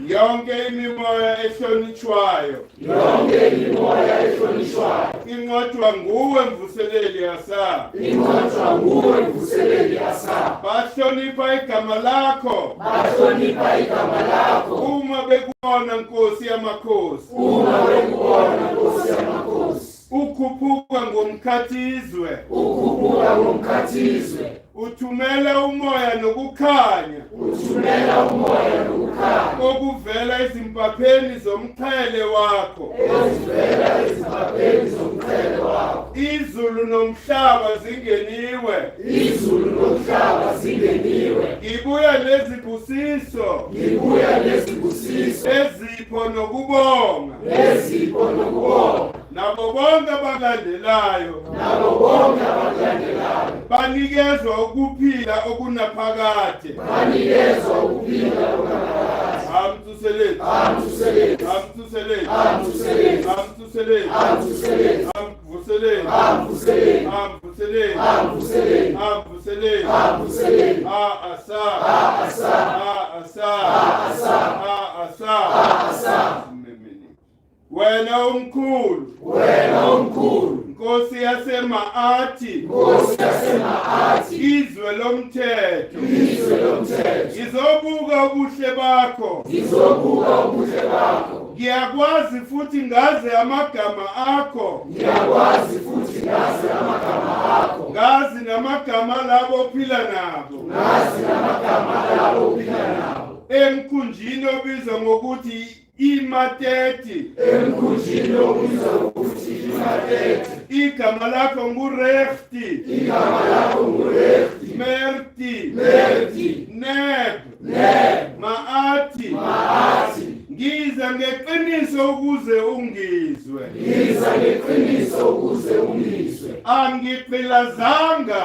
Yonke imimoya ehlonitshwayo inqothwa nguwe mvuseleli Assa bahlonipha igama lakho uma bekubona Nkosi yamakhosi ukhuphuka ngomkhathizwe uthumela umoya nokukhanya okuvela ezimpapheni zomqhele wakho izulu nomhlaba zingeniwe ngibuya nezibusiso ezipho nokubonga nabo bonke abalandelayo banikezwa ukuphila okunaphakade wena umkhulu Nkosi yasemaAthi izwe lomthetho ngizobuka ubuhle bakho ngiyakwazi futhi ngazi amagama akho ngazi namagama labo ophila nabo emkhunjini obizwa ngokuthi imateti igama lakho ngurefti merti neb maati ngiza ngeqiniso ukuze ungizwe angixilazanga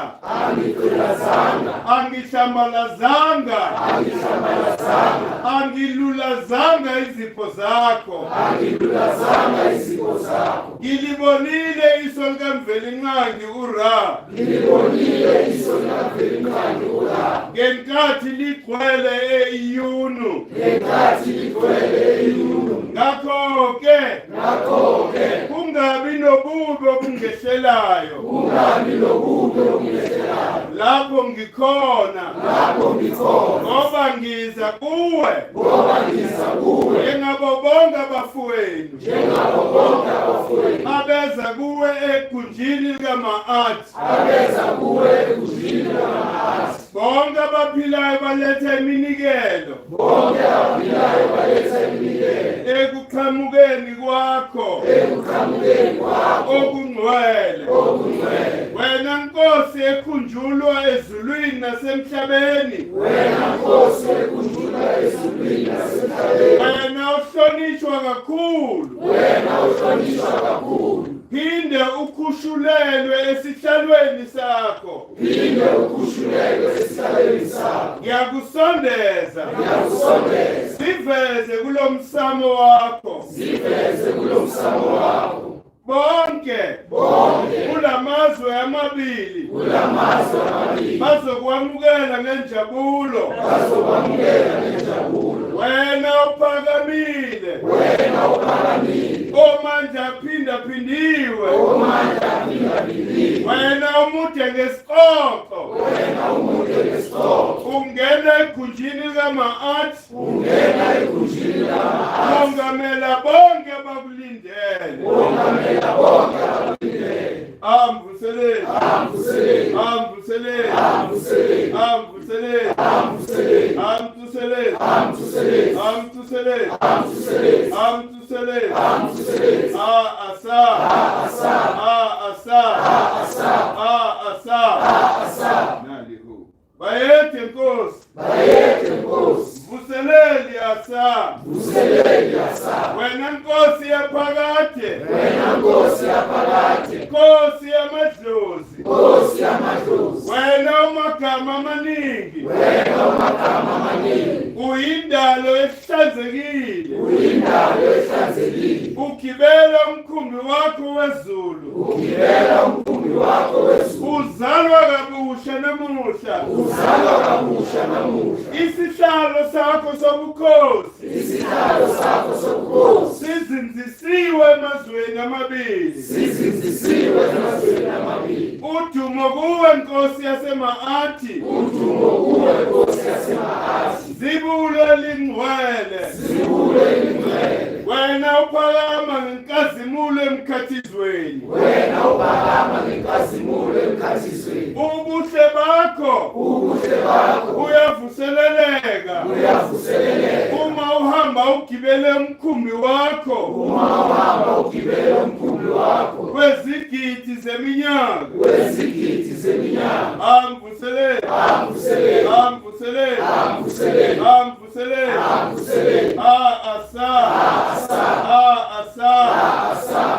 angihlambalazanga angilulazanga izipho zakho ngilibonile iso likamvelinqangi ura ngenkathi ligcwele eIyunu ngakho-ke kungabi nobubi obungehlelayo lapho ngikhona ngoba ngiza kuwe njengabo bonke abafowenu abeza kuwe egunjini likaMaAthi bonke abaphilayo baletha iminikelo ekuqhamukeni kwakho okungcwele wena Nkosi ekhunjulwa ezulwini nasemhlabeni wena ohlonishwa kakhulu phinde ukhushulelwe esihlalweni sakho ngiyakusondeza siveze kulomsamo wakho bonke kulamazwe amabili bazokwamukela ngenjabulo wena uphakamile omandla phindaphindiwe wena umude ngesiqoqo ungena egunjini likaMaAthi mongamela bonke abakulindele amvuselele Ancestral. Ancestral. Asar. Asar. Asar. Asar. Asar. Asar. Nalihu. Bayethe Nkosi. Bayethe Nkosi. Vuseleli Asar. Vuseleli Asar. Wena Nkosi yaphakade. Wena Nkosi yaphakade. Nkosi yamadlozi. Nkosi yamadlozi. Wena umagama amaningi. Wena umagama amaningi. Uyindalo ehlanzekile. Uyindalo ehlanzekile. Ugibela umkhumbi wakho wezulu. Ugibela umkhumbi wakho wezulu. Uzalwa kabusha namuhla. Uzalwa kabusha namuhla. Isihlalo sakho sobukhosi. Isihlalo sakho sobukhosi. Sizinzisiwe emazweni amabili. Sizinzisiwe emazweni amabili. Udumo kuwe Nkosi yasema-Athi. Udumo kuwe Nkosi yasema-Athi. Zibulo elingcwele. Zibulo elingcwele. Wena uphakama ngenkazimulo emkhathizweni. Wena uphakama ngenkazimulo emkhathizweni. Ubuhle bakho. Ubuhle bakho. Buyavuseleleka. Buyavuseleleka. Uma uhamba ugibele umkhumbi wakho. Uma uhamba ugibele umkhumbi wakho. Kwezigidi zeminyaka. Kwezigidi zeminyaka. Amvuselele. Amvuselele. Amvuselele. Amvuselele. Amvuselele. Amvuselele. Asar. Asar. Asar. Asar.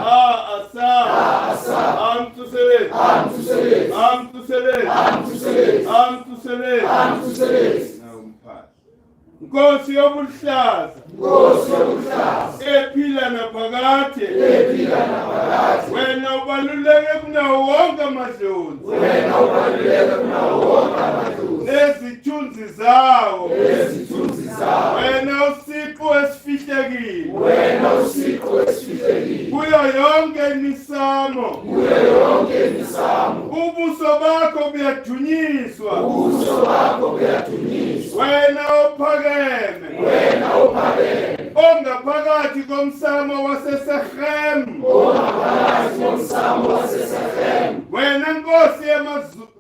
Asar. Asar. Amvuselele. Amvuselele. Amvuselele. Amvuselele. Amvuselele. Amvuselele. Nkosi yobuhlaza. Nkosi yobuhlaza. Ephila naphakade. Ephila naphakade. Wena ubaluleke kunawo wonke amadlozi. Wena ubaluleke kunawo wonke amadlozi. Nezithunzi zawo. Nezithunzi zawo. Wena uSipho esifihlekile. Wena uSipho esifihlekile. Kuyo yonke imisamo. Kuyo yonke imisamo. Ubuso bakho buyadunyiswa. Ubuso bakho buyadunyiswa. Wena ophakeme. Wena ophakeme. Ongaphakathi komsamo waseSekhem. Ongaphakathi komsamo waseSekhem. Wena Nkosi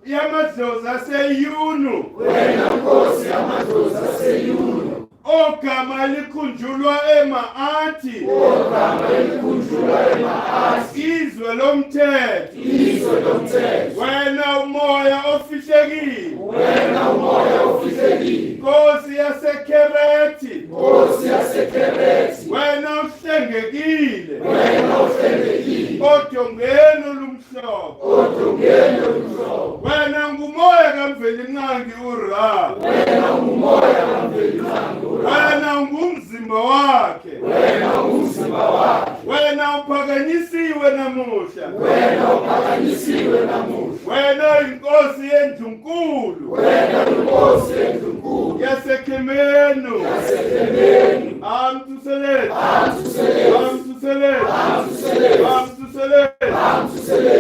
yamadlozi aseyunu. Wena Nkosi yamadlozi aseyunu. Ogama likhunjulwa ema-Athi. Ogama likhunjulwa ema-Athi. Izwe lomthetho. Izwe lomthetho. Wena umoya ofihlekile. Wena umoya ofihlekile. Nkosi yaseKherethi. Nkosi yaseKherethi. Wena uhlengekile. Wena uhlengekile. Odongeni olumhlophe. Odongeni olumhlophe. Wena ngumoya kaMvelinqangi uRa. Wena ngumoya kaMvelinqangi uRa. Wena ngumzimba wakhe. Wena ngumzimba wakhe. Wena uphakanyisiwe namuhla. Wena uphakanyisiwe namuhla. Wena inkosi yendlunkulu. Wena inkosi yendlunkulu. Yasekhemenu. Yasekhemenu. Amvuselele. Amvuselele. Amvuselele. Amvuselele. Amvuselele.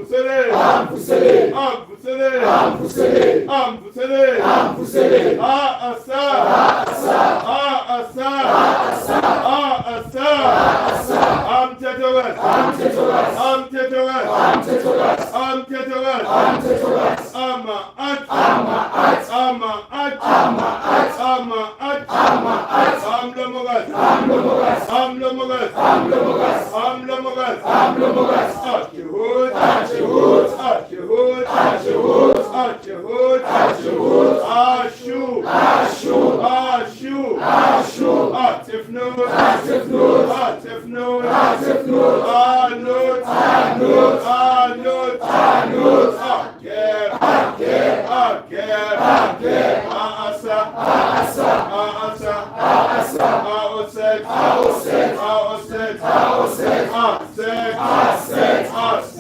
Amvuselele. Amvuselele. Amvuselele. Amvuselele. Amvuselele. Amvuselele. Amvuselele. Asar. Asar. Asar. Asar. Asar. Asar. Amthethokazi. Amthethokazi. Amthethokazi. Amthethokazi. Amthethokazi. Amthethokazi. Ama-Athi. Ama-Athi. Ama-Athi. Ama-Athi. Ama-Athi. Ama-Athi. Amlomokazi. Amlomokazi. Amlomokazi. Amlomokazi. Amlomokazi. Amlomokazi. Ajehud. Ajehud. Ajehud. Ajehud. Ajehud. Ajehud. Ashu. Ashu. Ashu. Ashu. Atefnud. Atefnud. Atefnud. Atefnud. Anut. Anut. Anut. Anut. Ager. Ager. Ager. Ager. Assa. Assa. Assa. Assa. Aoset. Aoset. Aoset. Aoset. Aset. Aset. Aset.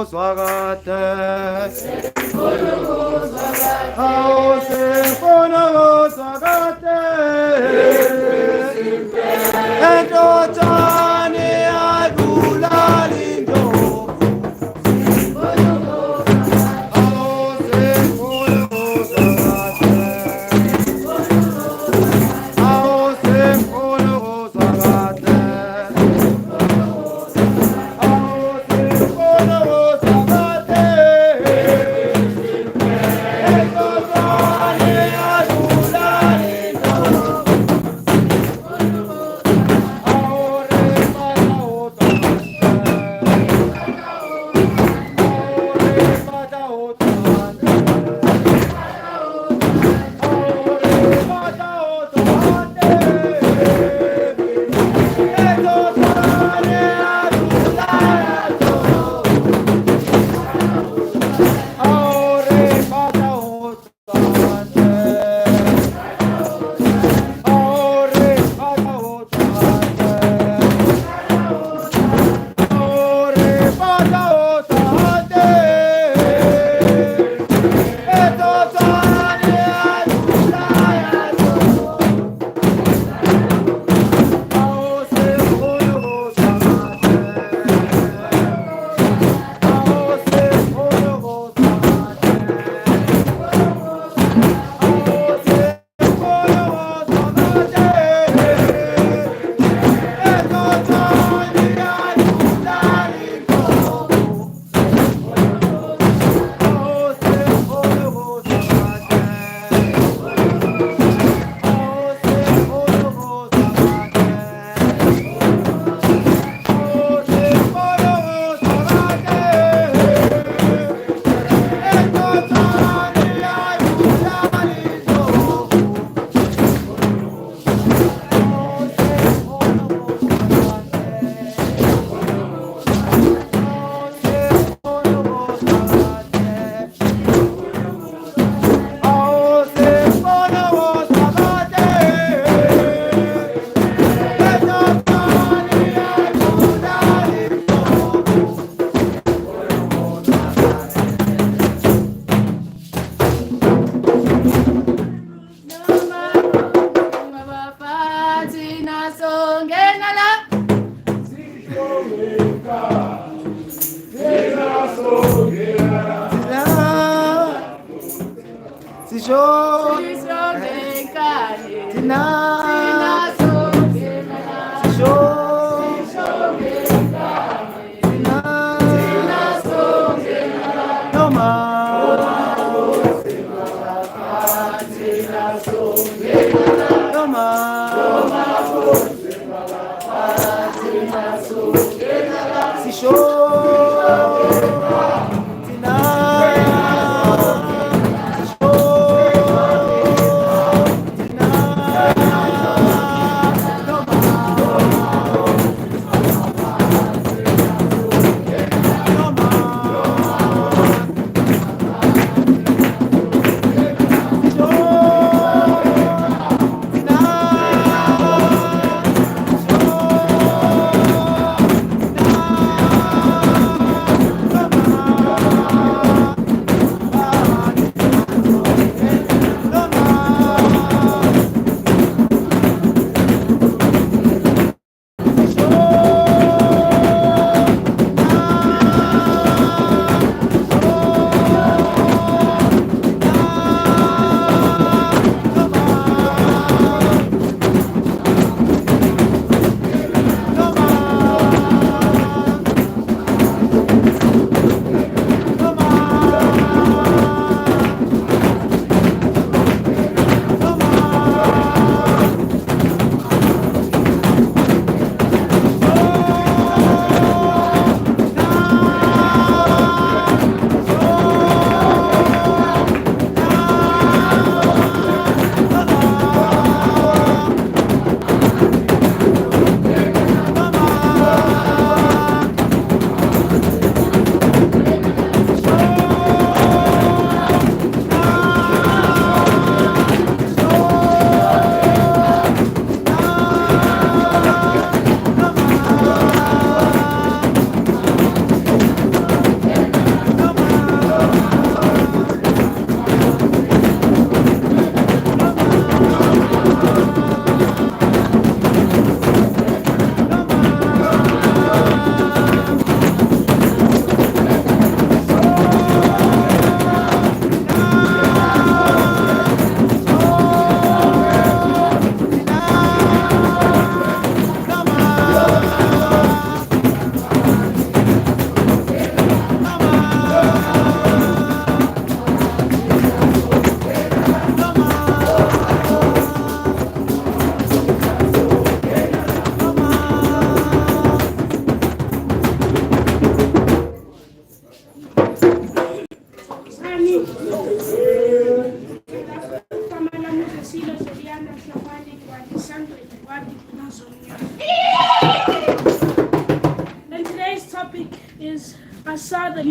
swagate. Ao sempono swagate. Entotane adulalindo. Ao sempono swagate. Ao sempono swagate.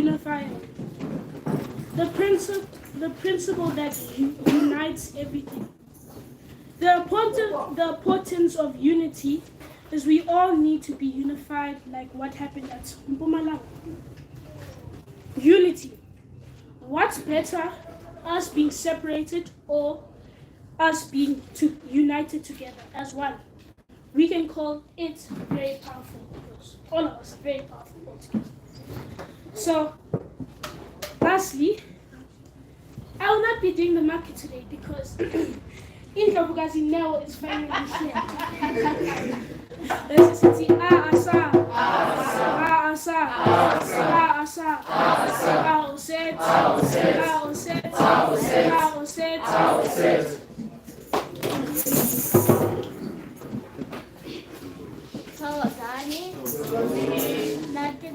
Unifiyer. The principle that unites everything. The importance of unity is we all need to be unified, like what happened at Mpumalanga. Unity. What's better, us being separated or us being united together as one? We can call it very powerful because all of us are very powerful altogether. So, lastly, I will not be doing the market today because Indlovukazi now is finally here. Let's see. Assa. Assa. Assa.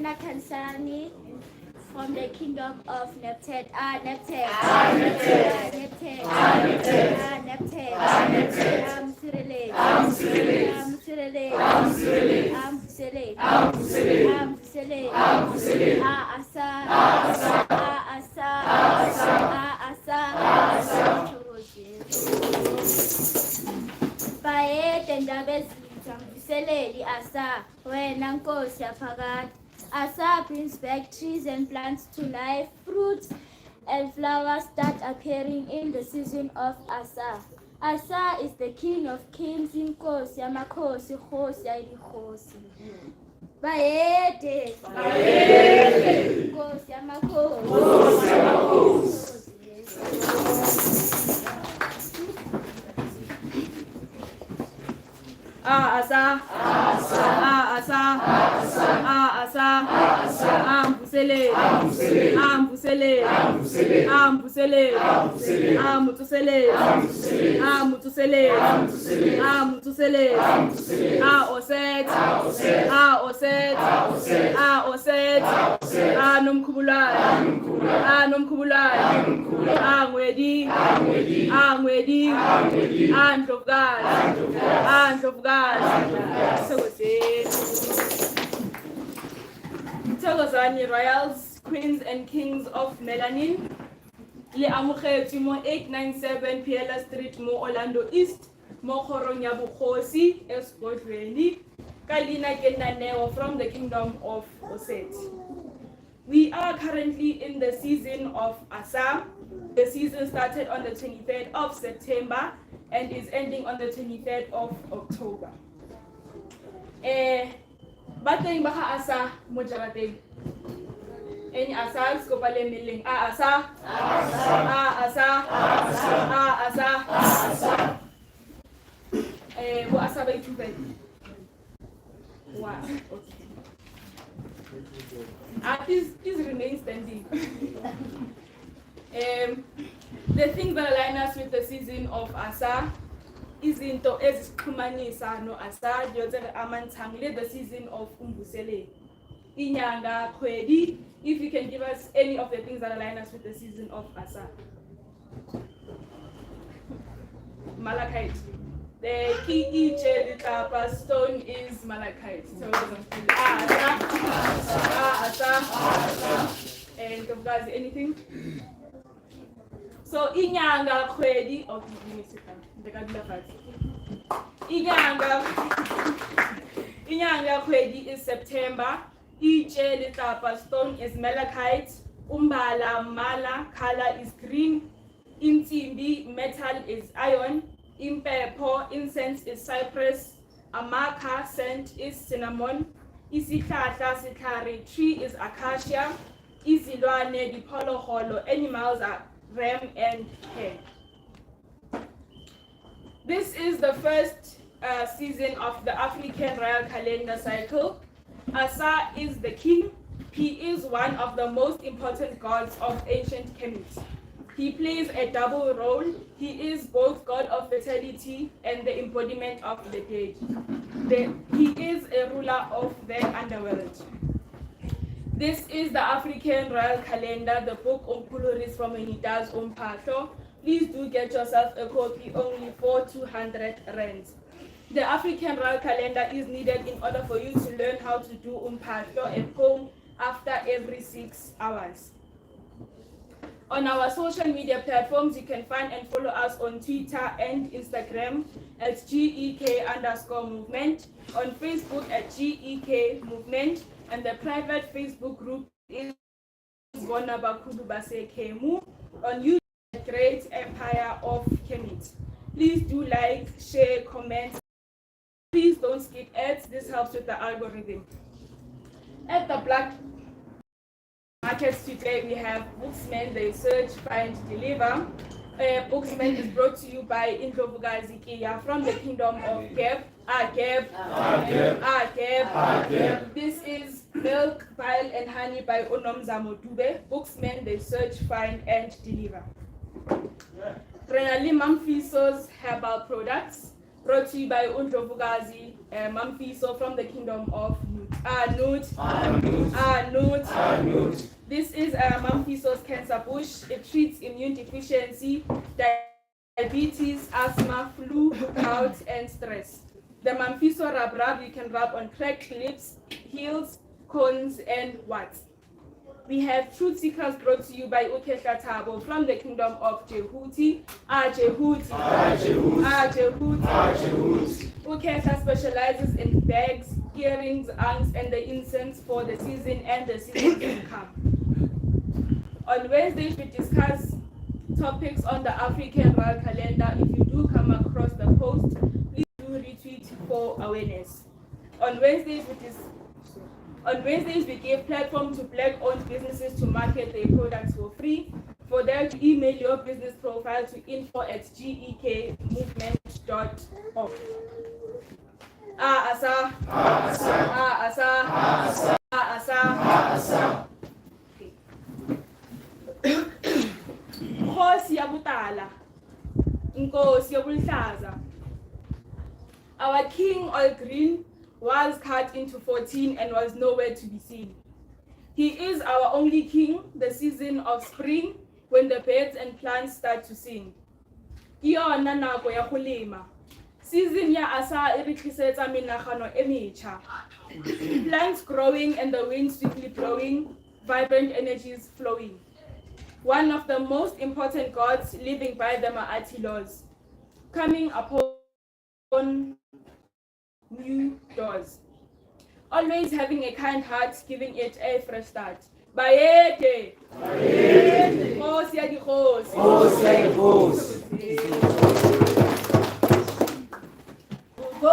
Nakansani from the kingdom of Nepted. Nepted. Assa, when Uncle Shapagat. Assa brings back trees and plants to life. Fruits and flowers start appearing in the season of Assa. Assa is the king of kings, Inkosi, Yamakosi, Khosi, Ayidikhosi. Bayede. Inkosi, Yamakosi. Assa. Ambusele. Thokozani royals, queens and kings of melanin. Le amogetswe mo 897 Piela Street mo Orlando East, mo kgorong ya Bokgosi, Esgodlweni, ka leina ke Naneo from the kingdom of Oset. We are currently in the season of Assa. The season started on the 23rd of September and is ending on the 23rd of October. Bateng baka Assa mo jarateng. Any Assa skopale milling. Assa. Wo Assa ba ithuta. Wow. Okay. Please remain standing. The things that align us with the season of Assa izinto ezixhumanisa no Assa diyotsele amanthangile the season of Umbusele. Inyanga khwedi, if you can give us any of the things that align us with the season of Assa. Malachite. The key cherry stone is malachite. So Assa. And guys, anything? So inyanga khwedi, okay, let me sit down. Inyanga khwedi is September. Iche litapa stone is malachite. Umbala mala color is green. Intimbi metal is iron. Impepo incense is cypress. Amaka scent is cinnamon. Isihlahla sitlhare tree is acacia. Izilwane dipholoholo animals are ram and hare. This is the first season of the African royal calendar cycle. Assa is the king. He is one of the most important gods of ancient Kemet. He plays a double role. He is both god of fertility and the embodiment of the dead. He is a ruler of the underworld. This is the African royal calendar, the book Umpuluris from Enitas Umpatho. Please do get yourself a copy only for 200 rands. The African royal calendar is needed in order for you to learn how to do Umpatho at home after every 6 hours. On our social media platforms, you can find and follow us on Twitter and Instagram at GEK_movement, on Facebook at GEK Movement, and the private Facebook group is Bona Bakulu Base Kemu, on YouTube at Great Empire of Kemet. Please do like, share, comment. Please don't skip ads, this helps with the algorithm. At the Black Markets today, we have Booksman, they search, find, deliver. Booksman is brought to you by Indlovukazi Kiya from the Kingdom of Geb. This is Milk, Bile, and Honey by Unomzamo Dube. Booksman, they search, find, and deliver. Renali Mamfiso's herbal products, brought to you by Undlovukazi Mamfiso from the Kingdom of Nut. This is Mamfiso's cancer bush. It treats immune deficiency, diabetes, asthma, flu, gout, and stress. The Mamfiso rub you can rub on cracked lips, heels, cones, and warts. We have Truth Seekers brought to you by Ukesha Tabo from the Kingdom of Jehuti. Ukesha specializes in bags, earrings, ankhs, and the incense for the season and the season to come. On Wednesdays, we discuss topics on the African royal calendar. If you do come across the post, please do retweet for awareness. On Wednesdays, we give platform to Black-owned businesses to market their products for free. For that, email your business profile to info@gekmovement.org. Assa. Nkosi yabutala, Nkosi yabuluhlaza. Our king, all green, was cut into 14 and was nowhere to be seen. He is our only king, the season of spring, when the birds and plants start to sing. Iyona nako ya kulima. Season ya Assa irikhisetsa menagano e metjha. Plants growing and the wind swiftly blowing, vibrant energies flowing. One of the most important gods living by them are Atilos, coming upon new doors. Always having a kind heart, giving it a fresh start. Bayete! Nkosi ya dikgosi. Go!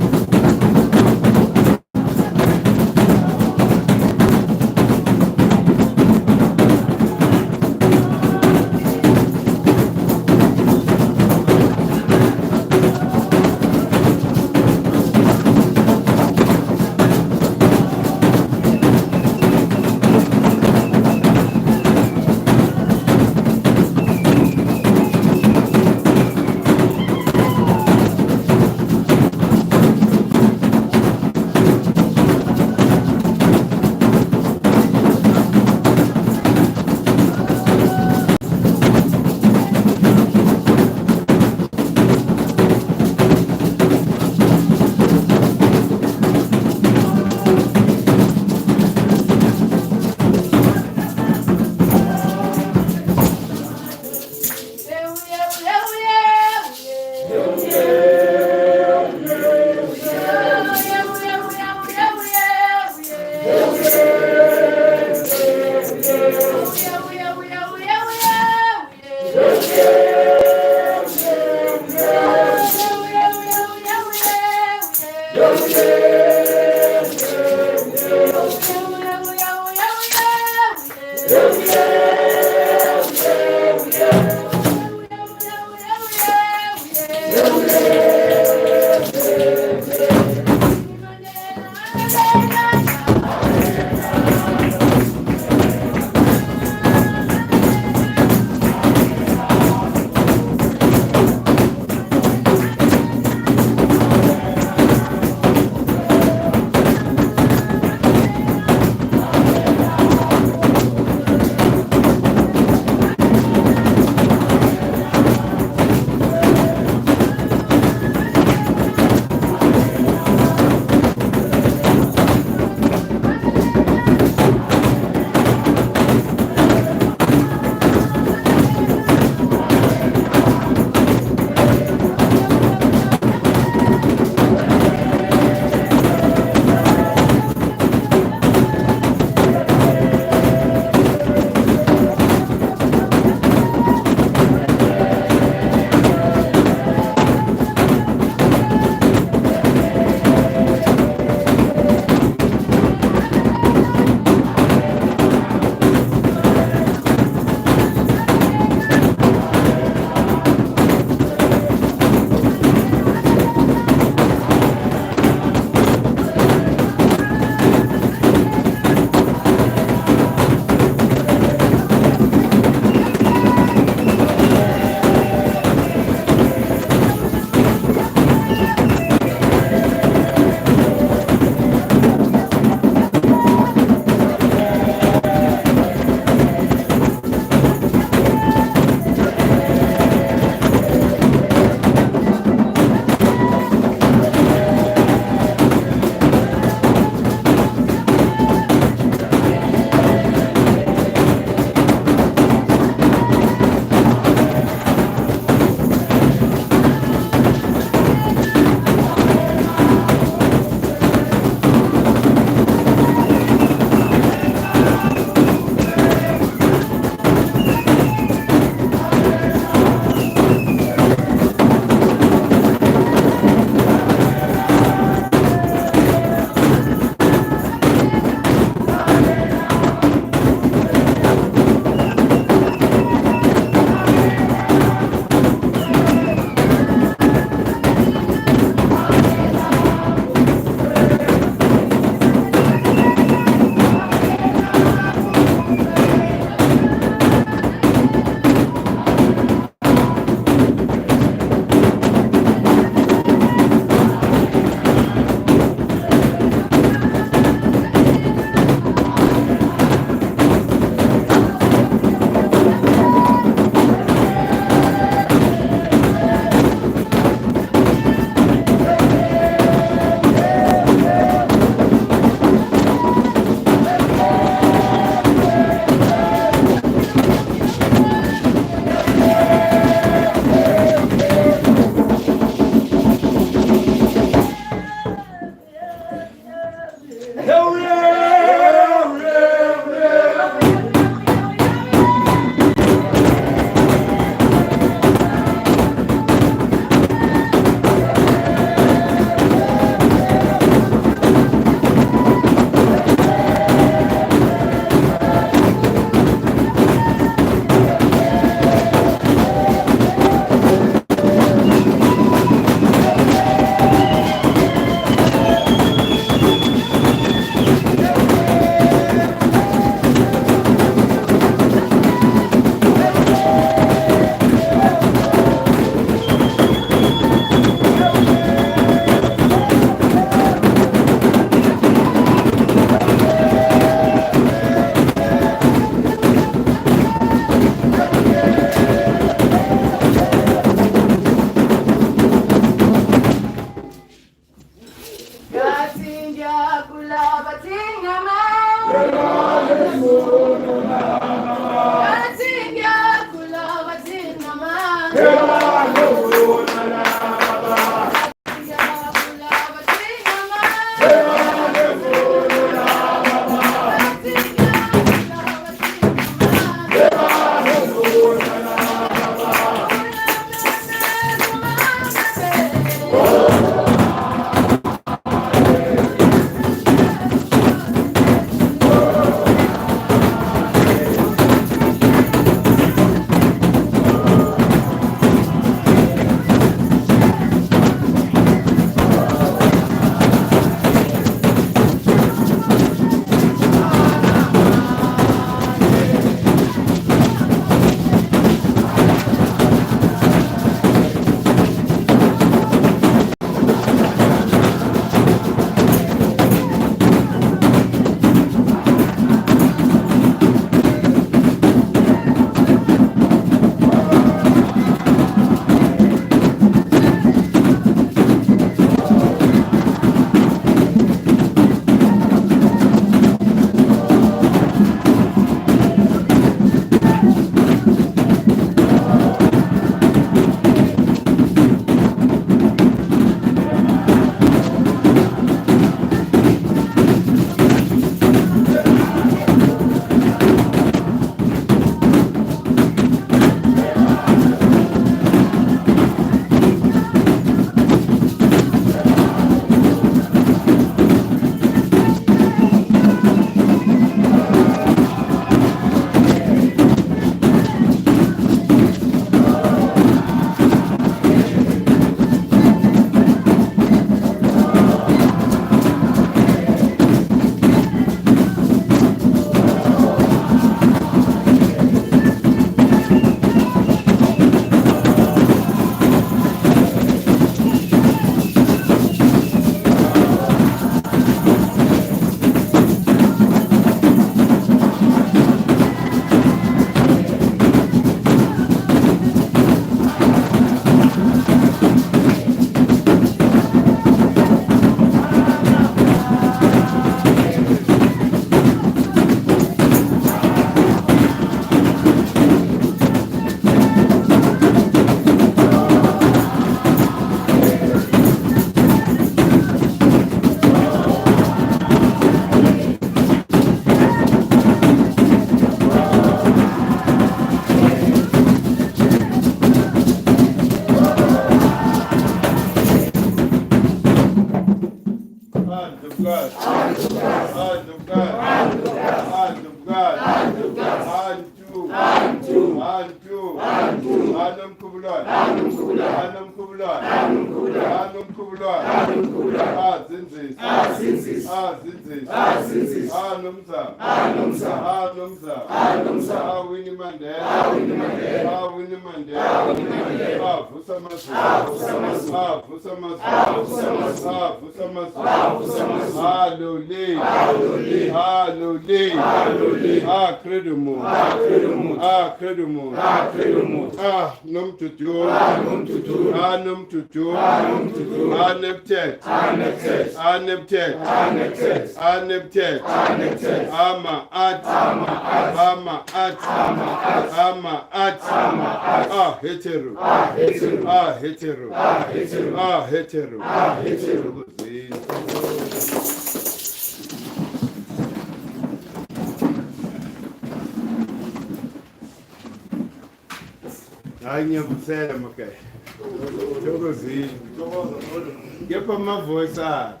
Get my voice out.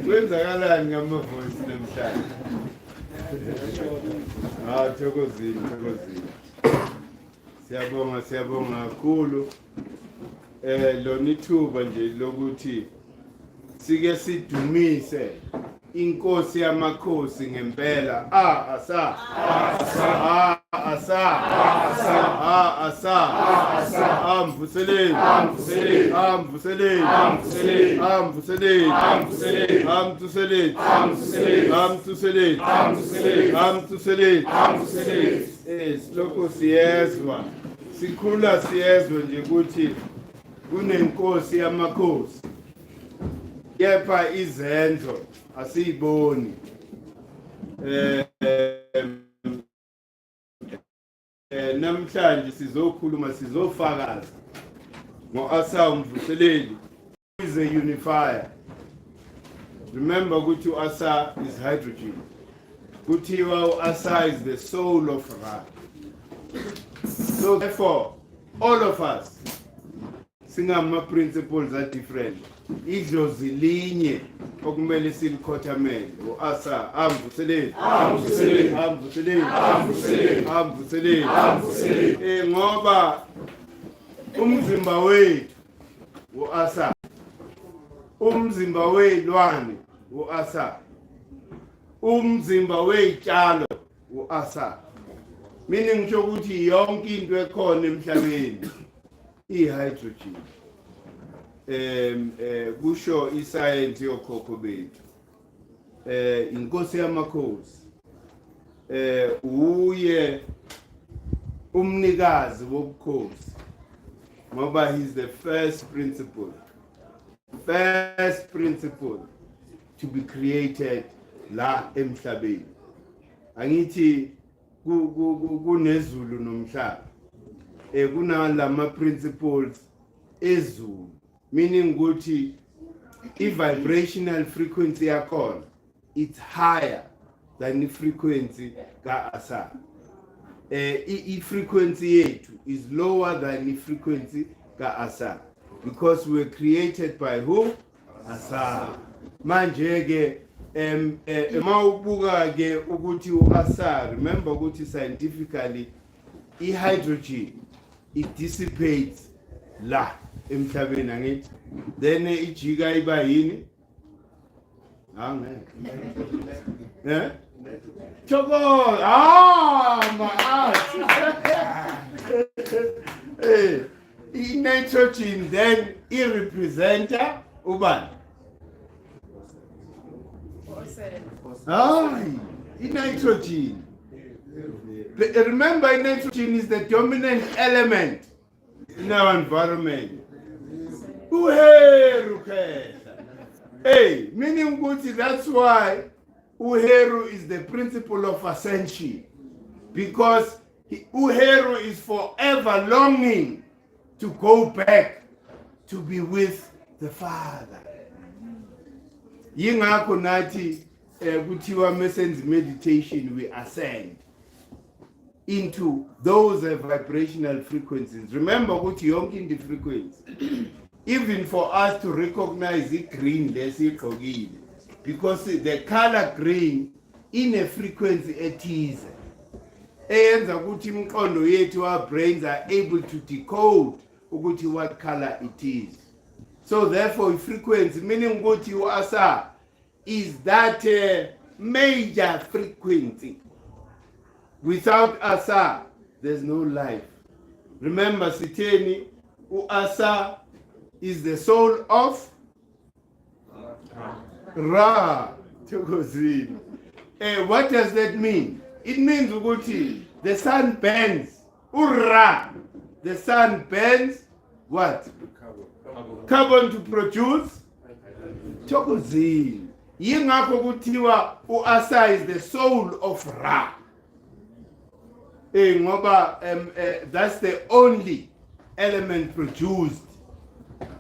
When's I got my voice them thokozini. Siyabonga kakhulu lona ithuba nje lokuthi sike sidumise inkosi yamakhosi ngempela Assa amvuseleni lokho siyezwa sikhula siyezwa nje ukuthi kunenkosi yamakhosi kepha izenzo asiyiboni namhlanje sizokhuluma sizofakaza ngo-Assa umvuseleli is a unifier. Remember ukuthi Assa is hydrogen, kuthiwa Assa is the soul of Ra. So therefore all of us singama principles are different. Idlozi linye okumele silikhotamele uAsar amvuseleni ngoba umzimba wethu uAsar, umzimba wezilwane uAsar, umzimba wezitshalo uAsar. Meaning ngisho ukuthi yonke into ekhona emhlabeni ihydrogen. Kusho iscience yokhokho bethu. Inkosi yamakhosi. Uye umnikazi wobukhosi. Ngoba he's the first principle to be created la emhlabeni. Angithi kunezulu nomhlaba. Kunalama principles ezulu, meaning ukuthi i-vibrational frequency yakhona it's higher than the frequency ka-Asar. I-frequency yethu is lower than the frequency ka-Asar because we were created by who? Asar. Manje ke mawubuka ke ukuthi uAsar, remember ukuthi scientifically i-hydrogen it dissipates la emhlabeni angithi, then ijika iba yini? Choko nitrogen then i-representa ubani? Nitrogen. Remember, nitrogen is the dominant element in our environment. Meaning good, that's why Uheru is the principle of ascension, because Uheru is forever longing to go back to be with the Father. Yingakho nathi kuthiwa mesenze meditation we ascend into those vibrational frequencies. Remember ukuthi yonke into frequency. Even for us to recognize the green lesiyigqokile, because the color green in a frequency ethize eyenza ukuthi imqondo yethu, our brains are able to decode ukuthi what color it is. So therefore frequency, meaning ukuthi uAsar is that major frequency. Without Asar, there's no life. Remember, Siteni, Asar is the soul of Ra. What does that mean? It means Uguti, the sun bends. Urra! The sun bends what? Carbon to produce chokozine. Yingakho kuthiwa uAsar is the soul of Ra. That's the only element produced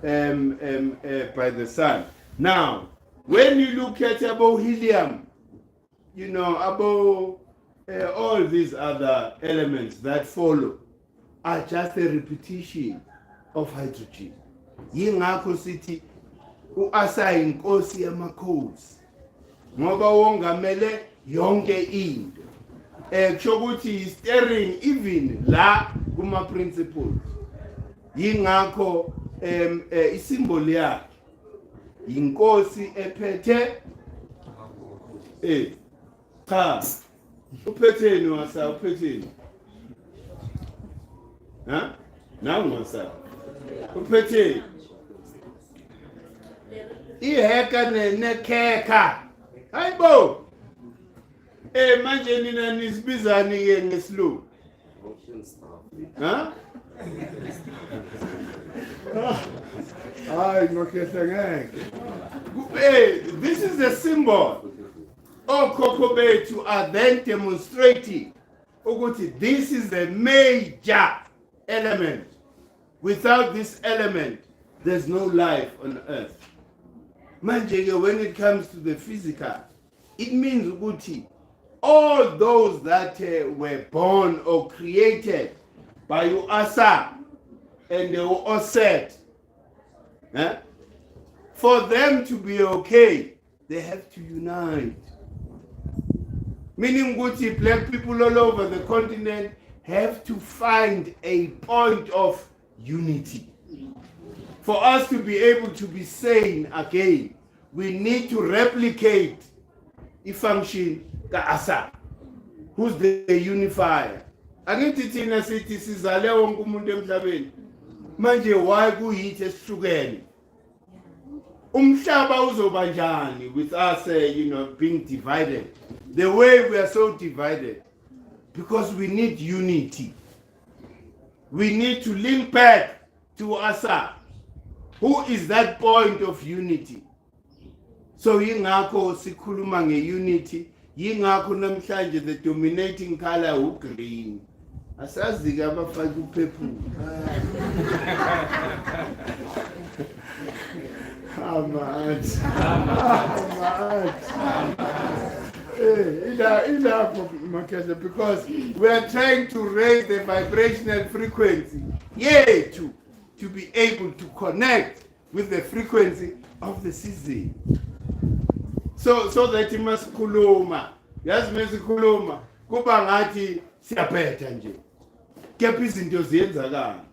by the sun. Now, when you look at about helium, you know, about all these other elements that follow are just a repetition of hydrogen. Yingakho sithi uAsar inkosi yamakhosi ngoba wongamele yonke into. Kusho ukuthi is steering even la kuma principles. Yingakho isimboli yakhe inkosi ephethe cha uphetheni wasa uphetheni nangu wasa uphetheni iheka nekheka hayibo manje nina nisibizani ke ngesilungu this is the symbol of Kokobetu are then demonstrating ukuthi this is the major element. Without this element, there's no life on earth. Manje, when it comes to the physical, it means ukuthi all those that were born or created by Assa and they were offset Eh? For them to be okay, they have to unite. Meaning Gucci, black people all over the continent have to find a point of unity. For us to be able to be sane again, we need to replicate the function of Assa, who's the unifier. Angithi thina sithi sizale wonke umuntu emhlabeni. Manje why kuyithi esihlukene? Umhlaba uzoba njani with us being divided. The way we are so divided, because we need unity. We need to link back to Assa, who is that point of unity. So yingakho sikhuluma nge-unity, yingakho namhlanje the dominating color ugreen. Asazi ke abafaki upurple. Because we are trying to raise the vibrational frequency, to be able to connect with the frequency of the season. So that you must kuluma. Yazi mesikhuluma kuba ngathi siyaphetha nje. Kepha izinto ziyenzakala.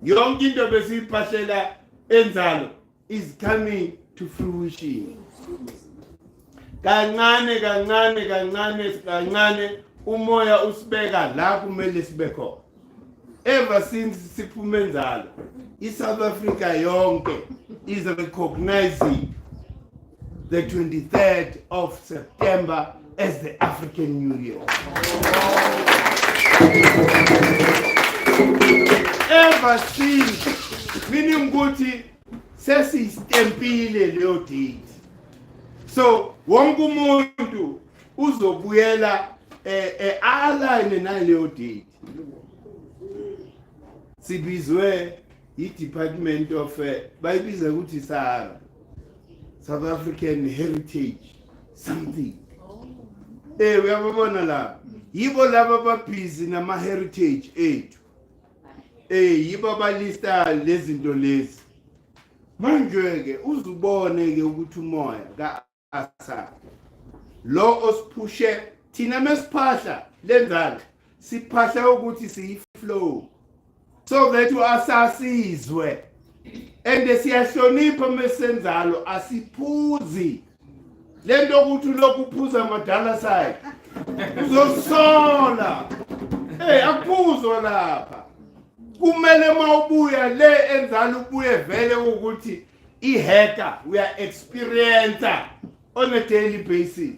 Yonke into besiyiphahlela enzalo is coming to fruition. Kancane umoya usibeka la kumele sibe khona. Ever since siphume enzalo, iSouth Africa yonke is recognizing the 23rd of September as the African New Year. Ever since, meaning ukuthi sesistempile leyo date. So wonke umuntu uzobuyela align naleyo date. Sibizwe i-Department of bayibiza ukuthi Asar, South African Heritage something. Uyabona la. Yibo laba babhizi nama heritage ethu. Yibo balista lezinto lezi. Manje ke uzubone ke ukuthi umoya kaAsar lo osiphushe thina mesiphahla lenzalo siphahla ukuthi siyiflow so that uAsar sizwe and siyahlonipha mesenzalo asiphuzi lento ukuthi lokuphuza amadala side uzosola akuphuzwa lapha kumele mawubuya le enzalo ubuye vele ukuthi ihacker we are experiencer on a daily basis.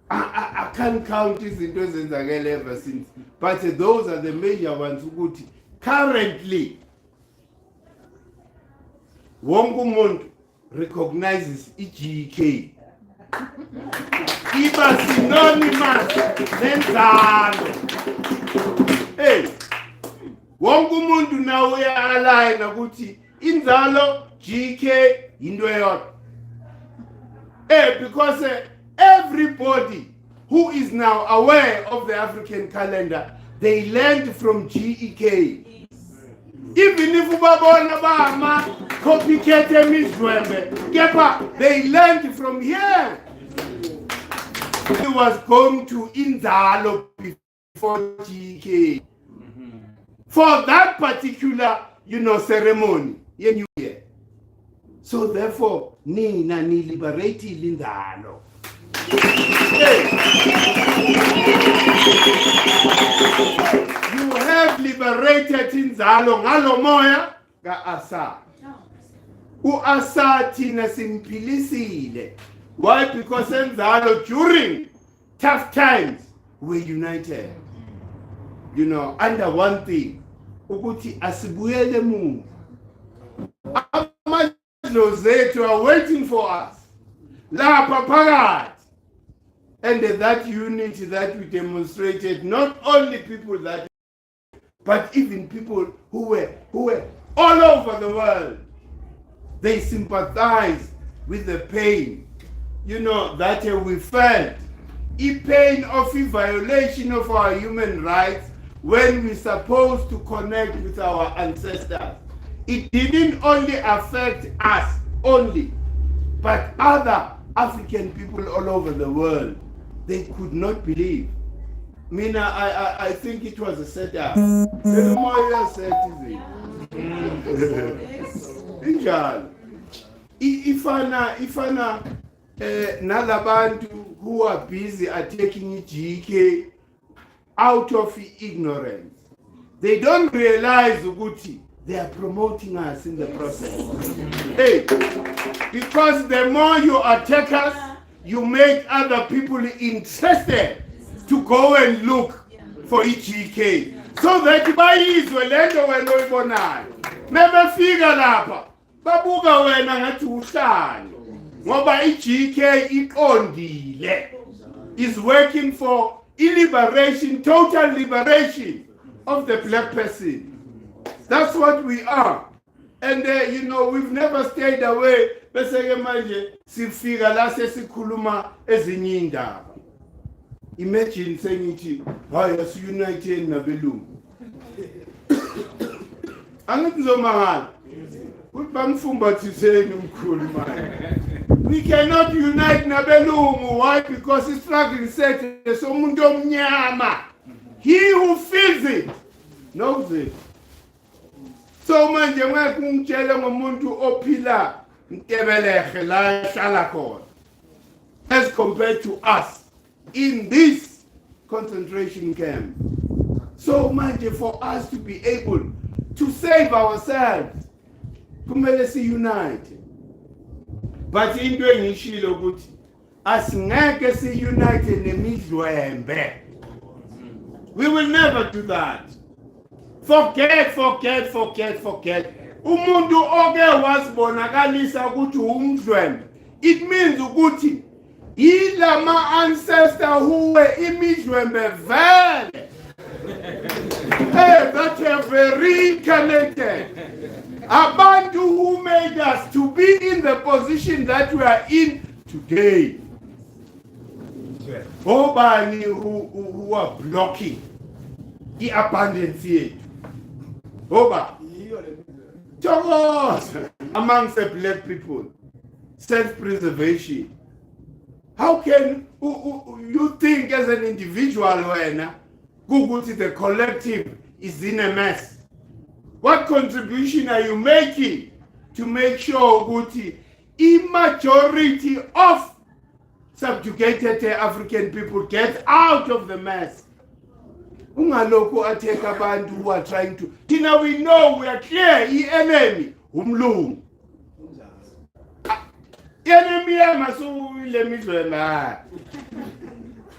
I can't count izinto ezenzakele ever since, but those are the major ones ukuthi currently wonke umuntu recognizes iGK iba synonymous nenzalo. Wonke umuntu nawe uya-align ukuthi inzalo GK into eyodwa. Because everybody who is now aware of the African calendar, they learned from GEK. Even if ubabona bama copycat emizwembe, kepha they learned from here. He was going to inzalo before GEK. For that particular, ceremony, New Year. So therefore, nina ni liberate lindalo. You have liberated inzalo ngalo moya kaAsar. UAsar thina simpilisile. Why? Because inzalo during tough times we're united. Under one thing, ukuthi asibuyele emuva. Amandlo zethu are waiting for us. Lapha phakathi. And that unity that we demonstrated, not only people that, but even people who were all over the world, they sympathize with the pain, that we felt. The pain of the violation of our human rights when we're supposed to connect with our ancestors. it didn't only affect us only, but other African people all over the world. They could not believe. Mina, I think it was a setup. The more you said it. Ifana nalabantu who are busy are taking GK out of ignorance. They don't realize Uguti. They are promoting us in the process. Hey, because the more you attack us, you make other people interested to go and look for GK. So that bayizwe lento wena oyibonayo. Mebefika lapha, babuka wena ngathi uhlalo. Ngoba GK iqondile is working for liberation, total liberation of the black person. That's what we are. And you know, we've never stayed away. Bese manje sifika la sesikhuluma ezinye indaba. Imagine saying it, hayi asiunite nabelungu. Angithi ngizomangala. Uthi bamfumbathiseni umkhulu manje. We cannot unite nabelungu. Why? Because it's struggling set somuntu omnyama. He who feels it knows it. So manje ngakungitshela ngomuntu ophila Ntebelehe la hlala khona, as compared to us in this concentration camp. So manje for us to be able to save ourselves, kumele unite. But into engishilo ukuthi asingeke unite nemidlwembe. We will never do that. Forget. Umuntu oke wasibonakalisa ukuthi umdlwembe. It means ukuthi ilama ancestor huwe imidlwembe vele. Hey, that are very connected. Abantu who made us to be in the position that we are in today. Obani who are blocking the abundance yethu. Oba. Amongst the black people, self-preservation. How can you think as an individual when the collective is in a mess? What contribution are you making to make sure Guti, a majority of subjugated African people get out of the mess? Ungaloko attack abantu who are trying to. Tina, we know, we are clear, the enemy, umlungu. Enemy amasu ile midlwembe.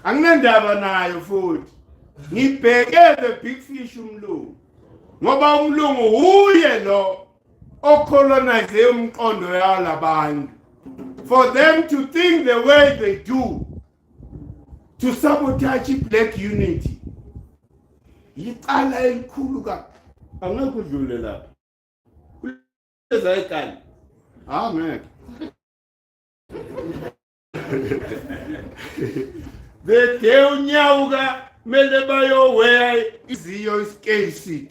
Anginendaba nayo futhi. Ngibheke the big fish umlungu. Ngoba umlungu uye lo ocolonize umqondo yalabantu. For them to think the way they do, to sabotage black unity. Yicala elikhulu ka angeke udlule lapha kuleza ekhaya ngeke bethe unyawuka mele bayoweya iziyo iscarcity.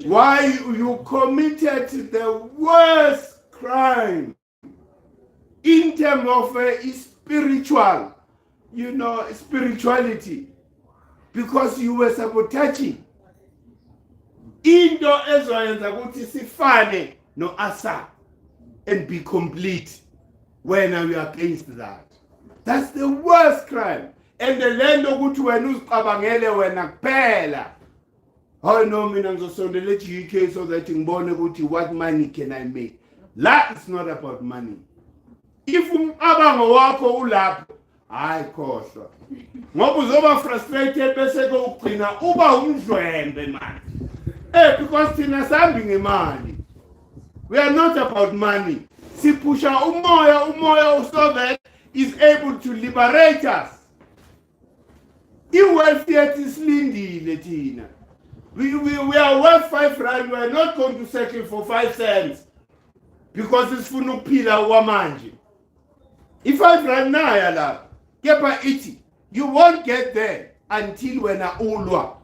Why you committed the worst crime in terms of spiritual, you know, spirituality? Because you were sabotaging. Into ezoyenza ukuthi sifane no Assa and be complete when we are against that. That's the worst crime. And the land ukuthi wena uzicabangele wena kuphela. Oh no, mina ngizosondela eGK so that ngibone ukuthi what money can I make. La, it's not about money. If umcabango wakho ulapho, hayi khohlwa. Ngoba uzoba frustrated bese kokugcina uba umdlwembe manje. Because thina sambi ngemali. We are not about money. Sipusha umoya so that is able to liberate us. I-welfare isilindile thina. We are worth 5 rand. We are not going to settle for 5 cents because it's funa ukuphila kwamanje. I-5 rand naya la. Kepa iti. You won't get there until when ulwa.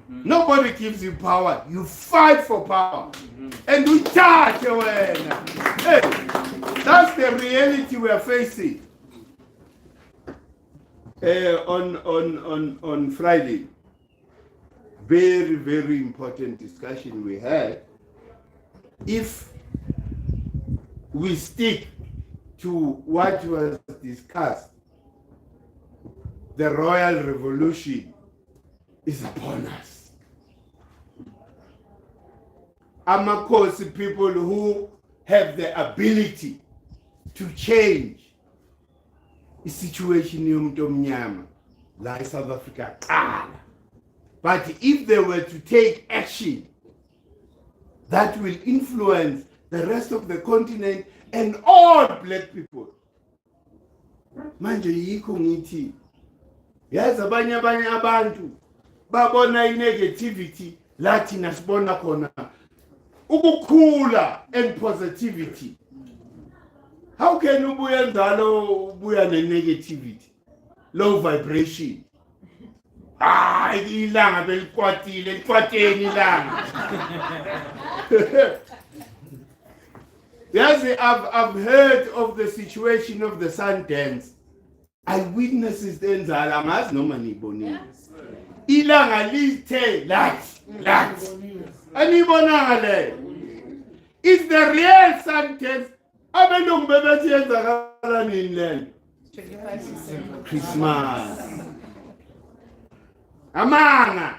Nobody gives you power. You fight for power. And we charge away. Hey, that's the reality we are facing. On Friday, very, very important discussion we had. If we stick to what was discussed, the Royal Revolution is upon us. Amakosi, people who have the ability to change the situation yomuntu omnyama la in South Africa. But if they were to take action that will influence the rest of the continent and all black people, manje yikho ngithi yazi abanye abantu babona i-negativity lathi nasibona khona ukukhula and positivity. How can ubuya njalo ubuya ne-negativity, low vibration? Ilanga belikwatile likwateni ilanga. Yes, I've heard of the situation of the Sundance. Eyewitnesses enzala angazi noma nibonile. Ilanga lithe lathi. Anibonanga le. It's the real Sundance. Abelungu bebethi yenzakala nini lento? Christmas. Amanga.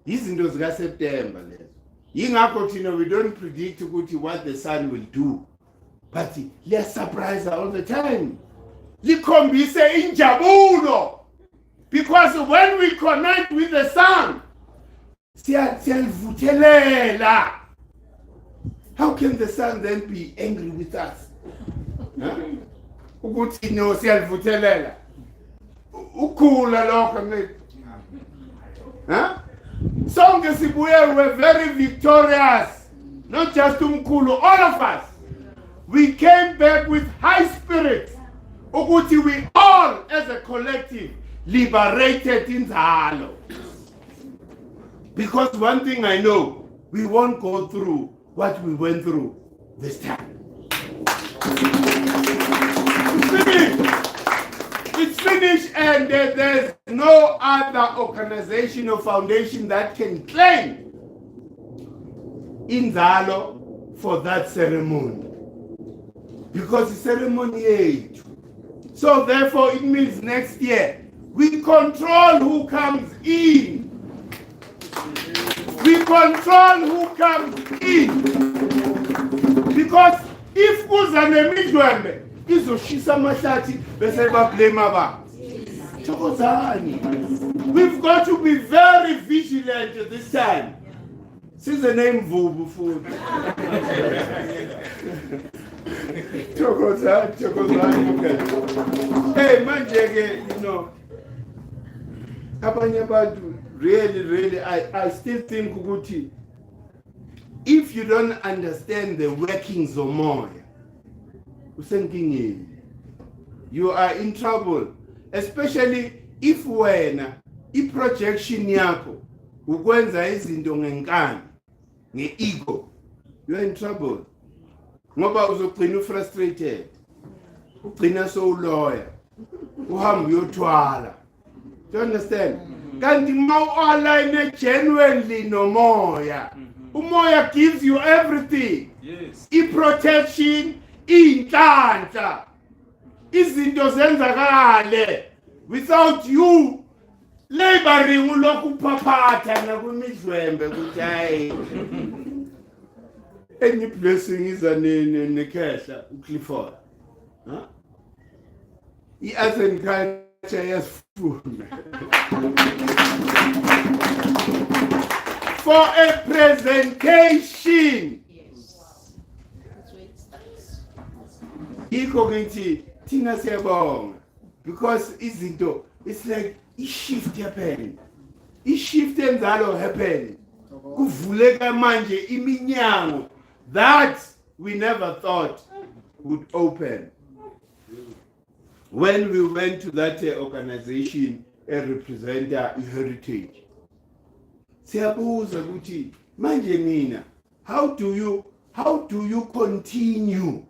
Izinto zika September lezo. Yingakho thina we don't predict ukuthi what the sun will do. But let's surprise her all the time. Likhombise injabulo. Because when we connect with the sun, siyavuthelela. How can the sun then be angry with us? Ukuthi no siyavuthelela. Ukhula lokho mfethu. Sonke sibuye were very victorious. Not just umkhulu, all of us. We came back with high spirit. Ukuthi we all as a collective liberated inzalo. Because one thing I know, we won't go through what we went through this time. It's finished, and there's no other organization or foundation that can claim inzalo for that ceremony. Because the ceremony age. So therefore it means next year we control who comes in. We control who comes in. Because if kuza nemidwembe izoshisa amahlathi bese bablame abantu. Thokozani. We've got to be very vigilant this time. Since the name Vubu food. Thokozani. Hey manje, you know. Abanye abantu really, I still think ukuthi if you don't understand the workings of moya, usenkingeni, you are in trouble, especially if wena i-projection yakho ukwenza izinto ngenkani, nge-ego, you are in trouble. Ngoba uzogcina frustrated, ugcina sowuloya, uhamba uyothwala. Do you understand? Kanti ma-align genuinely nomoya. Umoya gives you everything. Yes. I-protection, inhlanhla. Izinto zenzakale. Without you laboring ulokhu uphaphatha nakwimidlwembe ukuthi hayi. Any blessing is nekhehla uClifford. Huh? I-Assa culture yasifuna. For a presentation. Yikho ngithi thina siyabonga because izinto it's like i-shift happening. I-shift enzalo happening. Kuvuleka manje iminyango that we never thought would open. When we went to that organization and represent heritage, siyabuza ukuthi manje mina how do you continue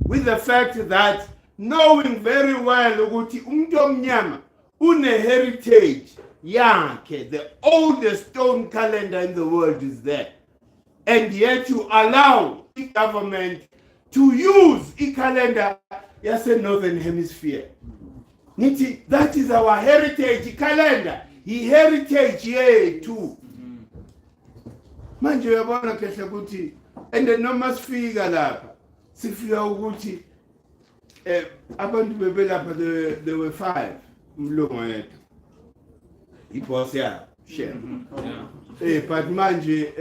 with the fact that knowing very well ukuthi umuntu omnyama une heritage yakhe, the oldest stone calendar in the world is there, and yet you allow the government to use a calendar yase northern hemisphere. Nithi that is our heritage calendar, he heritage yethu. Manje uyabona kahle ukuthi and noma sifika lapha sifika ukuthi abantu bebelapha there were 5 umlungu yethu iboss yabo share but manje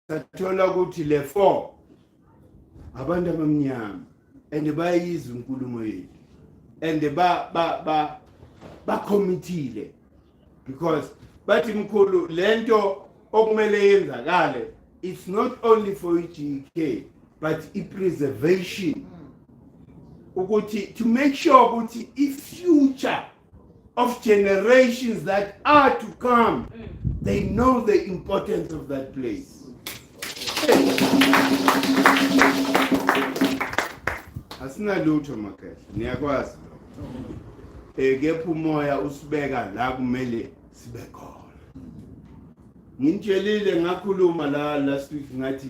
sathola ukuthi le 4 abantu abamnyama and bayizwa inkulumo yethu and ba committee because bathi mkhulu lento okumele yenzakale, it's not only for GK but preservation ukuthi to make sure ukuthi if future of generations that are to come they know the importance of that place. Asina lutho makhehle niyakwazi kepha umoya usibeka la kumele sibe khona. Ngitshelile ngakhuluma la last week ngathi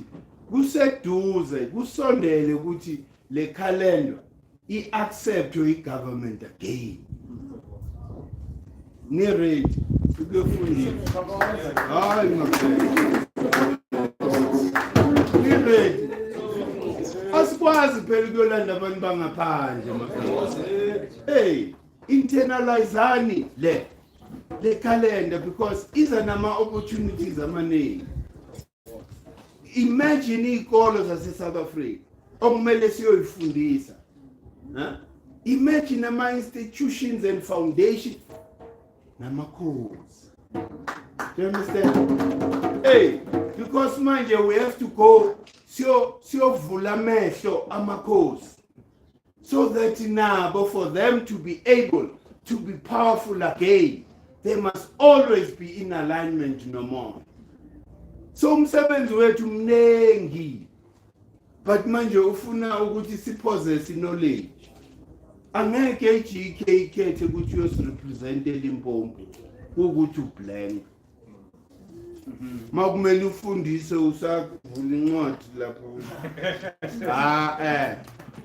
kuseduze kusondele ukuthi le calendar i-accept i-government again. Ni ready ukufundisa hayi makhaya ni ready asikwazi phela ukuyolanda abantu bangaphandle makhaya. Hey, internalizani le calendar because iza nama opportunities amaningi. Imagine ikolo zase South Africa okumele siyoyifundisa. Imagine ama institutions and foundations namakhosi. Do you understand? Hey, because manje we have to go siyovula amehlo amakhosi so that nabo for them to be able to be powerful again they must always be in alignment no more. So umsebenzi wethu mnengi but manje ufuna ukuthi sipossess knowledge. Angeke GK ikhethe ukuthi uyosirepresent eLimpopo ukuthi ublank. Makumele ufundise usavula incwadi lapho.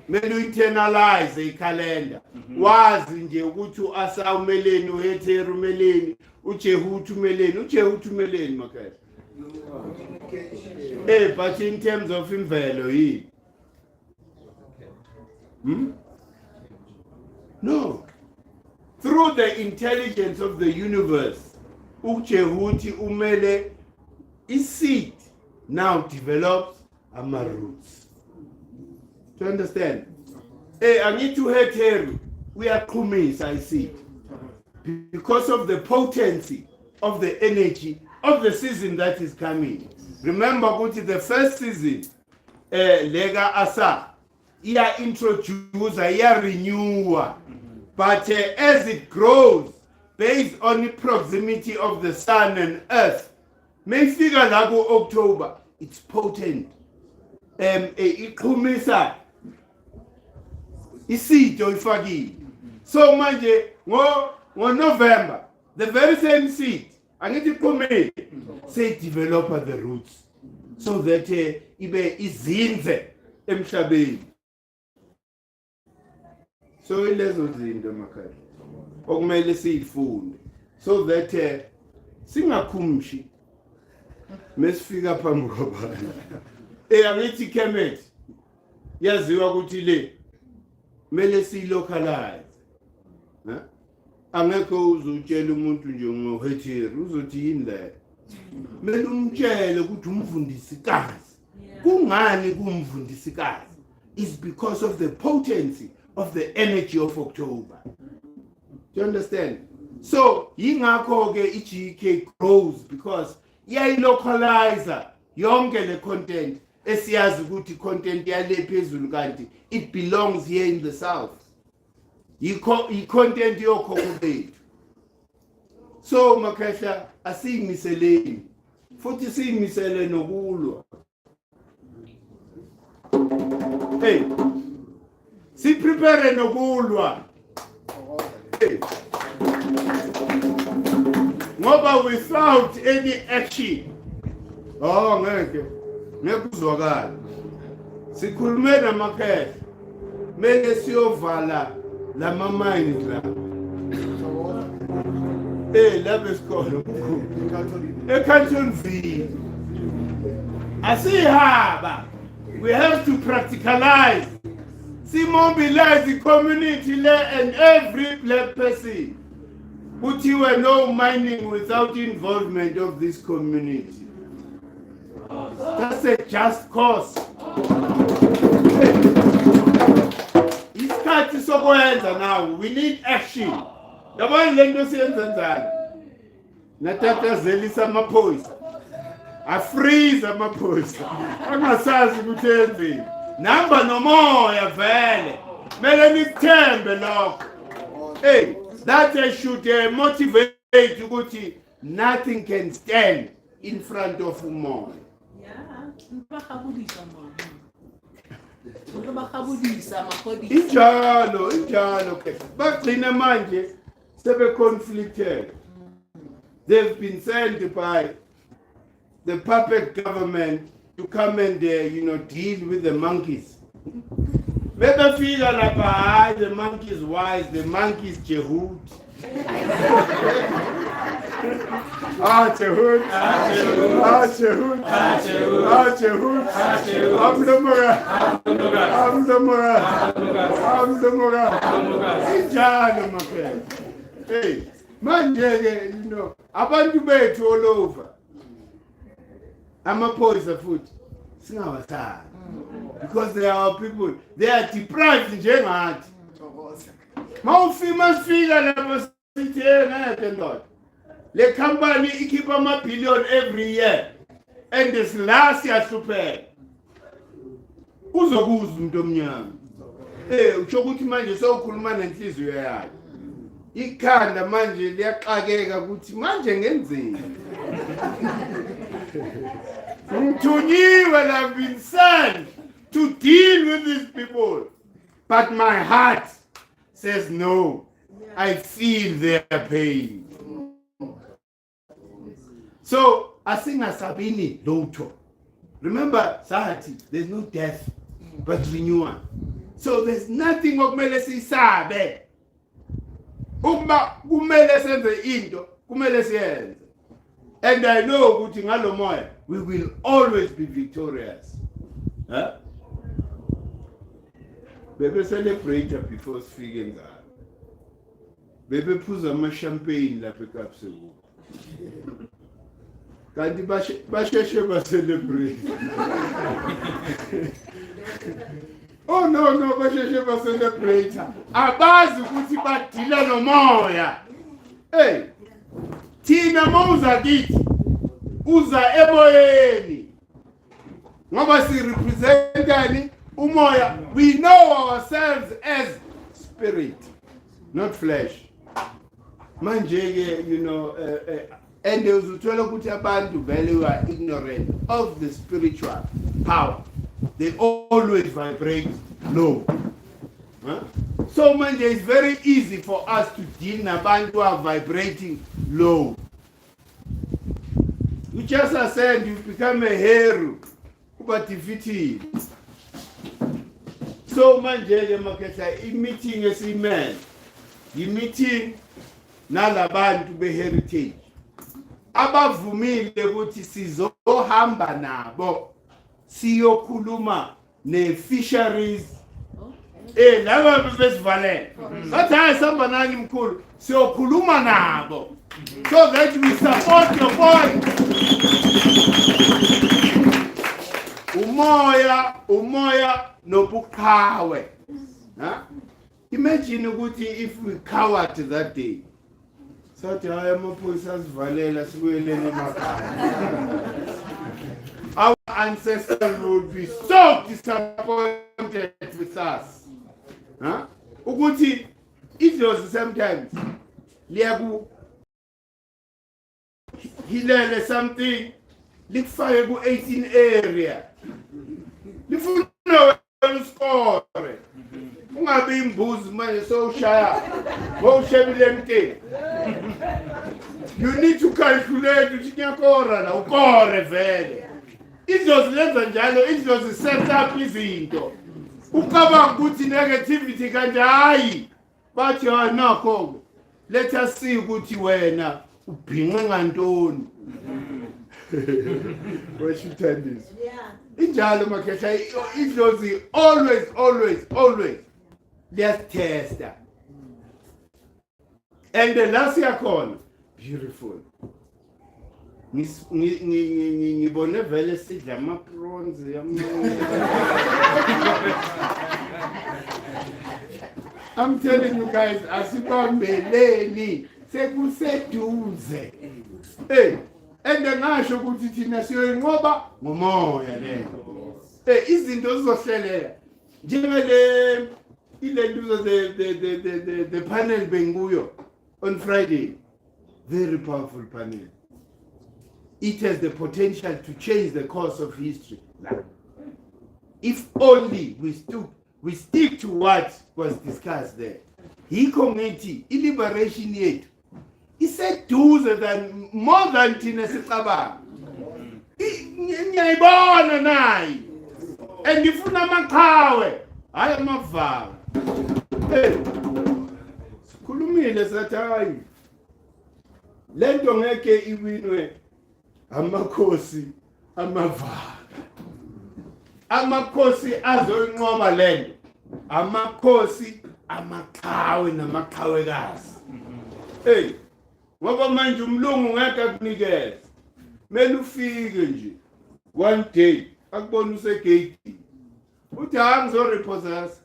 Mele u-internalize i-calendar. Wazi nje ukuthi u-Assa umeleni, uHetheru umeleni, uJehuthu umeleni, uJehuthu umeleni makhaya. But in terms of imvelo yini? No. Through the intelligence of the universe, uJehuthi umele seed now develops ama roots. Do you understand? I need to Hetheru. We are kumis, I see. Because of the potency of the energy of the season that is coming. Remember, Guti, the first season, Lega Assa, ia introduce, ia renew. But as it grows, based on the proximity of the sun and earth, may figure lago October, it's potent. Ikumisa, isito ifagi. So manje, ngo November, the very same seed, I need to come in, say develop the roots, so that ibe izinze emhlabeni. So ilezo zinto makhaya okumele siyifunde so that singakhumshi mesifika phambi kwabantu. Angithi Kemet yaziwa ukuthi le mele siyilocalize. Angeke uzutshela umuntu nje ngoHetheru uzothi yini le. Mele umtshele ukuthi umfundisikazi. Kungani kumfundisikazi? It's because of the potency of the energy of October. Do you understand? So yingakho ke iGK grows because iyayilocalize yonke le content esiyazi ukuthi content yale phezulu kanti it belongs here in the south. I content yokhokho bethu. So makhehla asiyimiseleni futhi siyimisele nokulwa. Hey, si prepare nokulwa. Hey. Ngoba without any action, ngeke kuzwakala. Sikhulume namakhehle, mele siyovala lama minds la. Lapha esikolo eCantonville asihaba. We have to practicalize. See, mobilize the community and every black person. Put you were no mining without involvement of this community. That's a just cause. Isikhathi sokwenza now. We need action. Yabona lento siyenza njani? Natatazela amaphoyisa. Freeze amaphoyisa. Angasazi ukuthi enzeni. Namba nomoya vele. Mele nikuthembe lokho. Hey, that should motivate ukuthi nothing can stand in front of umoya. Injalo ke. Bagcina manje sebe conflicted. They've been sent by the puppet government to come and deal with the monkeys. Better feel like the monkeys wise, the monkeys Jehud. Jehud. I'm the Mora. Hey, manje, abantu bethu all over. Amaphoyisa futhi singawathanda because they are people, they are deprived njengathi. Masifika lapho sithi ngeke ndoda le company ikhipha ama-billion every year and this last year hlupheka uzokuzwa umuntu omnyama. Utsho ukuthi manje sowukhuluma nenhliziyo yakhe, ikhanda manje liyaxakeka ukuthi manje ngenzeni. Mthunyiwe have been sent to deal with these people, but my heart says no. I feel their pain. So asingasabini lutho. Remember Sahati, there's no death but renewal. So there's nothing okumele sisabe. Uma kumele senze into, kumele siyenze. And I know ukuthi ngalo moya we will always be victorious. Bebe celebrate before sifike ngalo. Bebe phuza ama-champagne lapha eKapseko. Kanti basheshe ba-celebrate. Oh no, basheshe ba-celebrate. Abazi ukuthi badila nomoya. Hey, thina mawuza kithi uza emoyeni. Ngoba si-representani umoya. We know ourselves as spirit, not flesh. Manje and uzuthola ukuthi abantu vele are ignorant of the spiritual power. They always vibrate low. So manje it's very easy for us to deal nabantu who are vibrating low. You just said you become a hero, but defeated. So manje maketha i-meeting esimele, i-meeting nalabantu be-heritage abavumile ukuthi sizohamba nabo siyokhuluma ne-fisheries laba besivalele bathi hayi sihamba nani mkhulu siyokhuluma nabo so that we support your point. Umoya nobuqhawe. Imagine ukuthi if we cowered that day. Sathi hayi amaphoyisa asivalela sibuyelele emakhaya. Our ancestors would be so disappointed with us. Ukuthi idlozi sometimes liyaku hilele something likufake ku-18 area lifuna wena uskore ungabi imbuzi manje sowushaya wawushebile emkeni. You need to calculate ukuthi ngiyakora la ukore vele idlozi lenza njalo idlozi set up izinto ucabanga ukuthi negativity kanje hayi bathi nakho let us see ukuthi wena ubhinqe ngantoni. What you tell this? Yeah. Injalo makhehla idlozi always let's test that. And the last year call beautiful. Ngibone vele sidla ama prawns I'm telling you guys asibambeleni sekuseduze. Hey, and ngasho ukuthi thina siyoyinqoba ngomoya lento. Hey, izinto zizohlelela. Njengale ilentuzo the panel benguyo on Friday. Very powerful panel. It has the potential to change the course of history. If only we stick to what was discussed there. He committee, liberation yet. He said than more than thina sicabanga. Ngiyayibona nayi. And ifuna amaqhawe, hayi amavanga. Hey. Sikhulumile sathi hayi. Lento ngeke iwinwe amakhosi amavanga. Amakhosi azoyinqoma lento. Amakhosi amaqhawe namaqhawekazi. Hey, ngoba manje umlungu ngeke akunikeze. Mele ufike nje one day akubona usegate. Uthi hangizo repossess.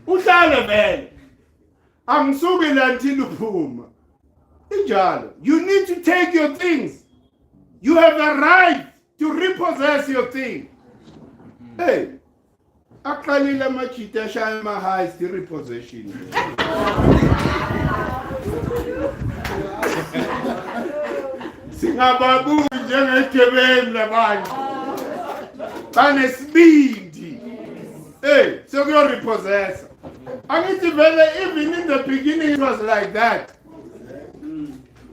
Uhlale vele. Angisuki la until uphuma. Injalo. You need to take your things. You have a right to repossess your thing. Hey, aqalile amajita ashaya ama-highs repossession. Singababuki njengegebengu labanye. Banesibindi. Hey, so you're repossessor. Angithi vele even in the beginning it was like that.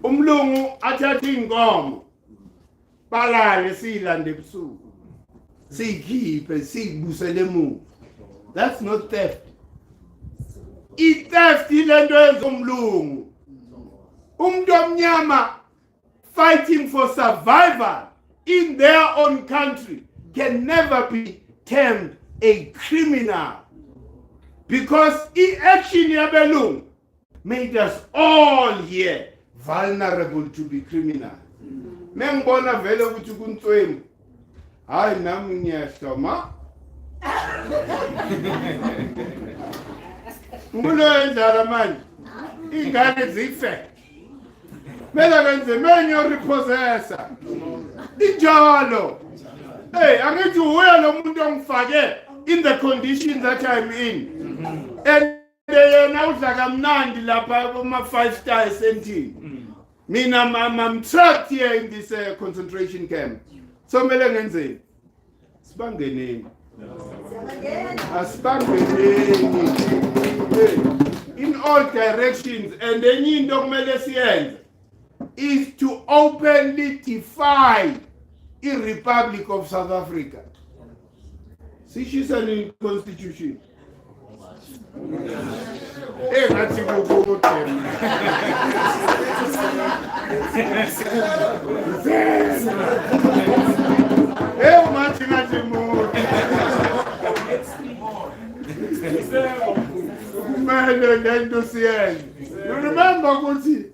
Umlungu athatha inkomo. Balale silande ebusuku. Sikhiphe sibusele emuva. That's not theft. I-theft ilento ezomlungu. Umuntu omnyama fighting for survival in their own country can never be termed a criminal. Because action yabelungu made us all here vulnerable to be criminal. Mengibona vele ukuthi kuntswemu. Hayi nami ngiyahloma. Ngulo endala manje. Ingane zife. Mela benze menyo repossessor. Injalo. Hey, angithi uya lo muntu ongifake in the condition that I'm in. And yena udla kamnandi lapha kuma 5-star esentini. Mina I'm trapped here in this concentration camp. So mele ngenzeni? Sibangeneni. Asibangeneni. In all directions, and enye into kumele siyenze is to openly defy the Republic of South Africa. Sishisa ni constitution. Ngathi kukude. Ngathi mu. Kumele lento siyenze. You remember ukuthi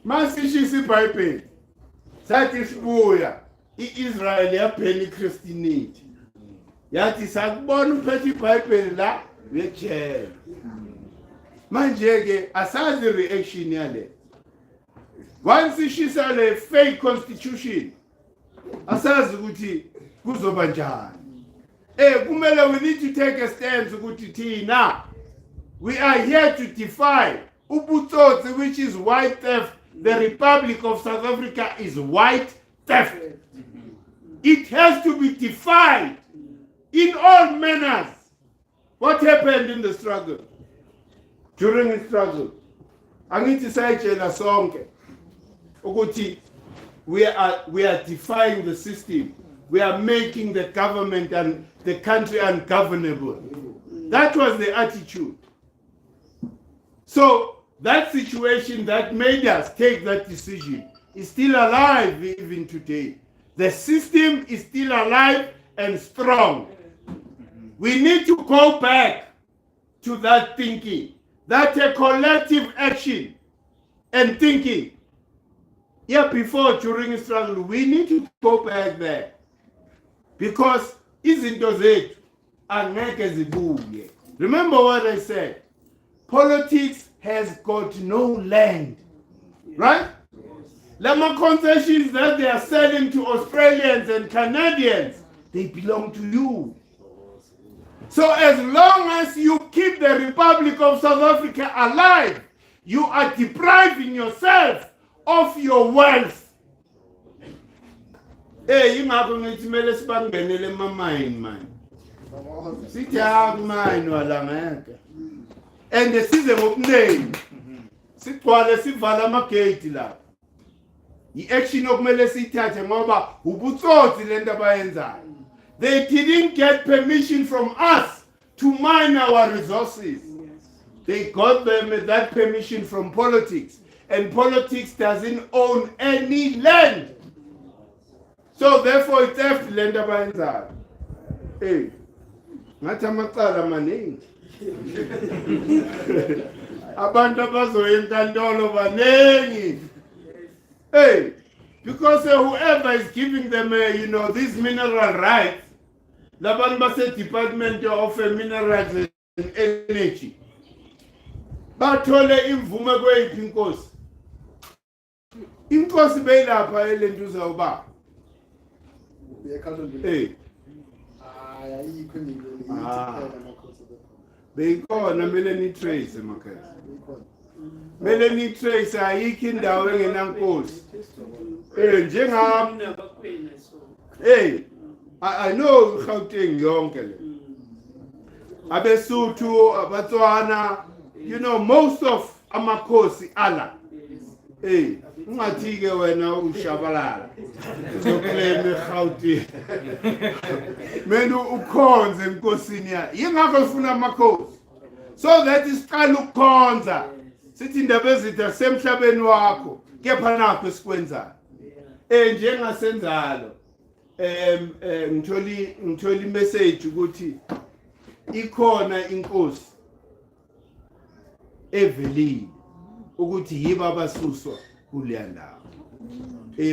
masishisa iBhayibheli sathi sibuya iIsrael yaphela iChristianity. Yathi sakubona uphethe iBhayibheli la wejele. Manje ke asazi reaction yale. Once ishisa le fake constitution asazi ukuthi kuzoba njani. Kumele we need to take a stance ukuthi thina we are here to defy Ubutsotsi, which is white theft. The Republic of South Africa is white theft. It has to be defied in all manners. What happened in the struggle? During the struggle, angithi sayitshela sonke ukuthi we are defying the system. We are making the government and the country ungovernable. That was the attitude. So that situation that made us take that decision is still alive even today. The system is still alive and strong. We need to go back to that thinking, that a collective action and thinking. Yeah, before, during the struggle, we need to go back there. Because izinto zethu angeke zibuye. Remember what I said. Politics has got no land. Right? Lama concessions that they are selling to Australians and Canadians, they belong to you. So as long as you keep the Republic of South Africa alive, you are depriving yourself of your wealth. Ingakho ngithi mele sibangenele ema-mine man. Sithi mine wala ngeke. And size ngobuningi. Sigcwale sivala ama-gate lapha. I-action okumele siyithathe ngoba ubutsotsi lento abayenzayo. They didn't get permission from us to mine our resources. They got them that permission from politics. And politics doesn't own any land. So therefore it's theft land abayenzayo. Hey, ngathi amacala maningi. Abantu abazoya enkantolo baningi. Hey, because whoever is giving them, these mineral rights, labantu base Department of Minerals and Energy, bathole imvume kweyiphi inkosi. Inkosi beyilapha elento uzawuba. Hey. Beyikhona Melanie Trace emakhaya. Melanie Trace ayikho indawo engenankosi. Njengami. Hey, I know Gauteng yonke le. Abesuthu, abaTswana, most of amakhosi ala. Hey, ungathi ke wena ushabalala. Uzokleme eGauteng. Mina ukhonze enkosini yakhe. Yingakho ufuna amakhosi. So that isiqala ukukhonza. Sithi indaba ezitha semhlabeni wakho. Kepha nakho esikwenzayo. Njengasenzalo. Ngitholi message ukuthi ikhona inkosi evelile ukuthi yiba abasuswa kuleya ndawo.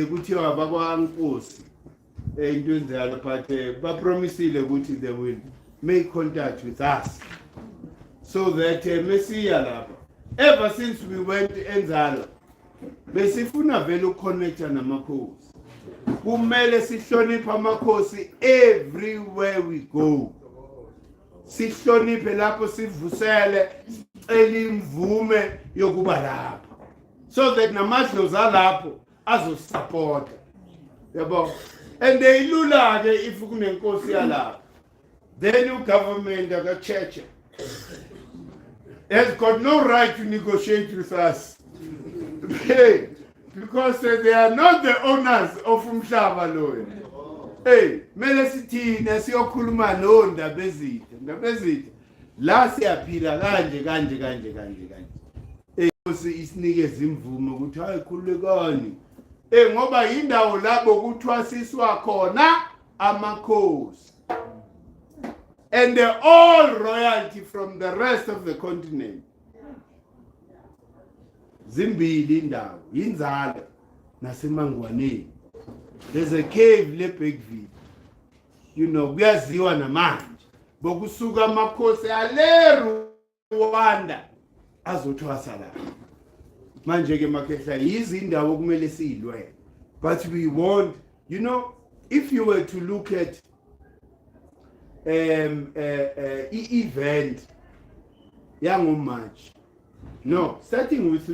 Kuthiwa abakwankosi into enjalo but bapromisile ukuthi they will make contact with us so that mesiya lapha. Ever since we went enzalo besifuna vele ukuconnecta namakhosi. Kumele sihloniphe amakhosi everywhere we go. Sihloniphe lapho sivusele sicela imvume yokuba lapha. So that namadlozi alapho azosupporta. Yabo. And deyilula ke if kunenkosi yalapha. Then government aka church has got no right to negotiate with us. Hey, because they are not the owners of umhlaba loyo. Hey, mele sithina siyokhuluma ndaba ezitha. La siyaphila kanje. Inkosi isinikeza imvume ukuthi hayi khululekani. Ngoba indawo labo kuthwasiswa khona amakhosi. And they're all royalty from the rest of the continent. Zimbili indawo, inzalo nasemangwaneni. There's a cave leBergville. Kuyaziwa namanje. Bokusuka amakhosi ale Rwanda azothwasa la. Manje ke makhehla izindawo kumele siyilwe. But we want, if you were to look at event yangoMarch, No, starting with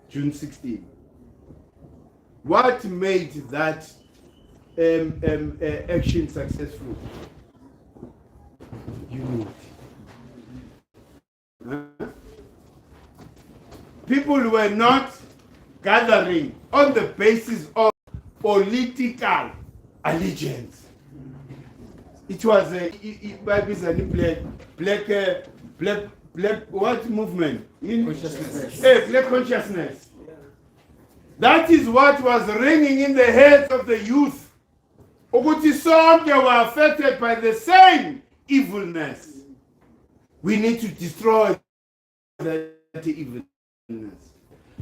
June 16. What made that action successful? Unity. Huh? People were not gathering on the basis of political allegiance. It was a black what movement? Consciousness. Black consciousness. That is what was ringing in the heads of the youth. Ukuthi sonke were affected by the same evilness. We need to destroy that evilness.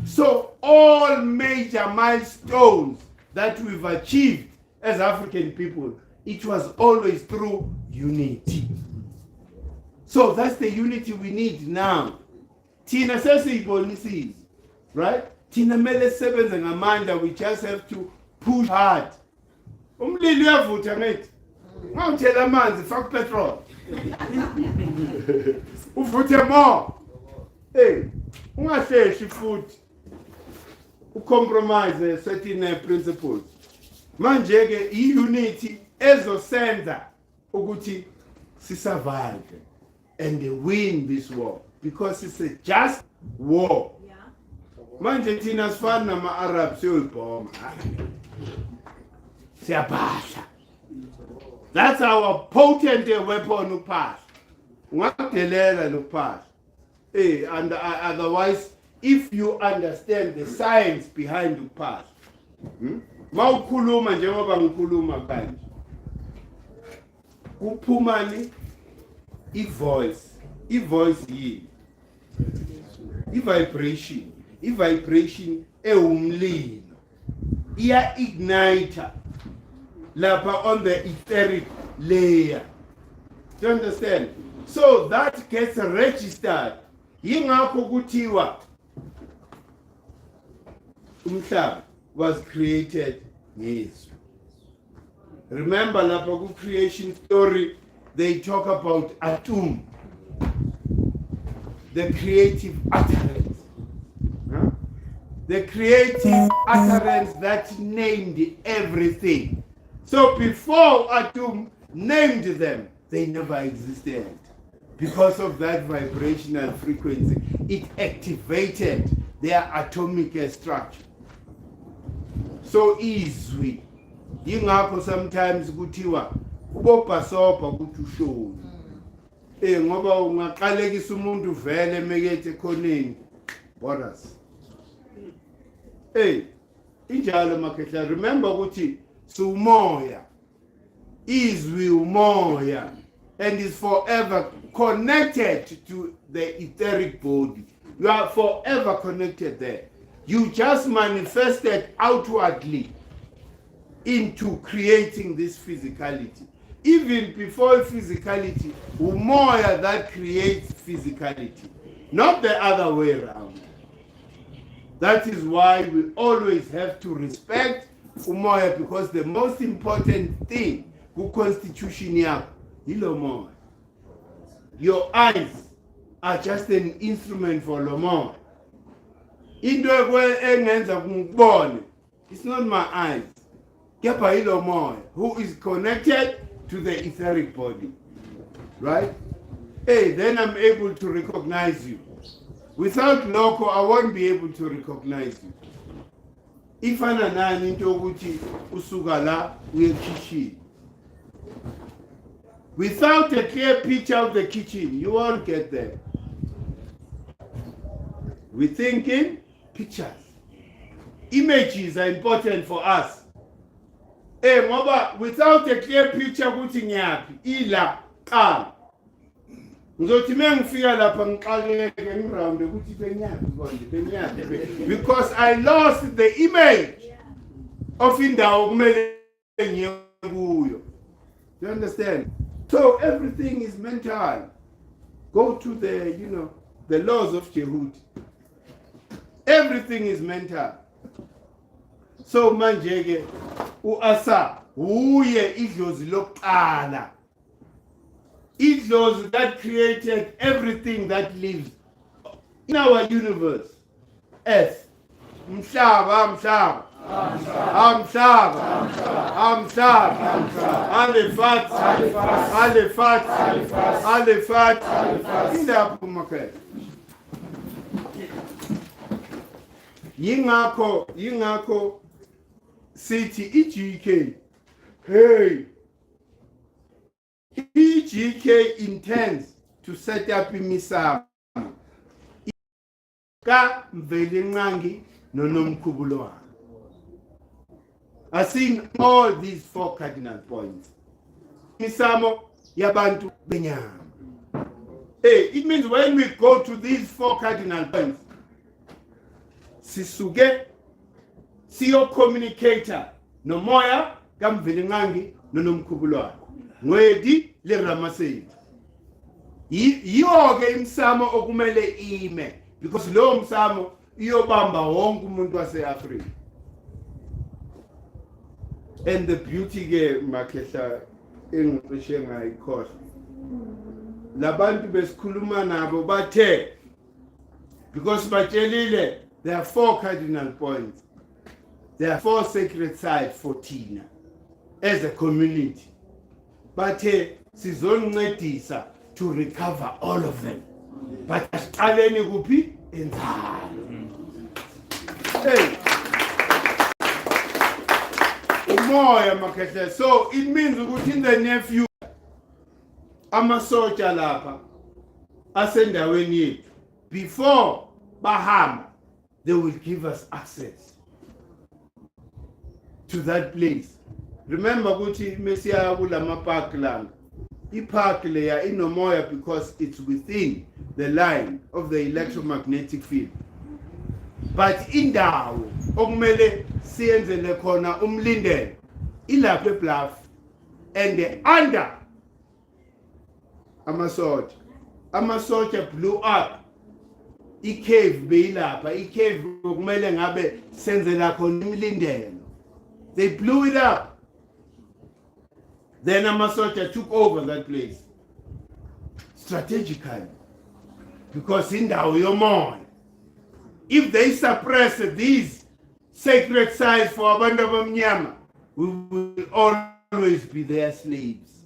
So all major milestones that we've achieved as African people, it was always through unity. So that's the unity we need now. Tina sesiyibonisile, right? Tina mele sebenze ngamandla, we just have to push hard. Umlilo uyavutha ngithi. Ngawuthela amanzi faka petrol. Uvuthe more. Hey, ungahleshi futhi. Ucompromise certain principles. Manje ke i-unity ezosenza ukuthi survive and win this war, because it's a just war. Manje thina sifana nama-Arab siyolibhoma. Siyabhasha. That's our potent weapon ukuphasha. Ungakudelela nokuphasha. And otherwise, if you understand the science behind ukuphasha, mawukhuluma njengoba ngikhuluma kanje, kuphumani i-voice yini? I-vibration ewumlilo iya-igniter lapha on the etheric layer. Do you understand? So that gets registered. Yingakho kuthiwa umhlaba was created ngezwi. Remember lapha ku creation story they talk about atom, the creative utterance. Huh? The creative utterance that named everything. So before atom named them, they never existed. Because of that vibrational frequency, it activated their atomic structure. So izwi. Yingakho sometimes kuthiwa ubobhasopa ukuthi ushoni. Ngoba ungaqalekisa umuntu vele mekethi ekhoneni. Borders. Injalo makhehla, remember ukuthi sumoya. Izwi umoya. And is forever connected to the etheric body. You are forever connected there. You just manifested outwardly into creating this physicality. Even before physicality, umoya that creates physicality, not the other way around. That is why we always have to respect umoya, because the most important thing ku constitution yakho yilo moya. Your eyes are just an instrument for lo moya. Into engenza ngibone, it's not my eyes. Kepha yilo moya who is connected to the etheric body. Right? Then I'm able to recognize you. Without loco, I won't be able to recognize you. Ifana nani into ukuthi usuka la uye kitchen. Without a clear picture of the kitchen, you won't get there. We're thinking pictures. Images are important for us. Ngoba without a clear picture ukuthi ngiyaphi ila qala. Ngizothi mengifika lapha ngiqaleke ngiround ukuthi benyaphi, because I lost the image of indawo kumele ngiye kuyo. You understand? So everything is mental. Go to the laws of Jehud. Everything is mental. So manje Assa uye idlozi lokuqala. Idlozi that created everything that lives in our universe, Earth, Mshaba, Alefat, ilapho makhaya. Yingakho sithi iGK, hey, iGK intends to set up imisamo ka Mvelinqangi noNomkhubulwane. I seen all these 4 cardinal points. Misamo yabantu benyama. Hey, it means when we go to these 4 cardinal points, sisuke siyo communicator nomoya kaMvelinqangi noNomkhubulwane. Ngwedi le Ramasedi. Yiyo ke imsamo okumele ime, because lo msamo iyobamba wonke umuntu wase-Afrika. And the beauty ke makhehla engicishe ngayikhohle, labantu besikhuluma nabo bathe, because batshelile there are 4 cardinal points, there are 4 sacred sites for thina as a community, bathe sizoncedisa to recover all of them, but asiqaleni kuphi enzalo. Hey, umoya makhehla. So it means ukuthi in the near future amasotsha lapha asendaweni yethu, before bahamba, they will give us access to that place. Remember ukuthi mesiya kulama park langa, ipark leya inomoya because it's within the line of the electromagnetic field. But indawo okumele siyenzele khona umlindelo ilapha eBluff, and under amasotsha blew up i-cave beyilapha, i-cave okumele ngabe senzela khona imlindelo. They blew it up. Then amasotsha took over that place strategically, because indawo yomoya. If they suppress these sacred sites for abantu abamnyama, we will always be their slaves.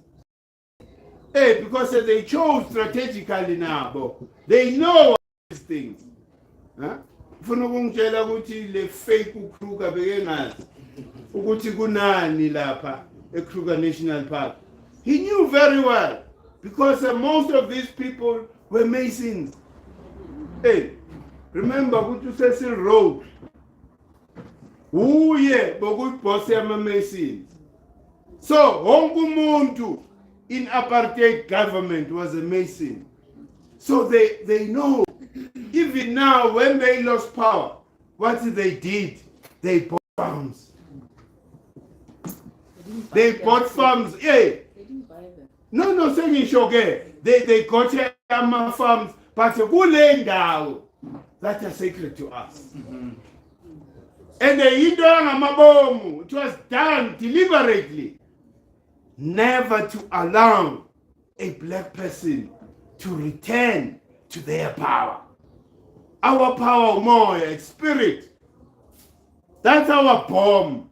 Hey, because they chose strategically now, they know these things. Ufuna ukungitshela ukuthi le fake uKruger bekengazi ukuthi kunani lapha eKruger National Park. He knew very well, because most of these people were Masons. Hey, remember ukuthi Cecil Rhodes uye bokuyiboss yama-Masons. So wonke umuntu in apartheid government was a Mason. So they know. Even now, when they lost power, what they did? They bought farms. They bought farms. Yeah. They didn't buy them. No, saying shoge. They got farms, but kule ndawo that are sacred to us. And it was done deliberately, never to allow a black person to return to their power. Our power, more spirit. That's our bomb.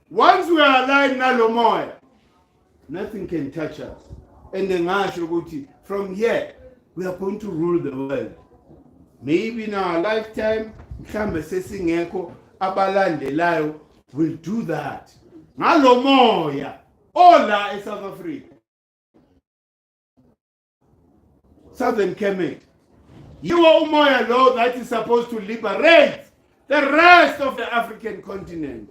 Once we are aligned nalo moya, nothing can touch us. And then from here, we are going to rule the world. Maybe in our lifetime, abalandelayo will do that. Nalo moya, ola in South Africa. Southern Kemet. You are umoya law that is supposed to liberate the rest of the African continent.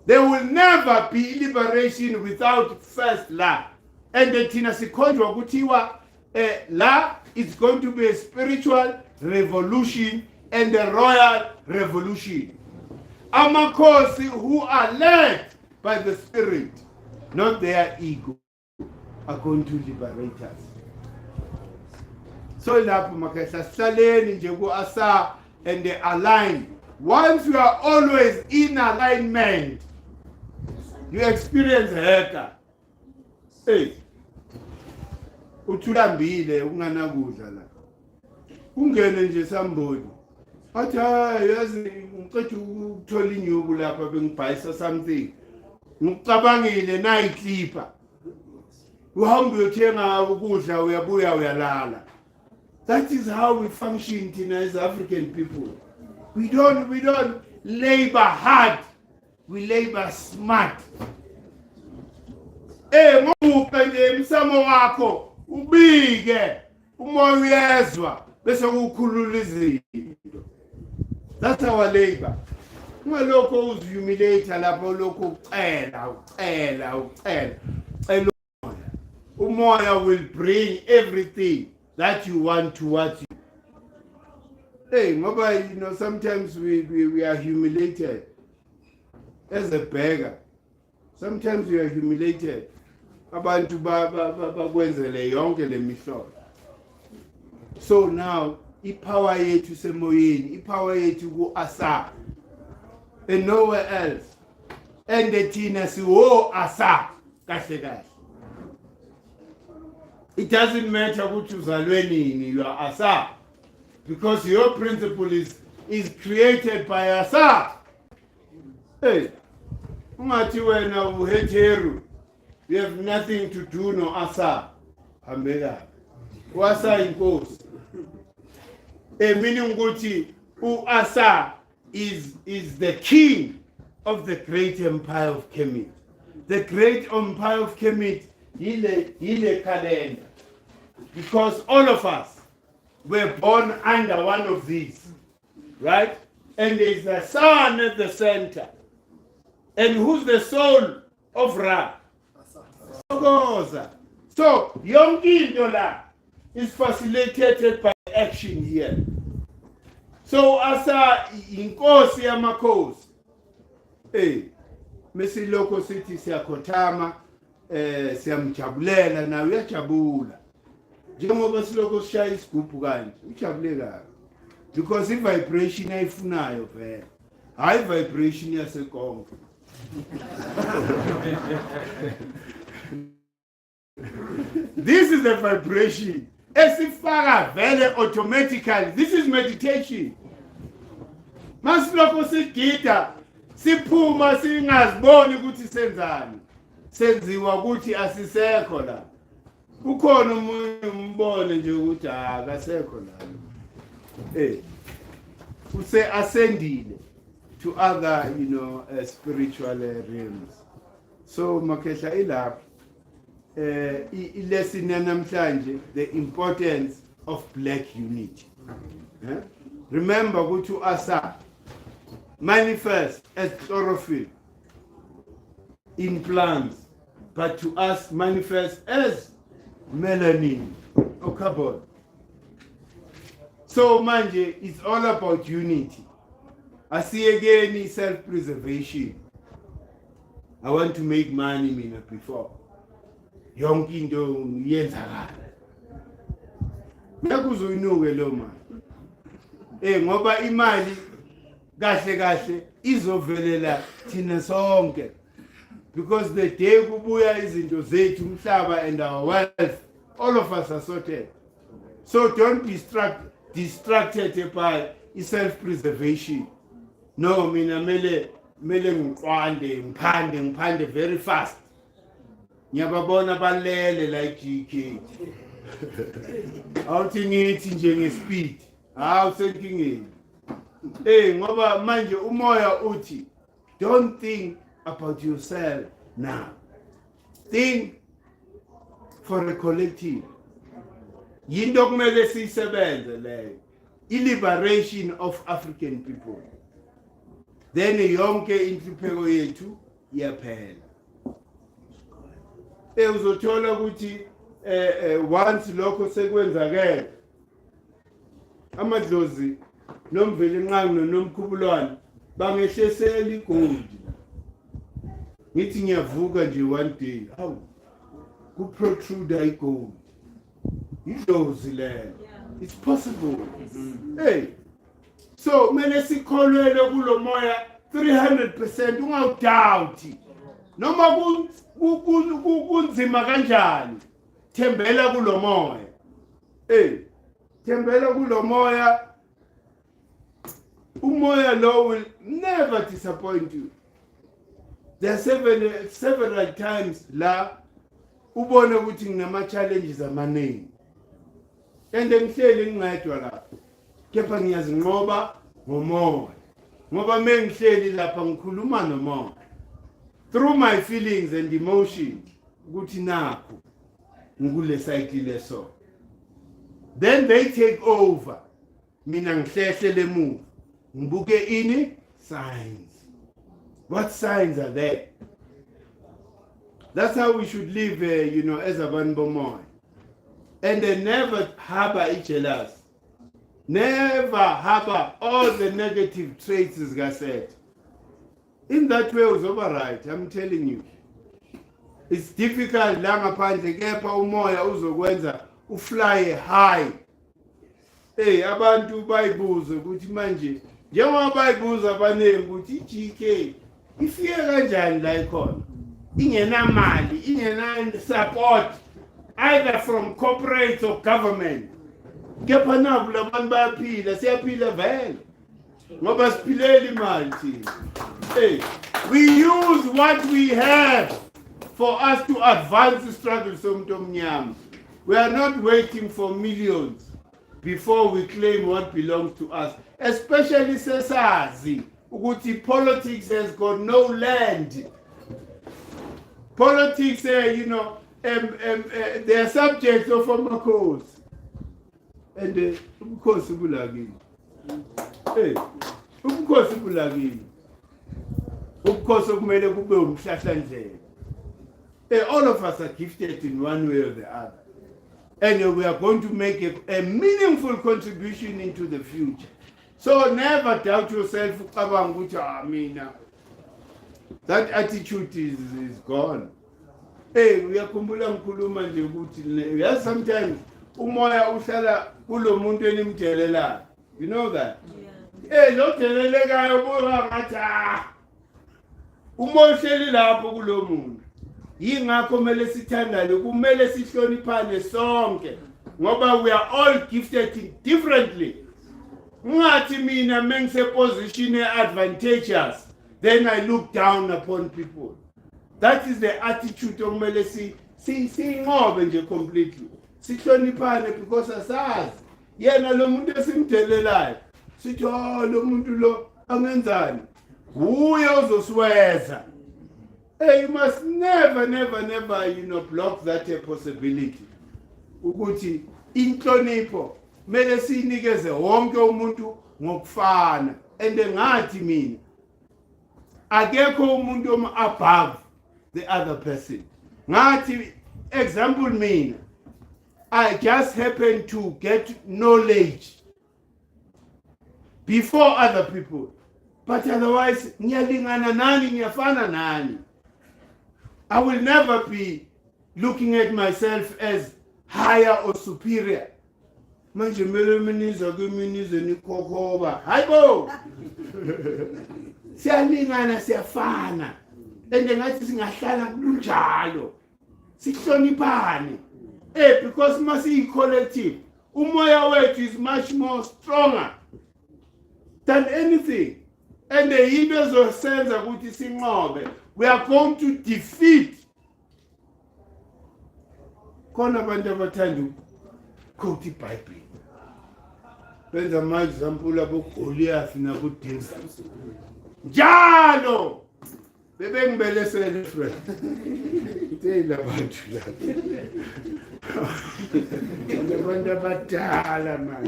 There will never be liberation without first La. And the Tinasikonjwa Gutiwa La is going to be a spiritual revolution and a royal revolution. Amakosi who are led by the spirit, not their ego, are going to liberate us. So lapho makehla hlaleni nje ku-Assa and they align. Once you are always in alignment, you experience heka. Hey, uthulambile unganakudla la. Kungene nje somebody. Athi yazi ngicela ukuthola inyuku lapha bengibhayisa something. Ngicabangile nayi clipper. Uhamba uyothenga ukudla uyabuya uyalala. That is how we function as African people. We don't labor hard. We labor smart. Ngokupe nje emsamo wakho ubike umoya uyezwa bese ukukhulula izinto. That's our labor. Ungalokho uzihumiliate lapho lokho ucela. Umoya will bring everything that you want towards you. Ngoba sometimes we are humiliated as a beggar. Sometimes we are humiliated. Abantu bakwenzele yonke le mihlobo. So now ipower yethu semoyeni, ipower yethu ku Asar and nowhere else. And thina siwo Asar kahle kahle. It doesn't matter ukuthi uzalwe nini, you are Asar. Because your principle is created by Asar. Ungathi wena uhetheru, you have nothing to do no Asar. Hambela. Wasa inkosi. Meaning ukuthi Asar is the king of the great empire of Kemet. The great empire of Kemet, hile calendar. Because all of us were born under one of these, right? And there is the sun at the center. And who's the soul of Ra? Assa. So, yonke into la is facilitated by action here. So, Assa inkosi yamakhosi. Mesiloko sithi siyakhothama, siyamjabulela nawe uyajabula. Njengoba siloko sishaya isigubhu kanje, ujabule kabi. Because i-vibration ayifunayo vele. Hayi vibration yasekonke. This is the vibration. Esifaka vele automatically. This is meditation. Masiloko sigida, siphuma singaziboni ukuthi senzani. Senziwa ukuthi asisekho la. Ukhona umuntu umbone nje ukuthi akasekho la. Use ascendile to other, spiritual realms. So makehla ilapha lesson namhlanje, the importance of black unity. Remember ukuthi Assa manifest as chlorophyll in plants, but to us manifest as melanin or carbon. So manje, it's all about unity. I see again self-preservation. I want to make money mina before. Yonke into yenzakala. Yakuzoyinuke lo mali. Ngoba imali kahle izovelela thina sonke. Because the day kubuya izinto zethu umhlaba and our wealth, all of us are sorted. So don't be distracted by self-preservation. No, mina mele ngiphande very fast. Ngiyababona balele like GK. Awuthi ngithi nje ngespeed. Senkingeni. Ngoba manje umoya uthi, don't think about yourself now. Think for a collective. Yinto kumele sisebenze leyo. Liberation of African people. Then yonke inhlupheko yethu iyaphela. Uzothola ukuthi once lokho sekwenzakele, amadlozi nomveli enqangi nomkhubulwane bangehlesela igoli. Ngithi ngiyavuka nje one day, kuprotrude igoli. Idlozi lelo. It's possible. So mele sikholwele kulo moya 300%, ungawudoubt. Noma kunzima kanjani, thembela kulo moya. Thembela kulo moya. Umoya law will never disappoint you. There are several times la ubone ukuthi nginama challenges amaningi. And ngihleli ngingedwa lapha. Kepha ngiyazinqoba ngomoya. Ngoba mengihleli lapha ngikhuluma nomoya. Through my feelings and emotions ukuthi nakho ngikule cycle leso. Then they take over. Mina ngihlehlele emuva. Ngibuke ini signs. What signs are there? That's how we should live, as a bomoya. And they never harbor each other. Never harbor all the negative traits, as God said. In that way, it was right. I'm telling you. It's difficult. Langa pande kepa umoya uzokwenza ufly high. Hey, abantu bayibuza ukuthi manje njengoba bayibuza abaningi ukuthi iGK ifike kanjani la ikhona. Ingenamali, ingena support either from corporate or government. Kepha nabo labantu bayaphila, siyaphila vele. Ngoba siphileli imali thina. Hey, we use what we have for us to advance the struggle somuntu omnyama. We are not waiting for millions before we claim what belongs to us. Especially sesazi ukuthi politics has got no land. Politics, they are subjects of amakhosi. And ubukhosi bulakini. Hey, ubukhosi bulakini. Ubukhosi kumele kube umhlahlandlela. All of us are gifted in one way or the other. And we are going to make a meaningful contribution into the future. So never doubt yourself. That attitude is gone. Hey, we are kumbula ngikhuluma nje ukuthi yes, sometimes umoya uhlala kulo muntu enimthelela. You know that? Yeah. Hey, lo thelelekayo buka ngathi umoya uhleli lapho kulo muntu. Yingakho kumele sithandane, kumele sihloniphane sonke ngoba we are all gifted differently. Ngathi mina mengise position advantageous, then I look down upon people. That is the attitude okumele sinqobe nje completely. Sihloniphane because asazi yena lo muntu esimdelelayo sithi lo muntu lo angenzani uye uzosweza. Hey, you must never block that possibility. Ukuthi inhlonipho mele sinikeze wonke umuntu ngokufana. And ngathi mina akekho umuntu above the other person. Ngathi example mina, I just happen to get knowledge before other people. But otherwise ngiyalingana nani, ngiyafana nani. I will never be looking at myself as higher or superior. Manje mele miniza kuminize nikhokoba. Hayibo. Siyalingana, siyafana. Ende ngathi singahlala kunjalo. Sihloniphane. Because masi collective. Umoya wethu is much more stronger than anything. And the Hebrews will sense ukuthi sinqobe. We are going to defeat. Khona abantu abathanda quote iBhayibheli. Benza ama example abo Goliath na ku David. Njalo bebengibelesele friend. Ngitela abantu la. Abantu abadala man.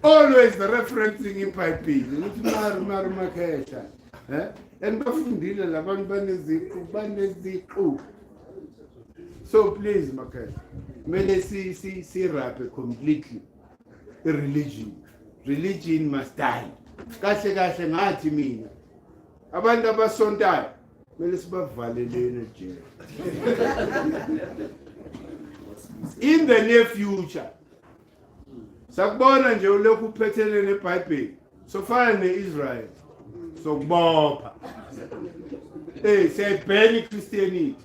Always referencing iBhayibheli. Ukuthi maru makhehla. And bafundile labantu baneziqu. So please makhehla. Mele si rap completely. Religion must die. Kahle ngathi mina. Abantu abasontayo mele sibavalelene nje. In the near future, sakubona nje ulokhu uphethelene neBhayibheli. So far neIsrael. So kubopha. Siyayibhena Christianity.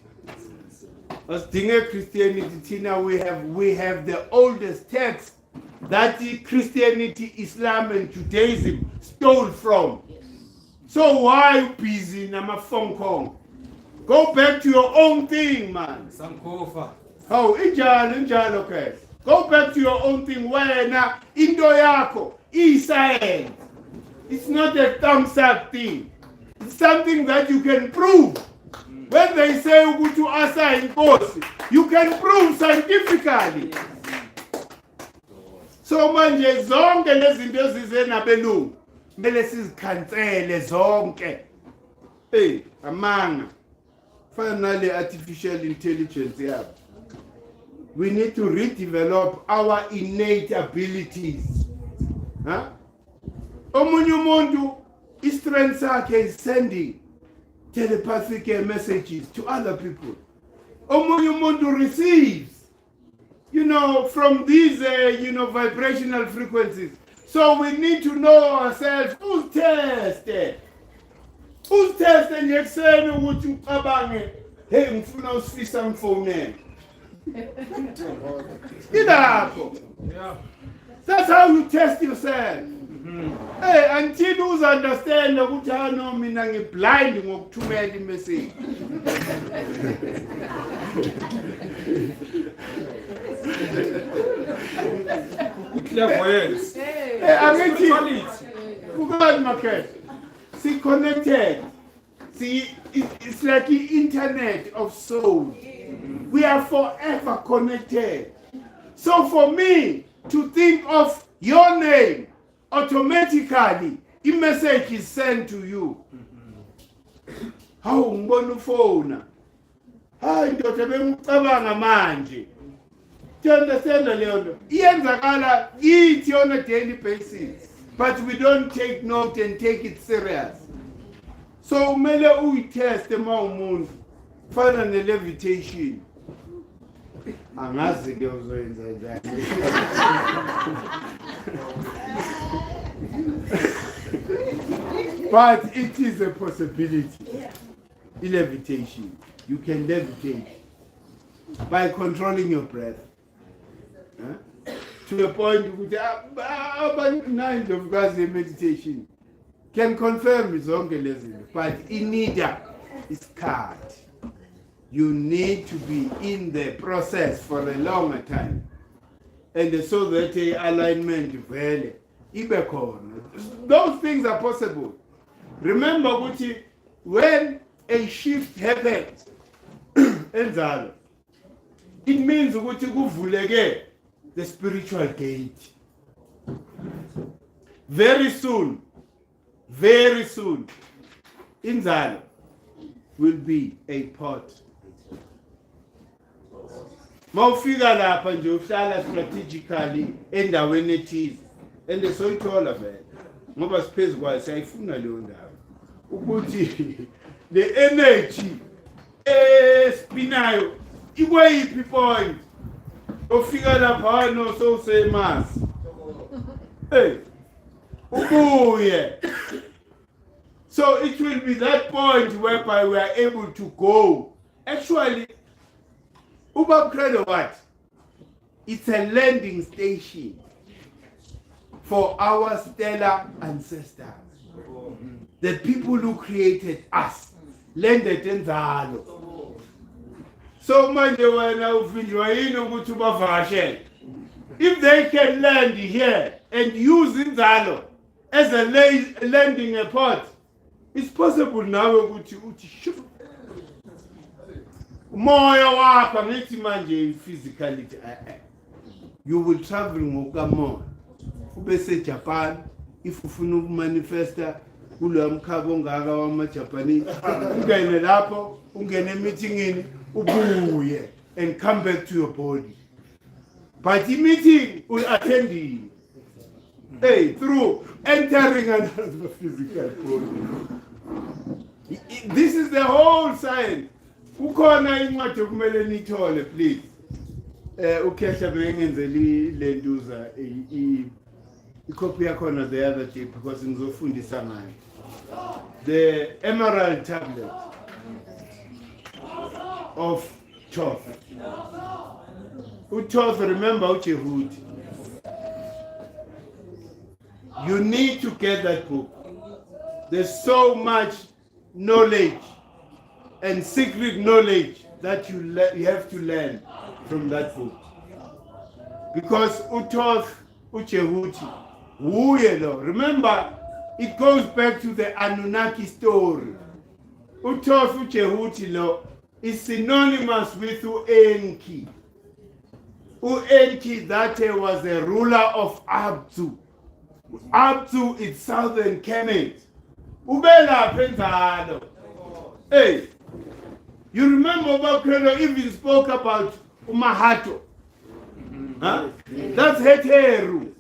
Asidinge Christianity thina we have the oldest text that Christianity, Islam, and Judaism stole from. So why busy nama phone call? Go back to your own thing, man. Oh, injalo, okay. Go back to your own thing. Wena into yako, science. It's not a thumbs up thing. It's something that you can prove. When they say go to Assa in course, you can prove scientifically. So manje zonke lezinto ezizenabelungu kumele sizikhansele zonke. Hey, amanga. Finally, artificial intelligence yabo. We need to redevelop our innate abilities. Huh? Omunye umuntu strength sakhe is sending telepathic messages to other people. Omunye umuntu receives, from these, vibrational frequencies. So we need to know ourselves who's tested. Who's tested ngekuseni ukuthi ucabange, hey ngifuna usifisa ngifonele. Ilapho. That's how you test yourself. Hey, until you understand ukuthi no mina ngiblind ngokuthumela imessage. Clairvoyance. Hey, see, connected. See, it's like the internet of souls. We are forever connected. So for me to think of your name, automatically, a message is sent to you. How ngibona ufona? Hayi ndoda bengicabanga manje. Do you understand leyo nto? Iyenzakala kithi on a daily basis, but we don't take note and take it serious. So kumele uyitest uma umuntu fana ne-levitation. Angazi ke uzoyenza njani. But it is a possibility. Levitation. You can levitate by controlling your breath. To the point with 9 of God's meditation can confirm zonke lezinto, but in neither is cut. You need to be in the process for a longer time, and so that the alignment vele ibe khona. Those things are possible. Remember, Gucci, when a shift happens, enzalo, it means ukuthi kuvuleke the spiritual gate. Very soon, inzalo will be a pot. Mawufika lapha nje uhlala strategically endaweni ethize, and soyithola vele ngoba siphezulu kwayo siyayifuna leyo ndawo ukuthi the energy spinayo ikweyiphi point ofika lapha no so say mass. Hey, ubuye. So it will be that point whereby we are able to go. Actually, Uber Credo what? It's a landing station for our stellar ancestors. The people who created us landed in Zalo. So manje wena uvinjwa yini ukuthi ubavakashele. If they can land here and use Inzalo as a landing port, it's possible now ukuthi uthi shuf. Moya wakho ngithi manje physicality you will travel ngokamoya. Ube se Japan if ufuna ukumanifesta kulo mkhaba ongaka wama Japanese ungene lapho ungene emeetingini ubuye and come back to your body. But the meeting will attend you. Hey, through entering another physical body. This is the whole science. Ukhona incwadi okumele nithole please. Ukhehla bengenzeli lenduza icopy yakhona the other day because ngizofundisa ngayo. The emerald tablet of Thoth. Thoth, remember Uchehud. You need to get that book. There's so much knowledge and secret knowledge that you have to learn from that book. Because Utoth Uchehuti, Wuyelo, remember, it goes back to the Anunnaki story. Utoth Uchehuti lo is synonymous with Uenki. Uenki, that was a ruler of Abzu. Abzu is southern Kemet. Ubela Pentalo. Hey, you remember Bakredo even spoke about Umahato. Huh? That's Heteru.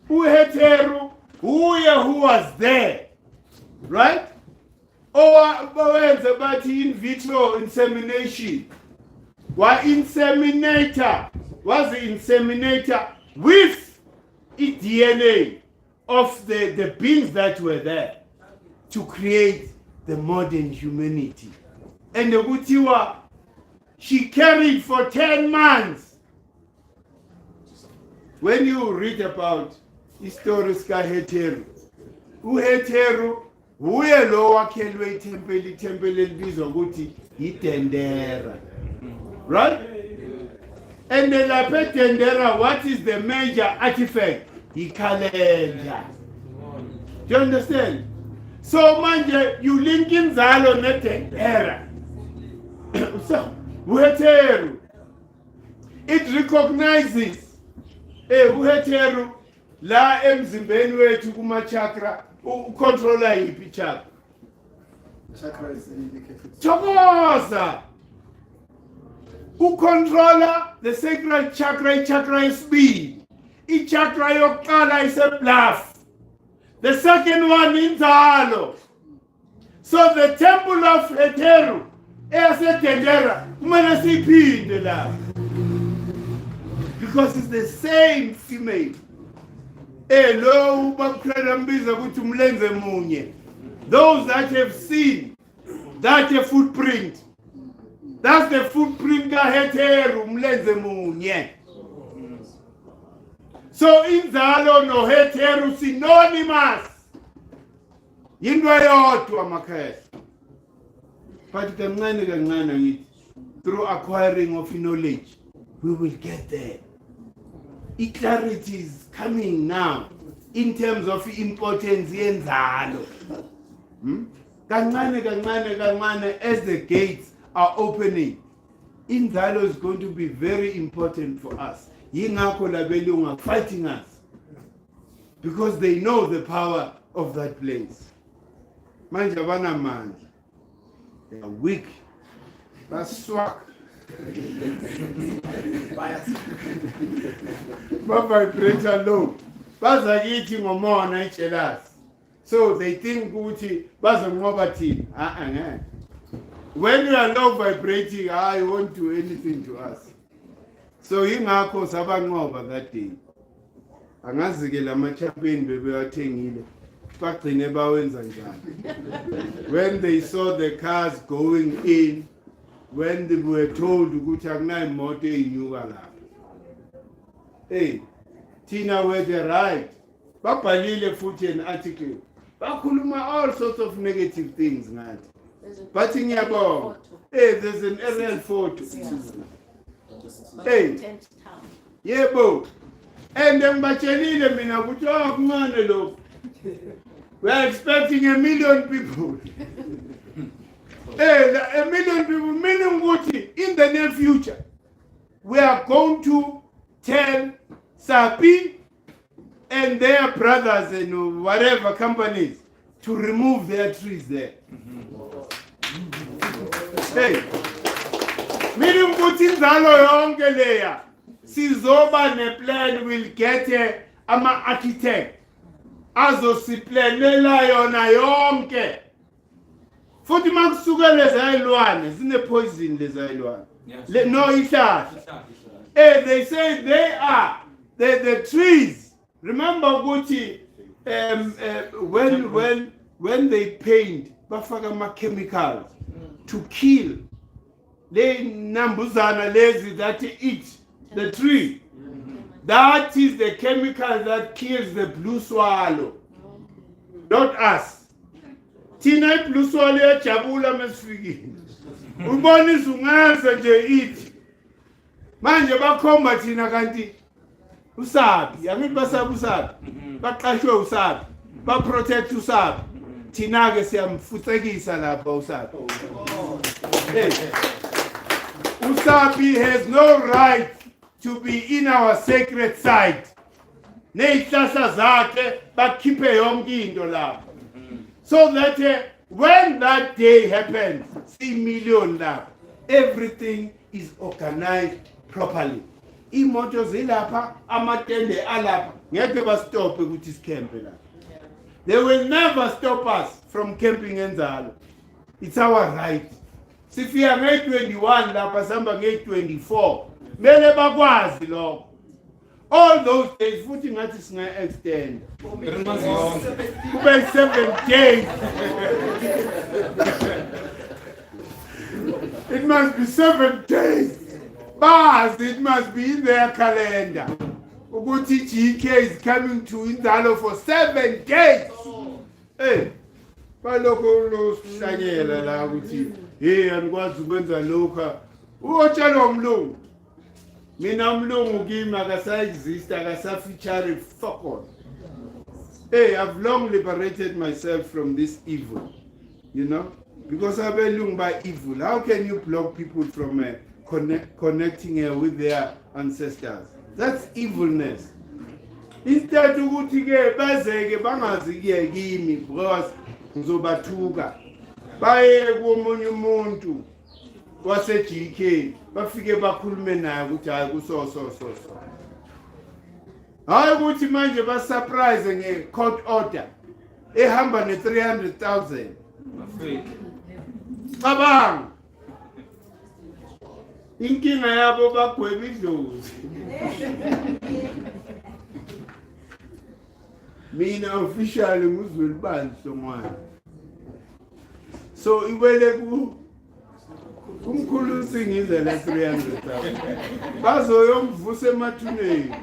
Heteru, who was there, right? Or about in vitro insemination. Was the inseminator with the DNA of the beings that were there to create the modern humanity. And the Utiwa, she carried for 10 months. When you read about historical Heteru, Heteru, uye lo wakhelwe temple elibizwa ukuthi iTendera. Right? And the lapha Tendera, what is the major artifact? The calendar. Do you understand? So manje you link in Zalo neTendera. So Heteru, it recognizes Heteru la emzimbeni wethu kuma chakra ucontroller yiphi chakra. Chakra is indicated. Chokoza. Ucontroller the sacred chakra, chakra is speed. I chakra yokuqala is a bluff. The second one in Zalo. So the temple of Heteru, Tendera, kumele siphinde la. Because it's the same female. Those that have seen that footprint, that's the footprint Heteru mlenze munye. So in Zalo no Heteru synonymous. Yindwa yodwa makhaya. But through acquiring of knowledge, we will get there. Clarity is coming now in terms of importance yenzalo. Kancane, as the gates are opening, inzalo is going to be very important for us. Yingakho labelungu are fighting us because they know the power of that place. Manje abana mandla. They are weak. That's swag. Vibrator low. Bazayithi ngomona ijealous. So they think ukuthi bazonqoba thina. When you are low vibrating, I won't do anything to us. So ingakho sabanqoba that day. Angazi ke lama champion bebewathengile. Bagcine bawenza njani. When they saw the cars going in, when they were told ukuthi akunayo imoto eyinyuka lapha. Hey, Tina were the right. Babhalile futhi an article. Bakhuluma all sorts of negative things ngathi. But ngiyabonga. Hey, there's an aerial photo. Hey. Yebo. And ngibatshelile mina ukuthi akuncane lokho. We are expecting 1 million people. Hey, 1 million people, meaning what? In the near future, we are going to tell Sapi and their brothers and whatever companies to remove their trees there. Hey, meaning what in Zalo yonke leya, sizoba ne plan will get ama architect. Azo siplanela yona yonke. Futhi makusuka lezayilwane zine poison lezayilwane. No ihlahla. They say they are the trees. Remember ukuthi when they paint bafaka ama chemicals to kill le nambuzana lezi that eat the tree. That is the chemical that kills the blue swallow, not us. Tina blue swallow yajabula mesifikile. Ubonisa ungaza nje ithi. Manje bakhomba thina kanti usabi, angithi basabi usabi. Baqashwe usabi, ba protect usabi. Thina ke siyamfutsekisa lapha usabi. Usabi has no right to be in our sacred site. Ney'hlahla zakhe bakhiphe yonke into lapha. So that when that day happens, 3 million lapha, everything is organized properly. Imoto zilapha, amatende alapha, ngeke bastop ukuthi sikhempe lapha. They will never stop us from camping enzalo. It's our right. Sifika nge-21 lapha sihamba nge-24. Mele bakwazi lokho. All those days futhi ngathi singa-extend. Kube 7 days. It must be 7 days. But it must be in their calendar. Ukuthi GK is coming to Indalo for 7 days. Hey, balokho losihlanyela la ukuthi hey anikwazi ukwenza lokho. Uyotshelwa umlungu. Mina umlungu kimi akasa-exist, akasa-feature fuck on. Hey, I've long liberated myself from this evil, you know, because abelungu by evil. How can you block people from connecting with their ancestors? That's evilness. Instead ukuthi ke bazeke bangazi ke kimi because ngizobathuka. Baye komunye umuntu wase GK bafike bakhulume naye ukuthi hayi kuso. Hayi ukuthi manje ba surprise nge court order ehamba ne 300,000. Cabanga. Inkinga yabo bagweba idlozi. Mina officially nguzwelibani somwana. So iwele kumkhulu singize le 300,000. Bazoyomvusa emathuneni.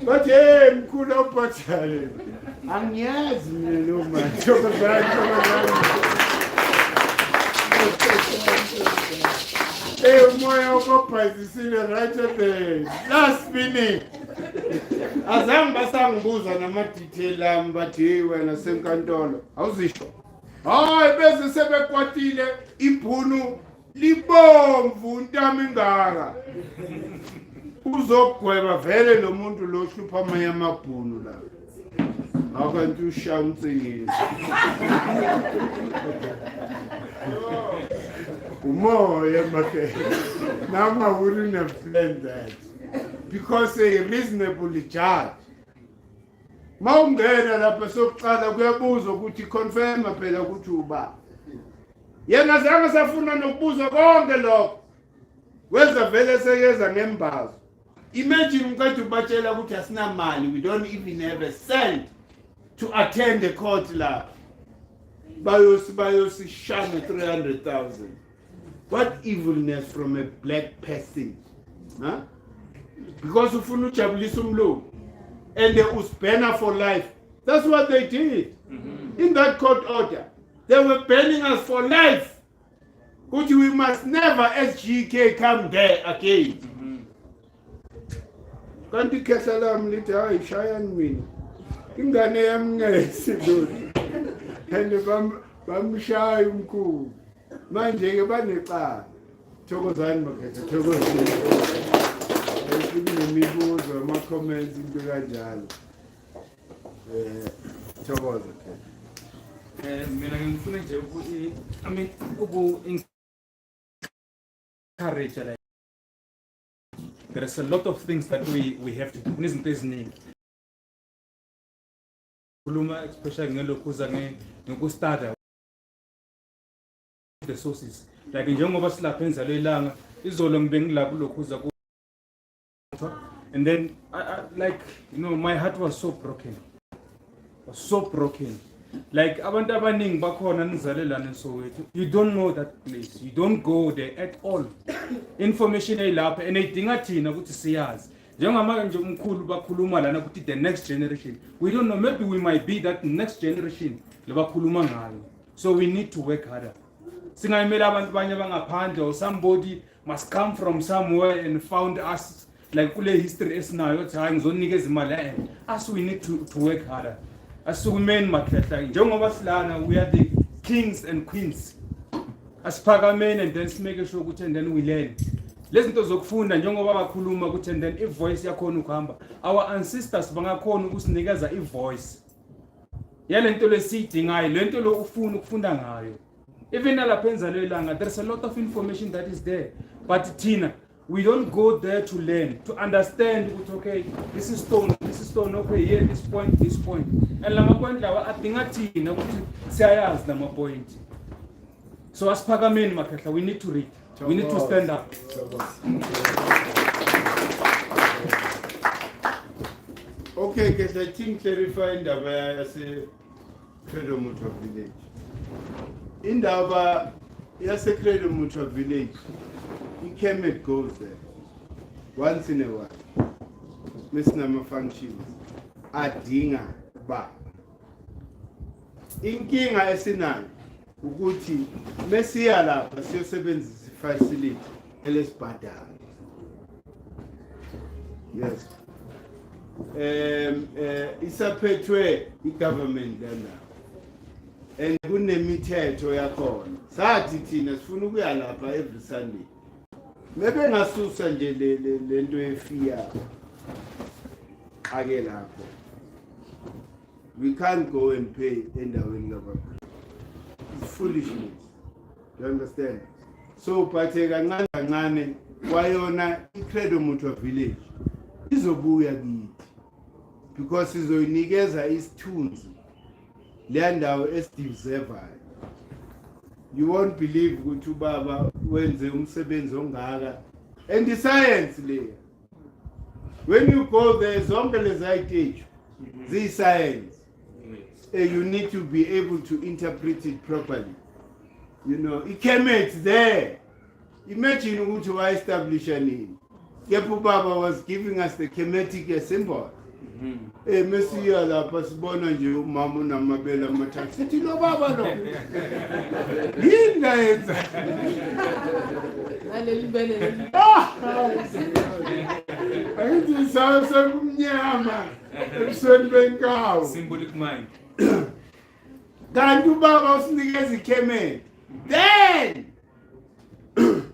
Bathi hey mkhulu ophathale. Angiyazi mina lo manje. Thokozani. Hey umoya okophathisile right at the last minute. Azange basangibuza nama-detail ami bathi hey wena senkantolo awuzisho. Hayi bese sebekwatile ibhunu libomvu ntama ingaka. Uzogweba vele lo muntu lo hlupha amanye amabhunu la. Akanti ushaya umtsengeni. Umoya makhe. Now I wouldn't have planned that. Because a reasonable judge. Mawungena lapha sokuqala kuyabuza ukuthi confirm phela ukuthi uba. Yena zange safuna nokubuza konke lokho. Wenza vele sekeza ngembazo. Imagine umqedwe ubatshela ukuthi asina mali, we don't even have a cent to attend the court lapha. Bayosi shame 300,000. What evilness from a black person? Huh? Because ufuna ujabulisa umlungu and they was banner for life. That's what they did. In that court order. They were banning us for life. Which we must never SGK come there again. Kanti kesalam lithi hayi shayani mina. Ingane yami ngesidudu. And bamshaya umkhulu. Manje ke banecala. Thokozani makhethe thokozani. Nemibuzo ama-comments into kanjalo. Thokoza ke. Mina ngifuna nje ukuthi encourage like there's a lot of things that we have to do. Kunezinto eziningi. Kuluma especially ngelokhuza ngokustudy the sources. Like njengoba silapha enzalo ilanga izolo ngibe ngilapha lokhuza ku and then I like my heart was so broken. Like abantu abaningi bakhona nizalelana eSoweto. You don't know that place. You don't go there at all. Information eyilapha and ayidinga thina ukuthi siyazi. Njengamanje nje umkhulu bakhuluma lana ukuthi the next generation. We don't know, maybe we might be that next generation lebakhuluma ngayo. So we need to work harder. Singayimela abantu banye bangaphandle or somebody must come from somewhere and found us like kule history esinayo ukuthi hayi ngizonikeza imali us we need to work harder. Asukumeni makhehla njengoba silana we are the kings and queens. Asiphakameni and then simeke sure ukuthi and then we learn. Lezinto zokufunda njengoba bakhuluma ukuthi and then ivoice yakhona ukuhamba. Our ancestors bangakhona ukusinikeza ivoice. Yalento lesiyidingayo lento lo ufuna ukufunda ngayo. Even alaphenza lelanga there's a lot of information that is there. But Tina, we don't go there to learn, to understand okay, this is stone, okay, here this point. And lama point lawa adinga thina ukuthi siyayazi lama point. So asiphakameni makhehla, we need to read. We need to stand up. Okay, because I think clarify indaba yase Credo Mutual Village. Indaba yase Credo Mutual Village, Kemet goes there once in a while. Miss Nama functions adinga ba. Inkinga esinayo ukuthi mesiya lapha siyosebenzisa facility elesibhadala. Yes. Isaphethwe igovernment lana. And kunemithetho yakhona. Sathi thina sifuna ukuya lapha every Sunday. Maybe ngasusa nje lento efia ake lapho. We can't go and pay endaweni kabantu. It's foolishness. You understand? So phathe kancane kancane kwayona iCredo Mutual Village izobuya kithi because izoyinikeza isithunzi le ndawo esideservayo. You won't believe ukuthi ubaba wenze umsebenzi ongaka and the science layer. When you go there zonke lezayiteju the science. You need to be able to interpret it properly. You know, it came there. Imagine ukuthi wa establish nini. Yepho baba was giving us the Kemetic symbol. Mesiya lapha sibona nje umama unamabele amathathu. Sithi lo baba lo. Yini ngayenza? Naleli bele. Ayithi sayo sekumnyama. Ebusweni benkawu. Symbolic mind. Kanti ubaba usinikeza iKemet. Then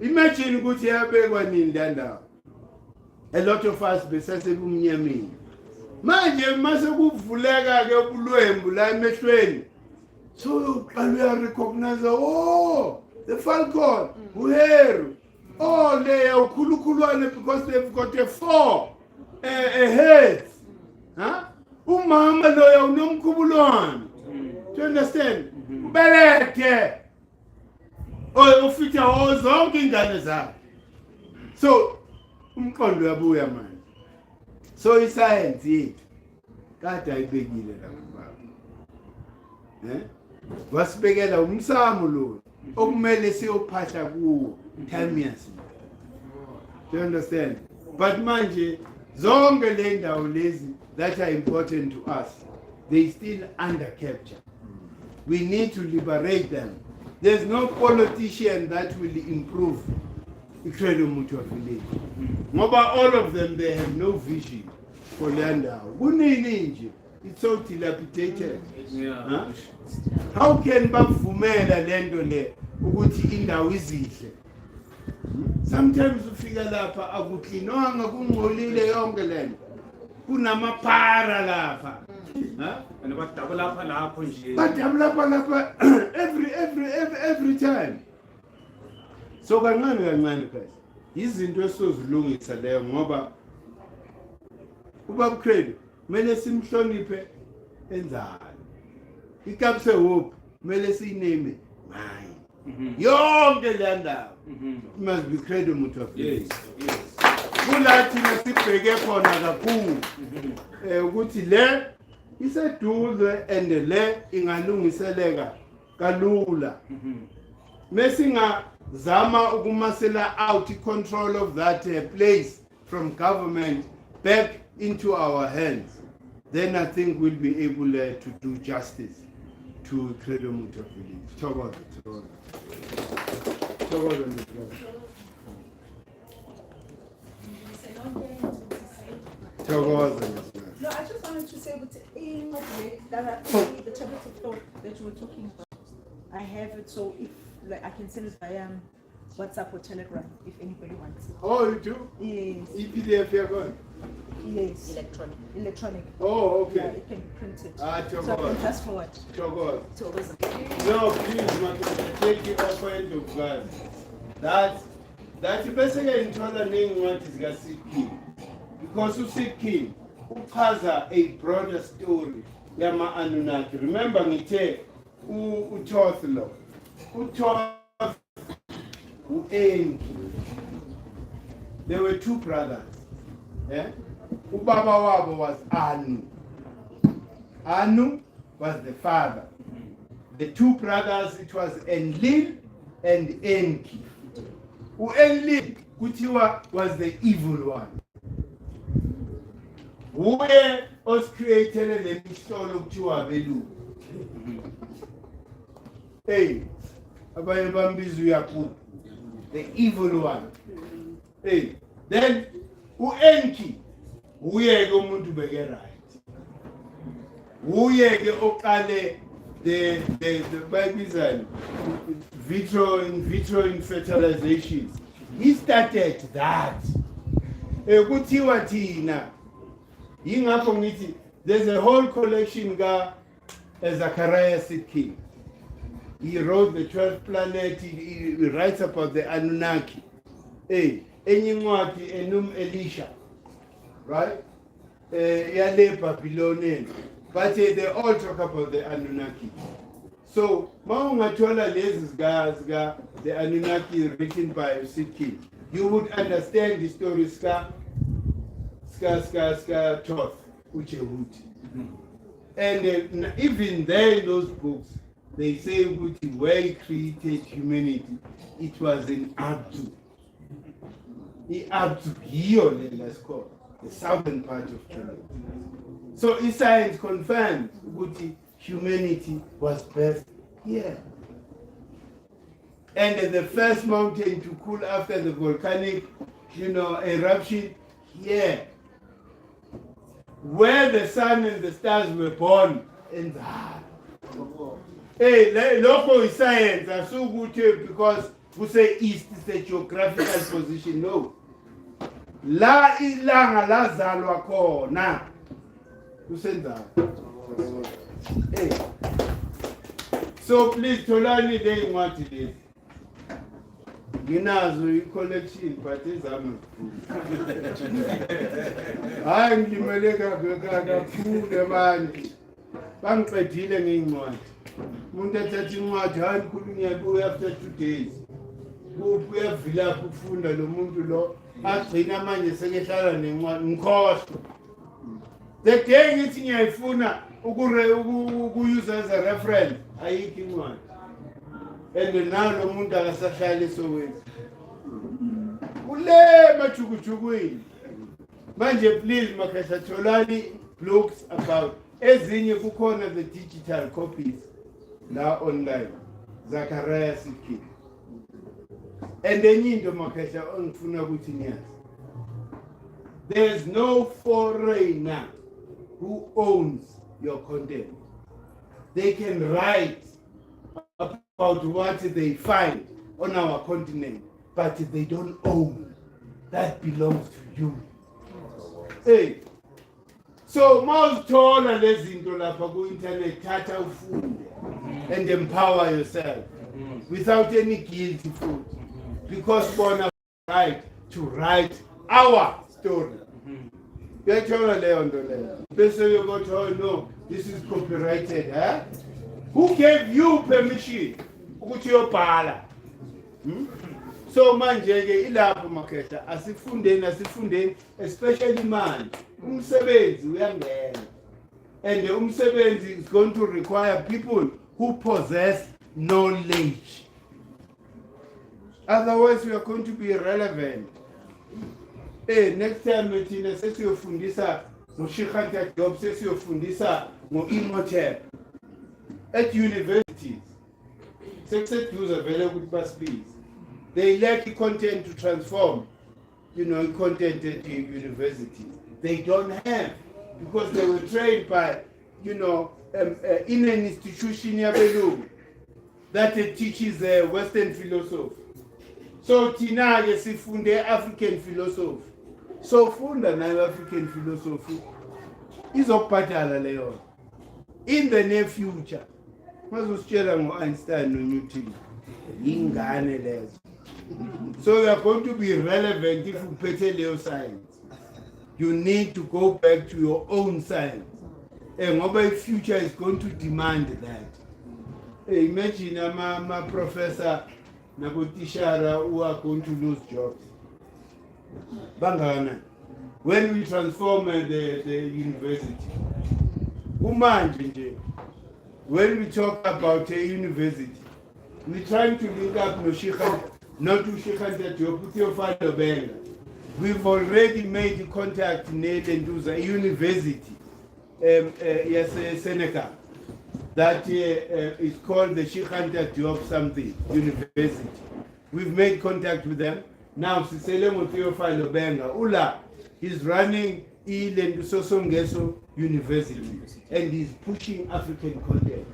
imagine ukuthi yabekwa nini landawo. A lot of us besasebumnyameni. Manje mase kuvuleka ke ubulwembu la emehlweni. So uqala recognize the falcon, uheru. Oh they are ukhulukhulwane because they've got a four heads. Huh? Umama loya unomkhubulwane. Do you understand? Ubelethe. Ufitha zonke ingane zakhe. So umqondo yabuya manje. So iscience yethu kade ayibekile la kubaba. Wasibekela umsamo lo okumele siyophahla kuwo timeless. Do you understand? But manje zonke le ndawo lezi that are important to us, they still under capture. We need to liberate them. There's no politician that will improve iCredo Mutual Village. Ngoba all of them, they have no vision for Landau. It's so dilapidated. Huh? How can bavumela lento le ukuthi indawo izihle? Sometimes ufika lapha akuklinwanga kungcolile yonke lento. Kunamaphara lapha. Huh? And about double up and up on you. But every time. So kancane guys. Izinto esozilungisa leyo ngoba ubaba Credo mele simhloniphe enzalo. Ikapse hope mele sineme mine. Yonke le ndawo. Must be Credo Mutual Village. Yes. Kulathi nasibheke khona kakhulu. Ukuthi le iseduze and le ingalungiseleka kalula. Mesinga zama ukumasela out control of that place from government back into our hands, then I think we'll be able to do justice to Credo Muto village. Thokoza. No, I just wanted to say that in the tablet of thought that you were talking about, I have it, so if like I can send it via WhatsApp or Telegram if anybody wants it. Oh, you do? Yes. EPDF you're going? Yes. Electronic. Oh, okay. Yeah, it can be printed. Ah, So I can fast forward. Thokoza. So it was No, please, take the offer into God. That's basically in the name what is got Sick King. Because you Sick King, who has a broader story, Yama Anunnaki. Remember, Nite, Utothlo, Utoth, Uenki. There were two brothers. Yeah? Ubaba Wabo was Anu. Anu was the father. The two brothers, it was Enlil and Enki. Enlil, Kutiwa, was the evil one. Who was created the Mistolo Kutiwa Belu. Hey, Abayabambizu Yaku, the evil one. Hey, then Enki, who go Muntu Bege right. Who Okale. The Bible in vitro fertilization. He started that. There's a whole collection of Zachariah Sitkin. He wrote the 12th planet. He writes about the Anunnaki. Enyimwati enum Elisha, right? Yale Babylonian. But they all talk about the Anunnaki. So, Maungatola Lezis the Anunnaki written by Sitkin. You would understand the story Ska Toth, Uchehut. And even there in those books, they say where he created humanity, it was in Abdu. The Abdu, let's call the southern part of Kenya. So science confirmed that humanity was birthed here. And the first mountain to cool after the volcanic, eruption, here. Where the sun and the stars were born, in the heart. Hey, local is science are so good because we say east is the geographical position. No. La ilanga la zalwa kona. Who said that? Hey. So please, Tolani, they want it is. Ginazo collection, but it's a I'm the Maleka food the man. Bank by dealing in one. Munda touching my hand couldn't go after 2 days. Go where Villa Funda, the Mundulo, ask Rinaman, the secretary, and one cost. The thing is in your phone, who use as a reference, I eat in one. And now the Munda is a child so with. Ule Machukuchuin. Manje, please, Makasa Cholani looks about as in you corner the digital copies now online. Zachariah Sitkin. And then you do Makasa on Funabutinias. There's no foreigner who owns your content. They can write about what they find on our continent, but they don't own. That belongs to you. Hey. So most taller less into Lapago internet, tata food and empower yourself without any guilty food. Because born a right to write our story. Get your on the left. Basically, you go to no, this is copyrighted, huh? Who gave you permission? Ukutiyophala. So manje ilapho makhetha asifundeni especially man umsebenzi uyangena and umsebenzi is going to require people who possess knowledge, otherwise we are going to be irrelevant. Next time thina sesiyofundisa ngoshikanta job, sesiyofundisa ngo-Imhotep at universities. Sekuseduze vele ukuthi basibize. They lack content to transform, content at the universities. They don't have, because they were trained by, in an institution that teaches Western philosophy. So tina ke sifunde African philosophy. So funda nayo African philosophy izokubhadala leyo. In the near future, mazositshela ngo-Einstein no-Newton, ingane lezo. So you are going to be relevant if you phethe leyo science. You need to go back to your own science. Ngoba future is going to demand that. Imagine my professor nabotishara who are going to lose jobs. Bangana. When we transform the university. When we talk about a university, we're trying to link up not to Shikhan Benga. We've already made contact with a university, Seneca, that is called the Shikhan Diop something university. We've made contact with them. Now, Sisele Mutio Benga, Ula is running Ilendu Sosongeso University, and he's pushing African content.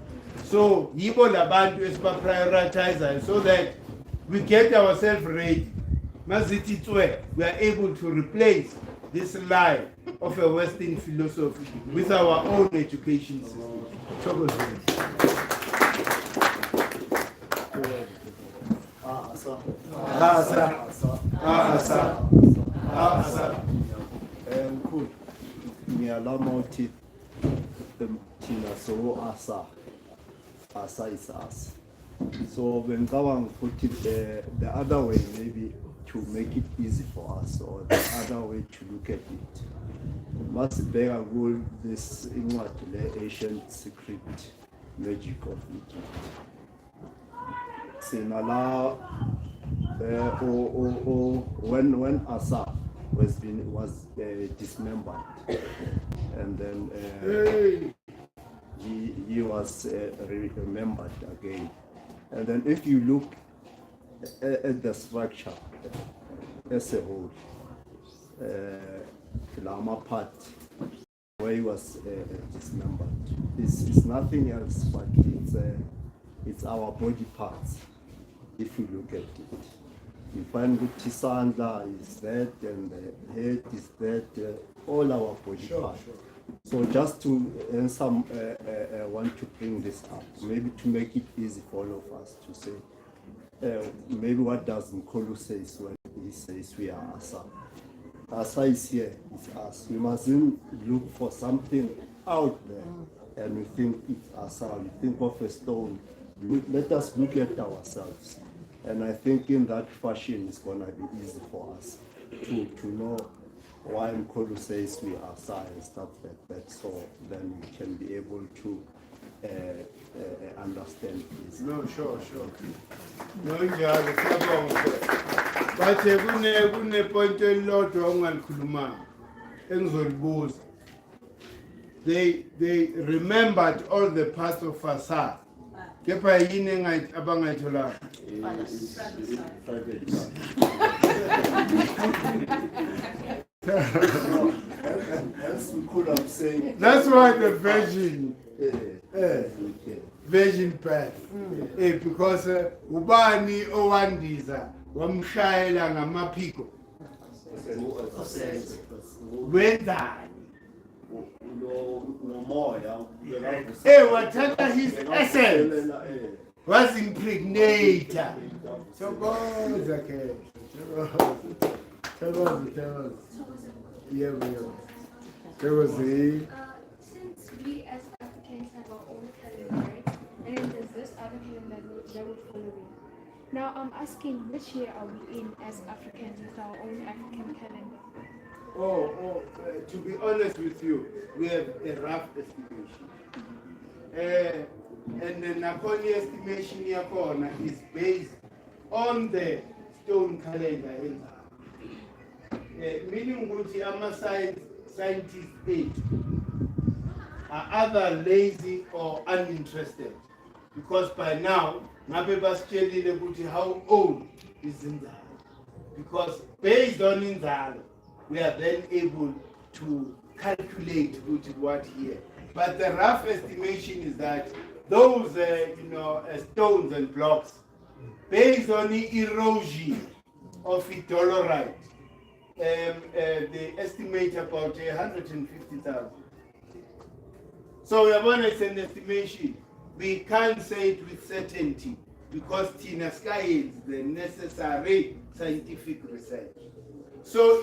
So, Yibo Labantu is prioritizer so that we get ourselves ready. We are able to replace this lie of a Western philosophy with our own education system. Cool. Ngiyalama uthi thina so Assa is us. So bengicabanga ukuthi the other way maybe to make it easy for us, or the other way to look at it. Masibheka ku this incwadi le ancient secret magic of Egypt. Sinala when Assa was dismembered, and then he was remembered again. And then if you look at the structure as a whole, Lama part where he was dismembered, it's nothing else but it's our body parts. If you look at it, you find that Tisanda is that, and the head is that, all our body parts. Sure. So just to want to bring this up, maybe to make it easy for all of us to say, maybe what does Nkolu says when he says we are Assa. Assa is here, it's us. We mustn't look for something out there and we think it's Assa. We think of a stone. Let us look at ourselves. And I think in that fashion it's going to be easy for us to know why Nkolu says we are Assa and stuff like that, so then we can be able to understand this. No, sure. No, but kune point elilodwa ongalikhuluma engizolibuza. They remembered all the parts of Assa. Kepha yini abangayitholanga? That's why the virgin path. Because ubani owandiza wamshayela ngamaphiko. Wendani? Wathatha his essence, was impregnator. So goes okay. Tell us. Yeah. There was since we as Africans have our own calendar, right? And then there's this other calendar that would follow it. Now I'm asking, which year are we in as Africans with our own African calendar? To be honest with you, we have a rough estimation. And the Nakoni estimation is based on the stone calendar. meaning ukuthi scientists are either lazy or uninterested, because by now ngabe basitshelile ukuthi how old is inzalo, because based on inzalo we are then able to calculate what here. But the rough estimation is that those stones and blocks, based on the erosion of the dolomite, they estimate about 150,000. So we are going to an estimation. We can't say it with certainty because Tina Sky is the necessary scientific research. So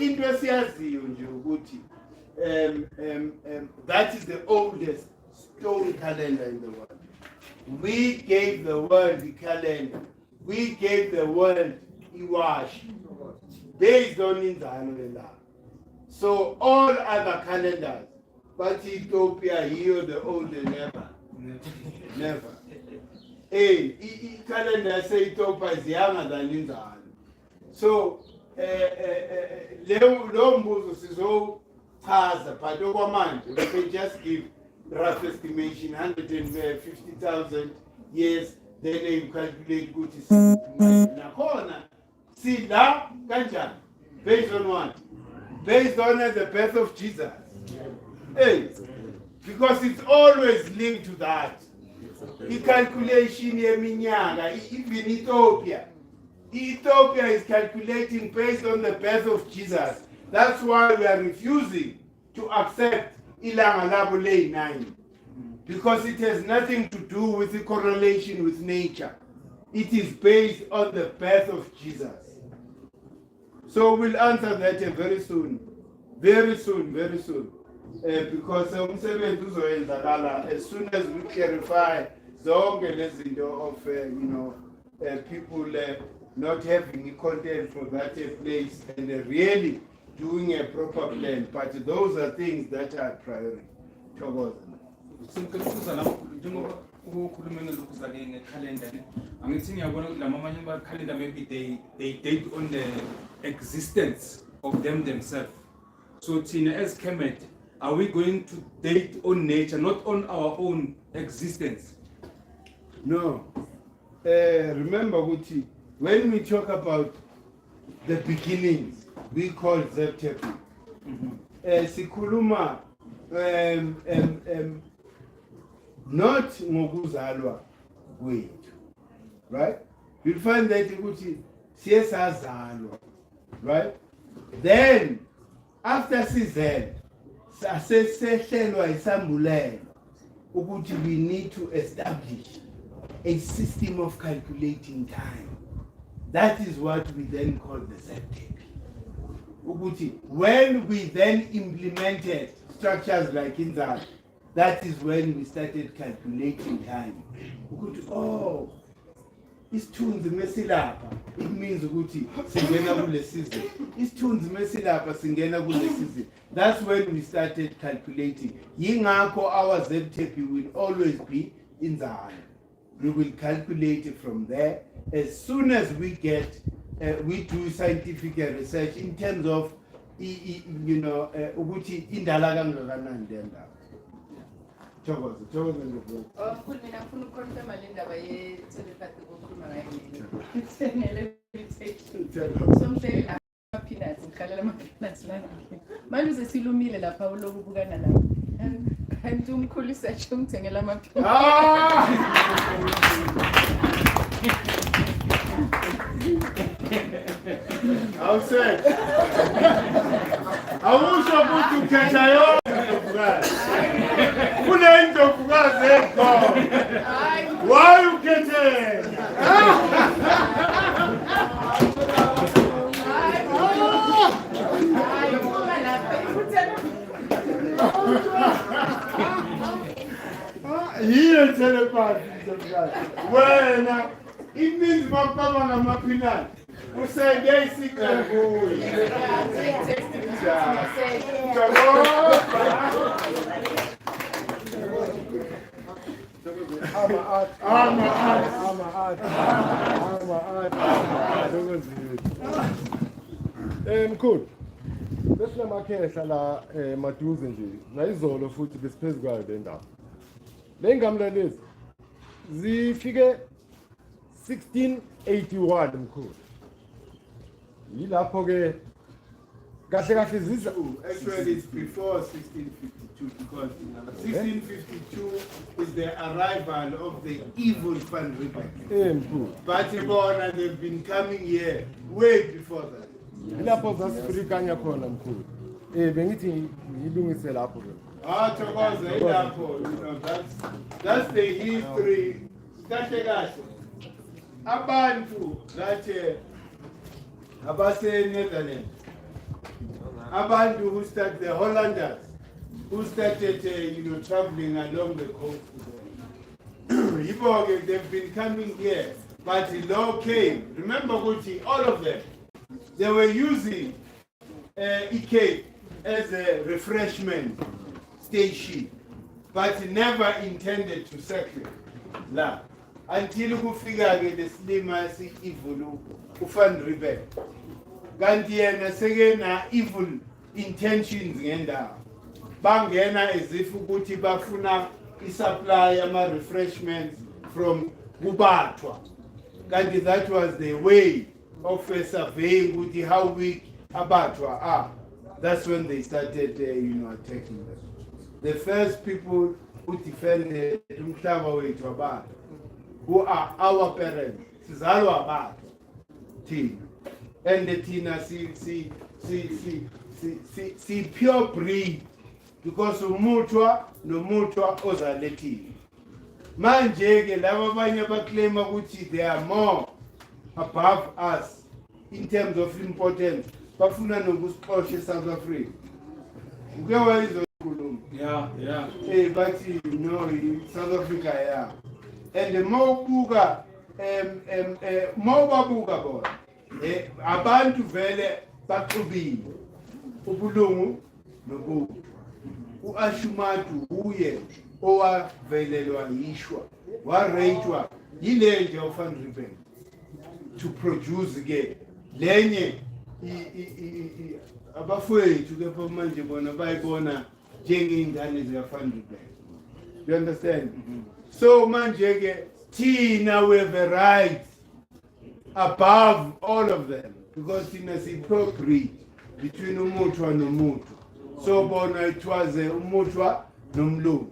that is the oldest stone calendar in the world. We gave the world the calendar. We gave the world Iwash based on Inzano. So all other calendars, but Ethiopia here the older never. Never. Hey, calendar say Ethiopia is younger than Inzano. So Lombuzo so has but we can just give rough estimation 150,000 years, then you calculate good is Nakona. See that kanjani? Based on what? Based on the birth of Jesus. Hey, because it's always linked to that. The calculation yeminyaka, even Ethiopia. Ethiopia is calculating based on the birth of Jesus. That's why we are refusing to accept Ilanga Labule 9. Because it has nothing to do with the correlation with nature. It is based on the birth of Jesus. So we'll answer that very soon. Very soon, very soon. Because as soon as we clarify the organization of people not having content for that place and really doing a proper plan, but those are things that are priority. Maybe they date on the existence of them themselves. So Tina, as Kemet, are we going to date on nature, not on our own existence? No. Remember, Guti, when we talk about the beginnings, we call Zeptepi. Sikuluma, not ngokuzalwa kwethu, right? You'll find that Guti siyesazalwa, right? Then after season, sasesehlelwa isambulelo ukuthi we need to establish a system of calculating time. That is what we then call the Zeptepi. When we then implemented structures like Inzal, that is when we started calculating time. Oh, isithunzi mesilapha, it means ukuthi singena kule season. Isithunzi mesilapha singena kule season. That's when we started calculating. Yingakho our Zeptepi will always be Inzal. We will calculate it from there. As soon as we get, we do scientific research in terms of, ukuthi indala kangakanani le ndawo. Thokoza ngibona. Mina ngifuna ukukhuluma le ndaba ye-telepathy okhuluma ngayo. Somhle ama-peanuts, ngikhalela ama-peanuts lana. Manje usesilumile lapha uloku ubukana lapha. Kanti umkhulu isathi ungithengela ama-peanuts. Awuse. Awusho ukuthi ukhetha yonke ntofukazi. Kunento ntofukazi ekhona. Why ukhethe? Here telepathy ntofukazi. Wena it means mapapa ngamapinani. Usenge isikhathi kuyo. Good. besinamakhehla la maduze nje nayizolo futhi besiphezu kwayo le ndawo le ngamla lezi zifike 1681 mkhulu yilapho ke kahle kahle zisa Actually, it's before 1652 because 1652 is the arrival of the evil Van Riebeck. mkhulu But bona, they've been coming here way before that. yilapho zasifrikanya khona mkhulu bengithi ngilungise lapho ke Thokoza ilapho, that's the history. Kahle kahle. Abantu that abase Netherlands. Abantu who started, the Hollanders, who started, traveling along the coast. They've been coming here, but the law came. Remember, Gucci, all of them, they were using Ike as a refreshment station, but never intended to settle. La. Until you figure out the slimmer evil, Van Riebeck. Kanti yena sekena evil intentions ngendawo bangena as if ukuthi bafuna isupply ama refreshments from kubathwa kanti that was the way of surveying ukuthi how weak abathwa are. That's when they started attacking them. The first people who defended umhlaba wethu abantu who are our parents sizalwa abantu thina. And the Tina see pure breed because umutwa no mutwa ozalethile. Manje ke laba abanye abaclaima ukuthi they are more above us in terms of importance. Bafuna nokusixosha eSouth Africa. Uke wayizokhuluma. Yeah. But South Africa yeah. And the more buka more babuka bona. Abantu vele baxubile ubulungu nobubi uAshumatu uye owavelelwa yishwa warejwa yile nje uFan Riebeck to produce ke lenye abafowethu ke manje bona bayibona njengezingane zikaFan Riebeck. You understand? So manje ke thina we have a right above all of them because in a simple breed between umutwa no mutu. So bona it was umutwa no mlungu.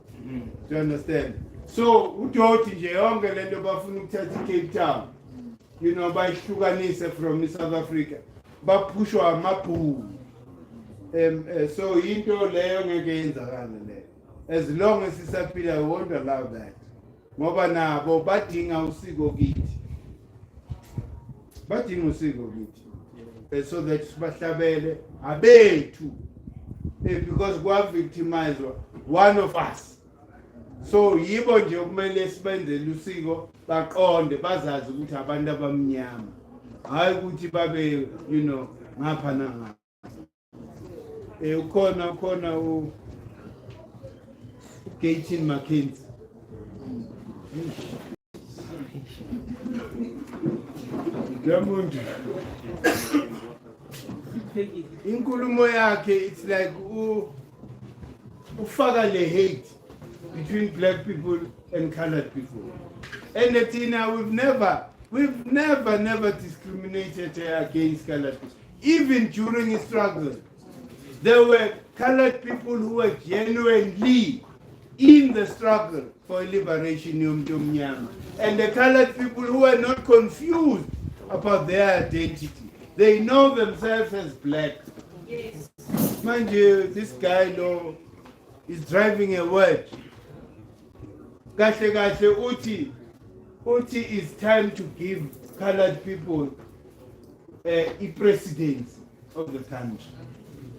Do you understand? So uthi nje yonke lento bafuna ukuthatha iCape Town, bayihlukanise from South Africa, bapushwa amabhulu. So into leyo ngeke yenzakala leyo. As long as sisaphila, we won't allow that. Ngoba nabo badinga usiko kithi. Badinga usiko kithi. So that sibahlabele abethu. Because kwa victimized one of us. So yibo nje kumele sibenzele usiko baqonde bazazi ukuthi abantu abamnyama. Hayi ukuthi babe ngapha na ngapha. Ukhona Gaten Mackenzie. Yamuntu. Inkulumo yakhe it's like ufaka le hate between black people and colored people. And we've never discriminated against colored people. Even during the struggle, there were colored people who were genuinely in the struggle for liberation, and the colored people who were not confused about their identity. They know themselves as black. Yes. Mind you, this guy is driving a wedge. Uti, it's time to give colored people a president of the country.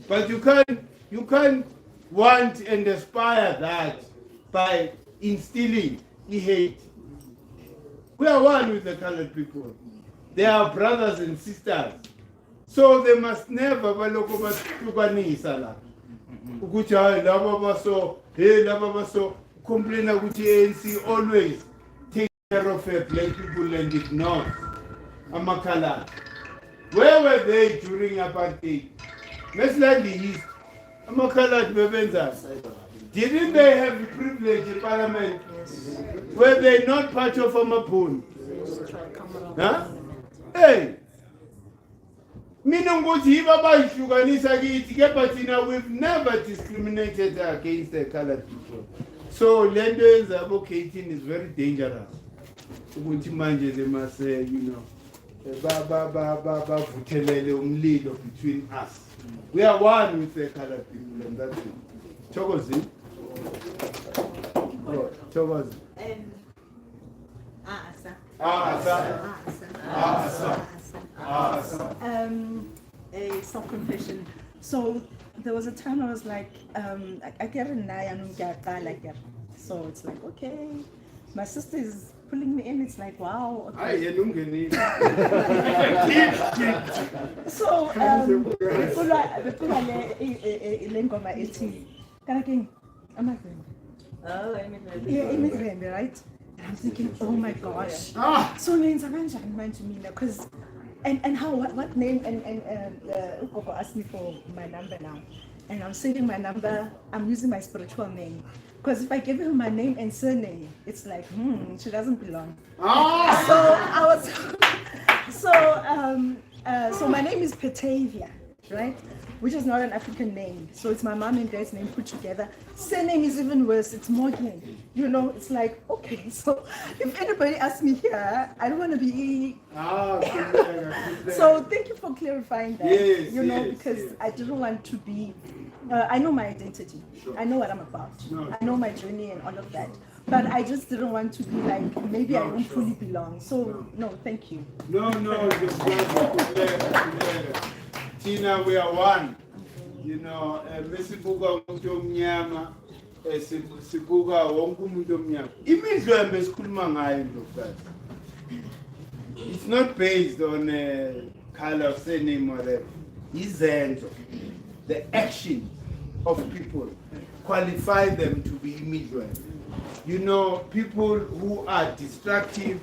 But you can't want and aspire that by instilling hate. We are one with the colored people. They are brothers and sisters. So they must never complain about ANC always take care of black people and ignore Amakala. Where were they during apartheid? Most likely East. Amakhaladi bebenzani? Didn't they have the privilege in parliament? Were they not part of Amapuni? Huh? Hey! Mina ngokuthi yibo abayihlukanisa kithi kepha thina we've never discriminated against the colored people. So lento yenza abo-K18 is very dangerous. Ukuthi manje they must say, you know, bavuthelele umlilo between us. We are one with the colored people and that's it. Chokozi. Chokozi. Assa. Assa. Assa. A self-confession. So there was a time I was like, I get a like that. So it's like, okay, my sister is pulling me in. It's like, wow. Okay. So right? And I'm thinking, oh my gosh. So names are man to me now, because and how what name and Ukoko asked me for my number now, and I'm saving my number. I'm using my spiritual name, because if I give her my name and surname, it's like she doesn't belong. So I was so my name is Petavia, right? Which is not an African name. So it's my mom and dad's name put together. Surname is even worse. It's Morgan. You know, it's like, okay, so if anybody asks me here, I don't want to be... So thank you for clarifying that. Yes, you know, yes, because yes. I didn't want to be... I know my identity. I know what I'm about. I know my journey and all of that. But I just didn't want to be like, maybe I don't fully belong. So, no, thank you. No, Tina, we are one. You know, mesibuka umuntu omnyama, sibuka wonke umuntu omnyama. Imidlwembe esikhuluma ngayo ndokazi. It's not based on color, surname, whatever. Izenzo, the action of people qualify them to be imidlwembe. You know, people who are destructive,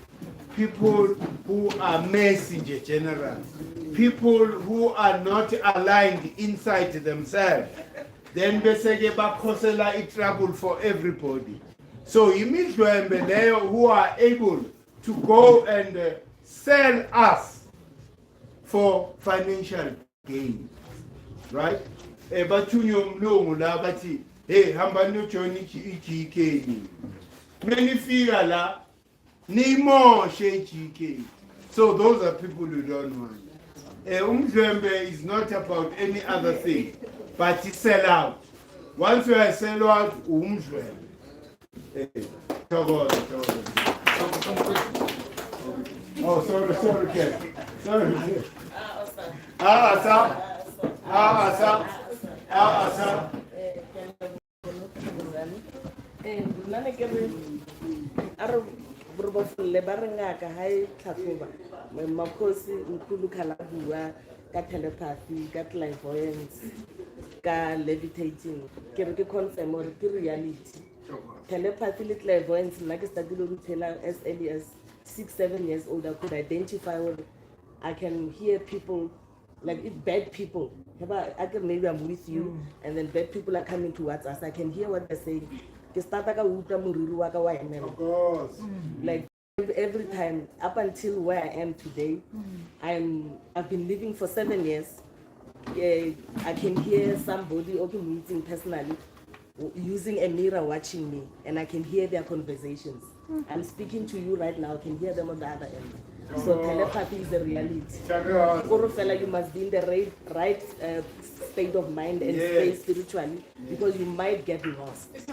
people who are messenger generals, people who are not aligned inside themselves, then beseke bakhosela trouble for everybody. So imidlwembe leyo who are able to go and sell us for financial gain, right? Bathunywa umlungu la bathi, hey, hamba nojoin iGK. Menifika la nimoshe iGK. So those are people who don't want. Umdlwembe is not about any other thing, but it's sell out. Once you are sell out, umdlwembe. Oh, sorry, Ken. Sorry. Assa. Nane ke re a re borobofole ba re ngaka ha e tlhatlhoba makhosi nkulu khala bua ka telepathy ka clairvoyance ka levitating ke re ke confirm or ke reality. Telepathy le clairvoyance nna ke startile go tell as early as 6-7 years old. I could identify when I can hear people, like if bad people, maybe I'm with you, and then bad people are coming towards us. I can hear what they're saying. Of course. Like every time up until where I am today, I've been living for 7 years. I can hear somebody open meeting personally using a mirror watching me, and I can hear their conversations. I'm speaking to you right now, I can hear them on the other end. So telepathy is a reality. You must be in the right state of mind and space spiritually, because you might get lost. If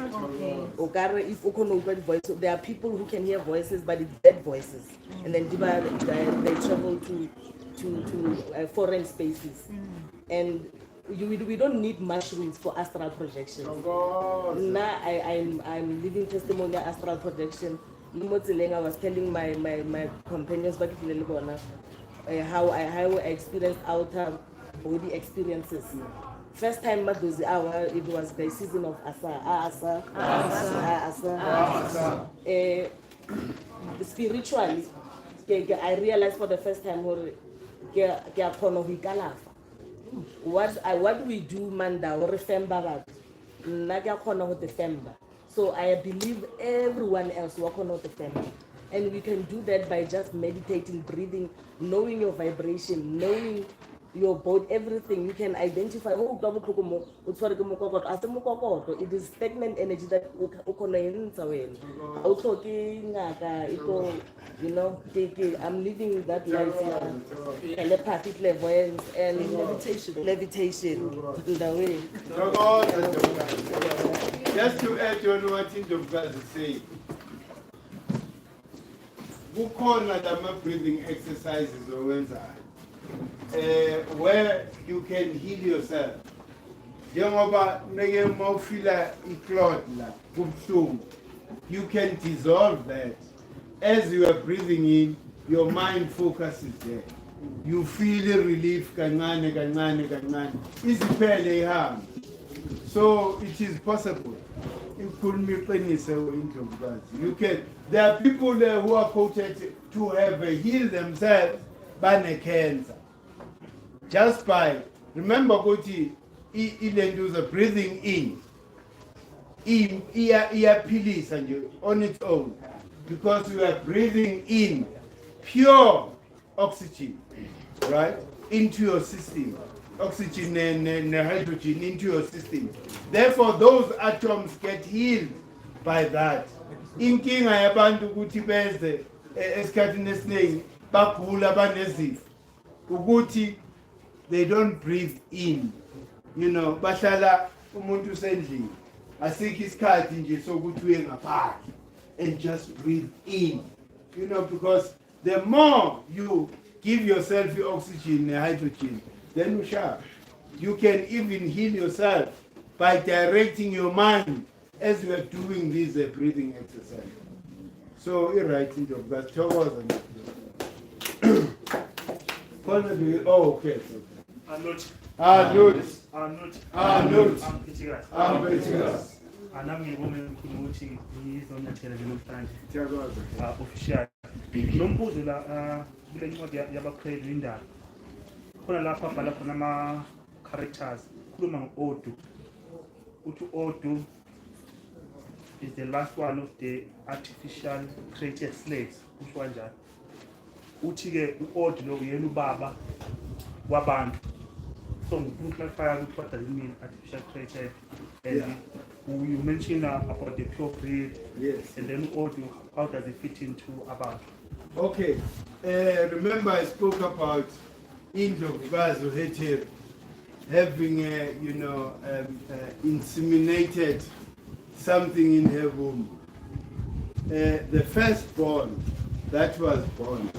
there are people who can hear voices, but it's dead voices, and then they travel to foreign spaces, and we don't need mushrooms for astral projection. Now I'm living testimony of astral projection. I was telling my companions how I experienced outer body experiences. First time it was the season of Asar. Spiritually, I realized for the first time what we do manda or femba naga khona ho defemba. So I believe everyone else work on the family. And we can do that by just meditating, breathing, knowing your vibration, knowing your body, everything. You can identify, oh, it is stagnant energy that you know, I'm living that life here. Telepathy, clairvoyance, and levitation in the way. Just to add on what Indobkazi is saying, kukhona lama breathing exercises where you can heal yourself. Njengoba neke mawufila iclot la kubuhlungu, you can dissolve that. As you are breathing in, your mind focuses there. You feel a relief kancane kancane kancane. Isiphele ihambe. So it is possible. You can. There are people there who are quoted to have healed themselves by cancer. Just by, remember, Goti, breathing in, peace on its own, because we are breathing in pure oxygen, right, into your system. Oxygen and hydrogen into your system. Therefore, those atoms get healed by that. Inkinga yabantu ukuthi beze esikhathini esiningi bagula banezifo ukuthi they don't breathe in. You know, bahlala umuntu usendlini. Asikho isikhathi nje sokuthi uye ngaphandle and just breathe in. You know, because the more you give yourself your oxygen and hydrogen, then you can even heal yourself by directing your mind as you are doing this breathing exercise. So you're right in that. Oh, okay. khona lapha bhala khona ama characters khuluma ngo-Odu uthi Odu is the last one of the artificial created slaves kusho kanjalo uthi ke u-Odu lo uyena ubaba wabantu so ngikufaka ukuthi what does it mean artificial created and you mentioned about the pure breed, yes, and then Odu, how does it fit into abantu? Okay, remember I spoke about Indobkazi having, inseminated something in her womb. The firstborn that was born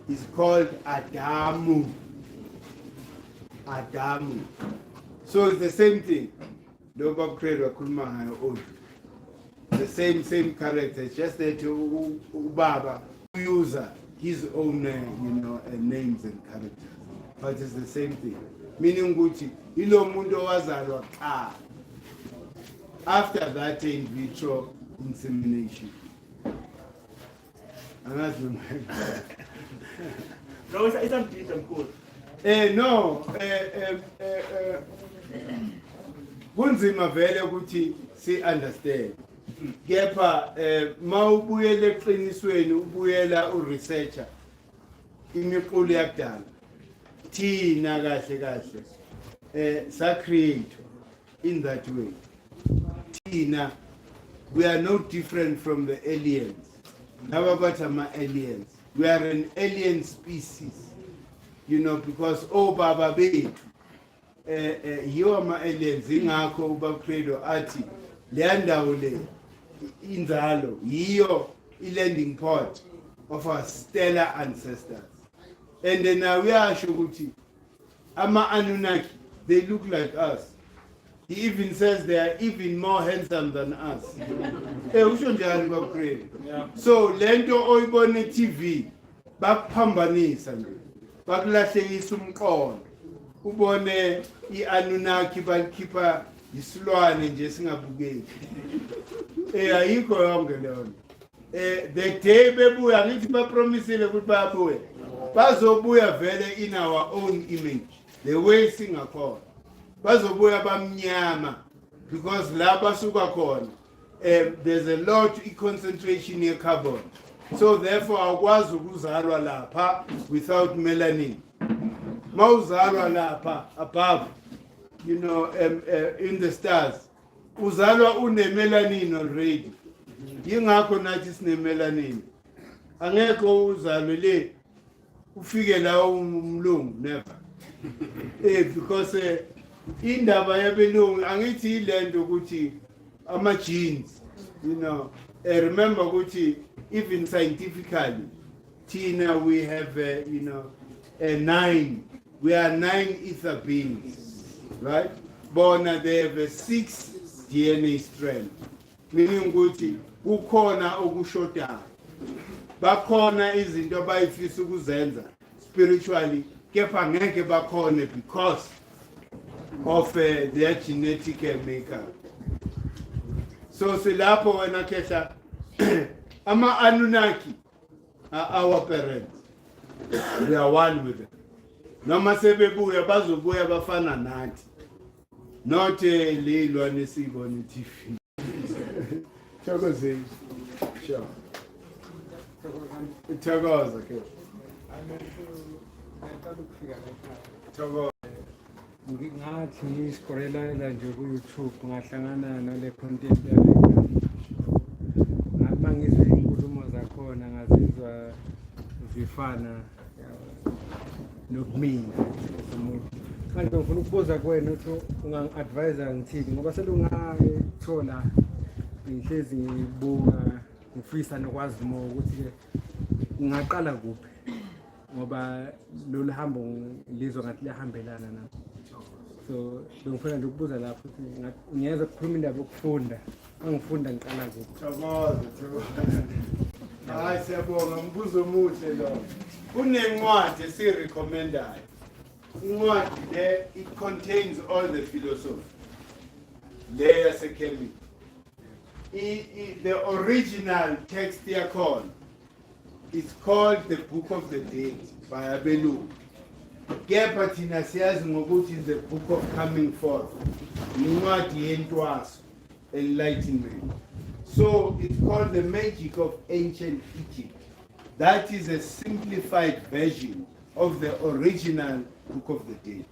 is called Adamu. Adamu. So it's the same thing. The same character, just that Ubaba uses his own, names and characters. But it's the same thing. Meaning Gucci, ilo mundo wazalwa ka. After that in vitro insemination. And that's No, it's not cool. No. Kunzima vele ukuthi si understand. Kepha mawubuyela eqinisweni ubuyela uresearcher imiqulu yakudala. Thina kahle kahle sa create in that way. Thina, we are no different from the aliens. Nababata aliens. We are an alien species. Because Baba bethu yiwo ama-aliens ingakho ubabcredo athi leya ndawo le inzalo yiyo i-landing port of our stellar ancestors. And then now we are ukuthi ama-Anunnaki, they look like us. He even says they are even more handsome than us. Usho njalo babcredo. So lento oyibona TV bakuphambanisa nje bakulahlekisa umqondo. Ubone i-Anunnaki bakhipha isilwane nje singabukeki. Ayikho yonke leyo. The day bebuya ngithi bapromisile ukuthi bayabuya. Bazobuya vele in our own image. the way singakhona bazobuya bamnyama because la basuka khona there's a lot concentration in carbon, so therefore awukwazi ukuzalwa lapha without melanin. Mawuzalwa lapha above, you know, in the stars uzalwa une-melanin already, yingakho nathi sine-melanin. Angeke uzalwe le ufike la umlungu, never. Because indaba yabelungu angithi ilento ukuthi ama-genes, you know, remember ukuthi even scientifically Tina, we have you know, 9, we are 9 ether beings, right? Bona they have 6 DNA strands, meaning ukuthi kukhona okushotayo, bakhona izinto abayifisa ukuzenza spiritually kepha ngeke bakhone because of their genetic makeup. So silapho wena khetha ama Anunnaki are our parents, we are one with them. Noma sebebuya bazobuya bafana nathi, not lilwane sibone TV. Thokozeni. Sure. Thokoza ke. Thokoza. Ngathi ngisikorela nje ku-YouTube ngahlangana nale content mangizwe inkulumo zakhona ngazizwa zifana nokumina umuntu. Manje ngifuna ukubuza kuwena ukuthi ungangi-advise ngithini ngoba selungathola ngihlezi ngibuka ngifisa nokwazi more ukuthi-ke ngingaqala kuphi ngoba lolu hambo ngilizwa ngathi liyahambelana nami. So bengifuna nje ukubuza lapho ukuthi ngiyeza ukukhuluma indaba yokufunda, angifunda ngiqala kuphi. Thokoza. Hayi siyabonga, umbuzo omuhle lo. Kunencwadi esirecommendayo. Incwadi le it contains all the philosophy. Le yasekhemisi. The original text yakhona is called the Book of the Dead by Abelungu. Kepha thina siyazi ngokuthi is the book of coming forth, incwadi yentwaso, enlightenment. So it's called the magic of ancient Egypt. That is a simplified version of the original Book of the Dead.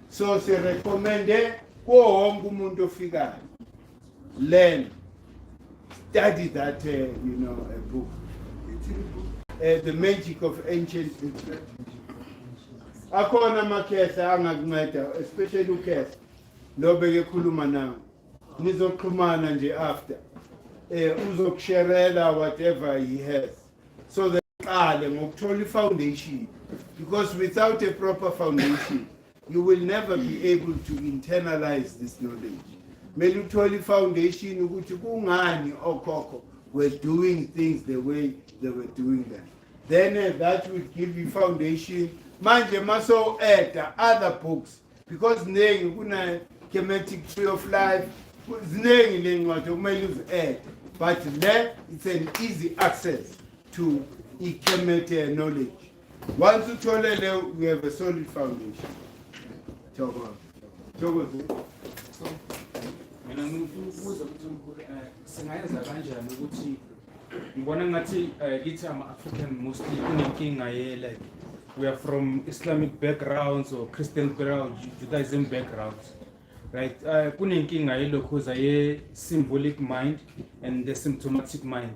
So se recommende kuwo wonke umuntu ofikayo, learn, study that you know, a book. The magic of ancient Egypt. Akhona amakhehla angakunceda, especially ukhehla lo beke khuluma nawe. Nizoxhumana nje after. Uzokusherela whatever he has. So that qale ngokuthola i-foundation, because without a proper foundation you will never be able to internalize this knowledge. Mele uthole i-foundation ukuthi kungani okhokho were doing things the way they were doing them. Then that will give you foundation. Manje maso add other books, because nengi kuna Kemetic Tree of Life, zinengi lencwadi okumele uzi-add, but there it's an easy access to Kemetic knowledge. Once you told it, we have a solid foundation. Mina ngibuza ukuthi umkhulu singayenza kanjani ukuthi ngibona ngathi kithi ama-African mostly kunenkinga like we are from Islamic backgrounds or Christian backgrounds, Judaism backgrounds, right? Kunenkinga yelokhoza ye-symbolic mind and the symptomatic mind.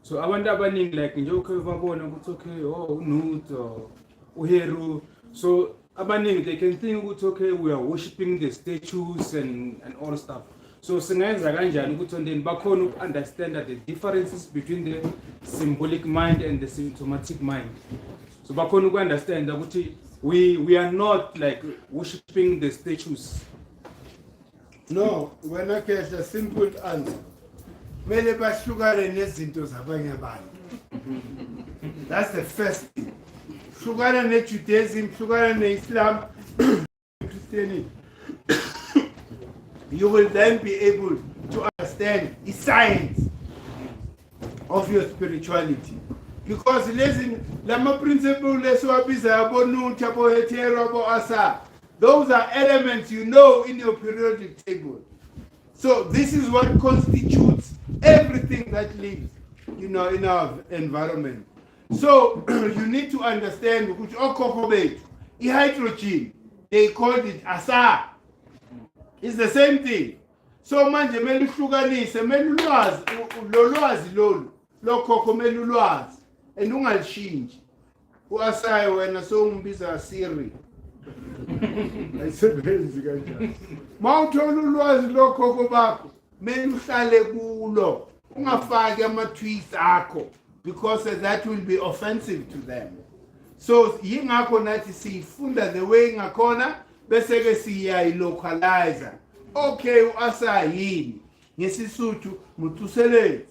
So abantu abaningi like nje ukubabona ukuthi okay, oh uNut or uHeru, so abaningi they can think ukuthi okay, we are worshipping the statues and all stuff. So singayenza kanjani ukuthi then bakhona uku-understand the differences between the symbolic mind and the symptomatic mind. So bakhona uku-understand ukuthi we are not like worshipping the statues. No, when I get a simple answer. Mele bahlukane nezinto zabanye abantu. That's the first thing. Hlukana ne-Judaism, hlukana ne-Islam, Christianity. You will then be able to understand the science of your spirituality. Because listen, lama principle lesiwabiza yabo Nunt, yabo Hetero, yabo Assa, Those are elements you know in your periodic table. So this is what constitutes everything that lives, in our environment. So you need to understand which hydrogen, they called it Asar. It's the same thing. So manje mele uhlukanise, mele ulwazi lolwazi lolu lokhokho mele ulwazi and ungalishintshe. Uasayi wena sowumbiza Siri. Ayisebenzi kanjani. Mawuthola ulwazi lokhokho bakho mele uhlale kulo. Ungafaki ama-tweets akho because that will be offensive to them. So yingakho nathi sifunda the way ngakhona bese ke siyayilocalize. Okay, uasa yini ngesisuthu muthuselezi,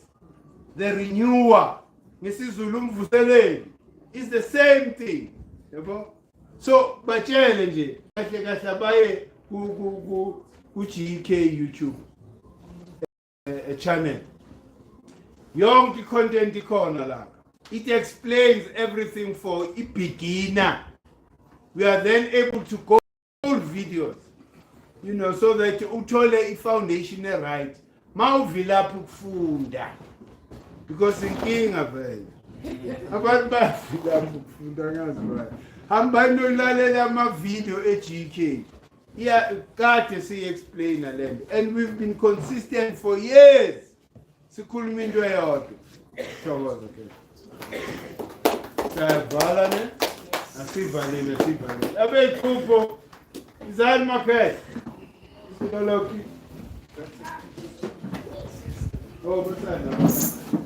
the renewer ngesizulu umvuseleli is the same thing, yabo. So batshele nje kahle kahle abaye ku GK YouTube channel, yonke content ikhona la. It explains everything for a beginner. We are then able to go all videos, so that uthole i-foundation right. Mawuvila ukufunda. Because inkinga vele. Abantu bayavila ukufunda ngazi right. Hamba nolalela ama-video e-GK. Yeah, kade siyi-explainer le. And we've been consistent for years. Sikhuluma into eyodwa. Thokoza ke. Savala ne? Asivalile. Abe iphupho. Izali makhethe. Sibalokhi. Oh, what's that?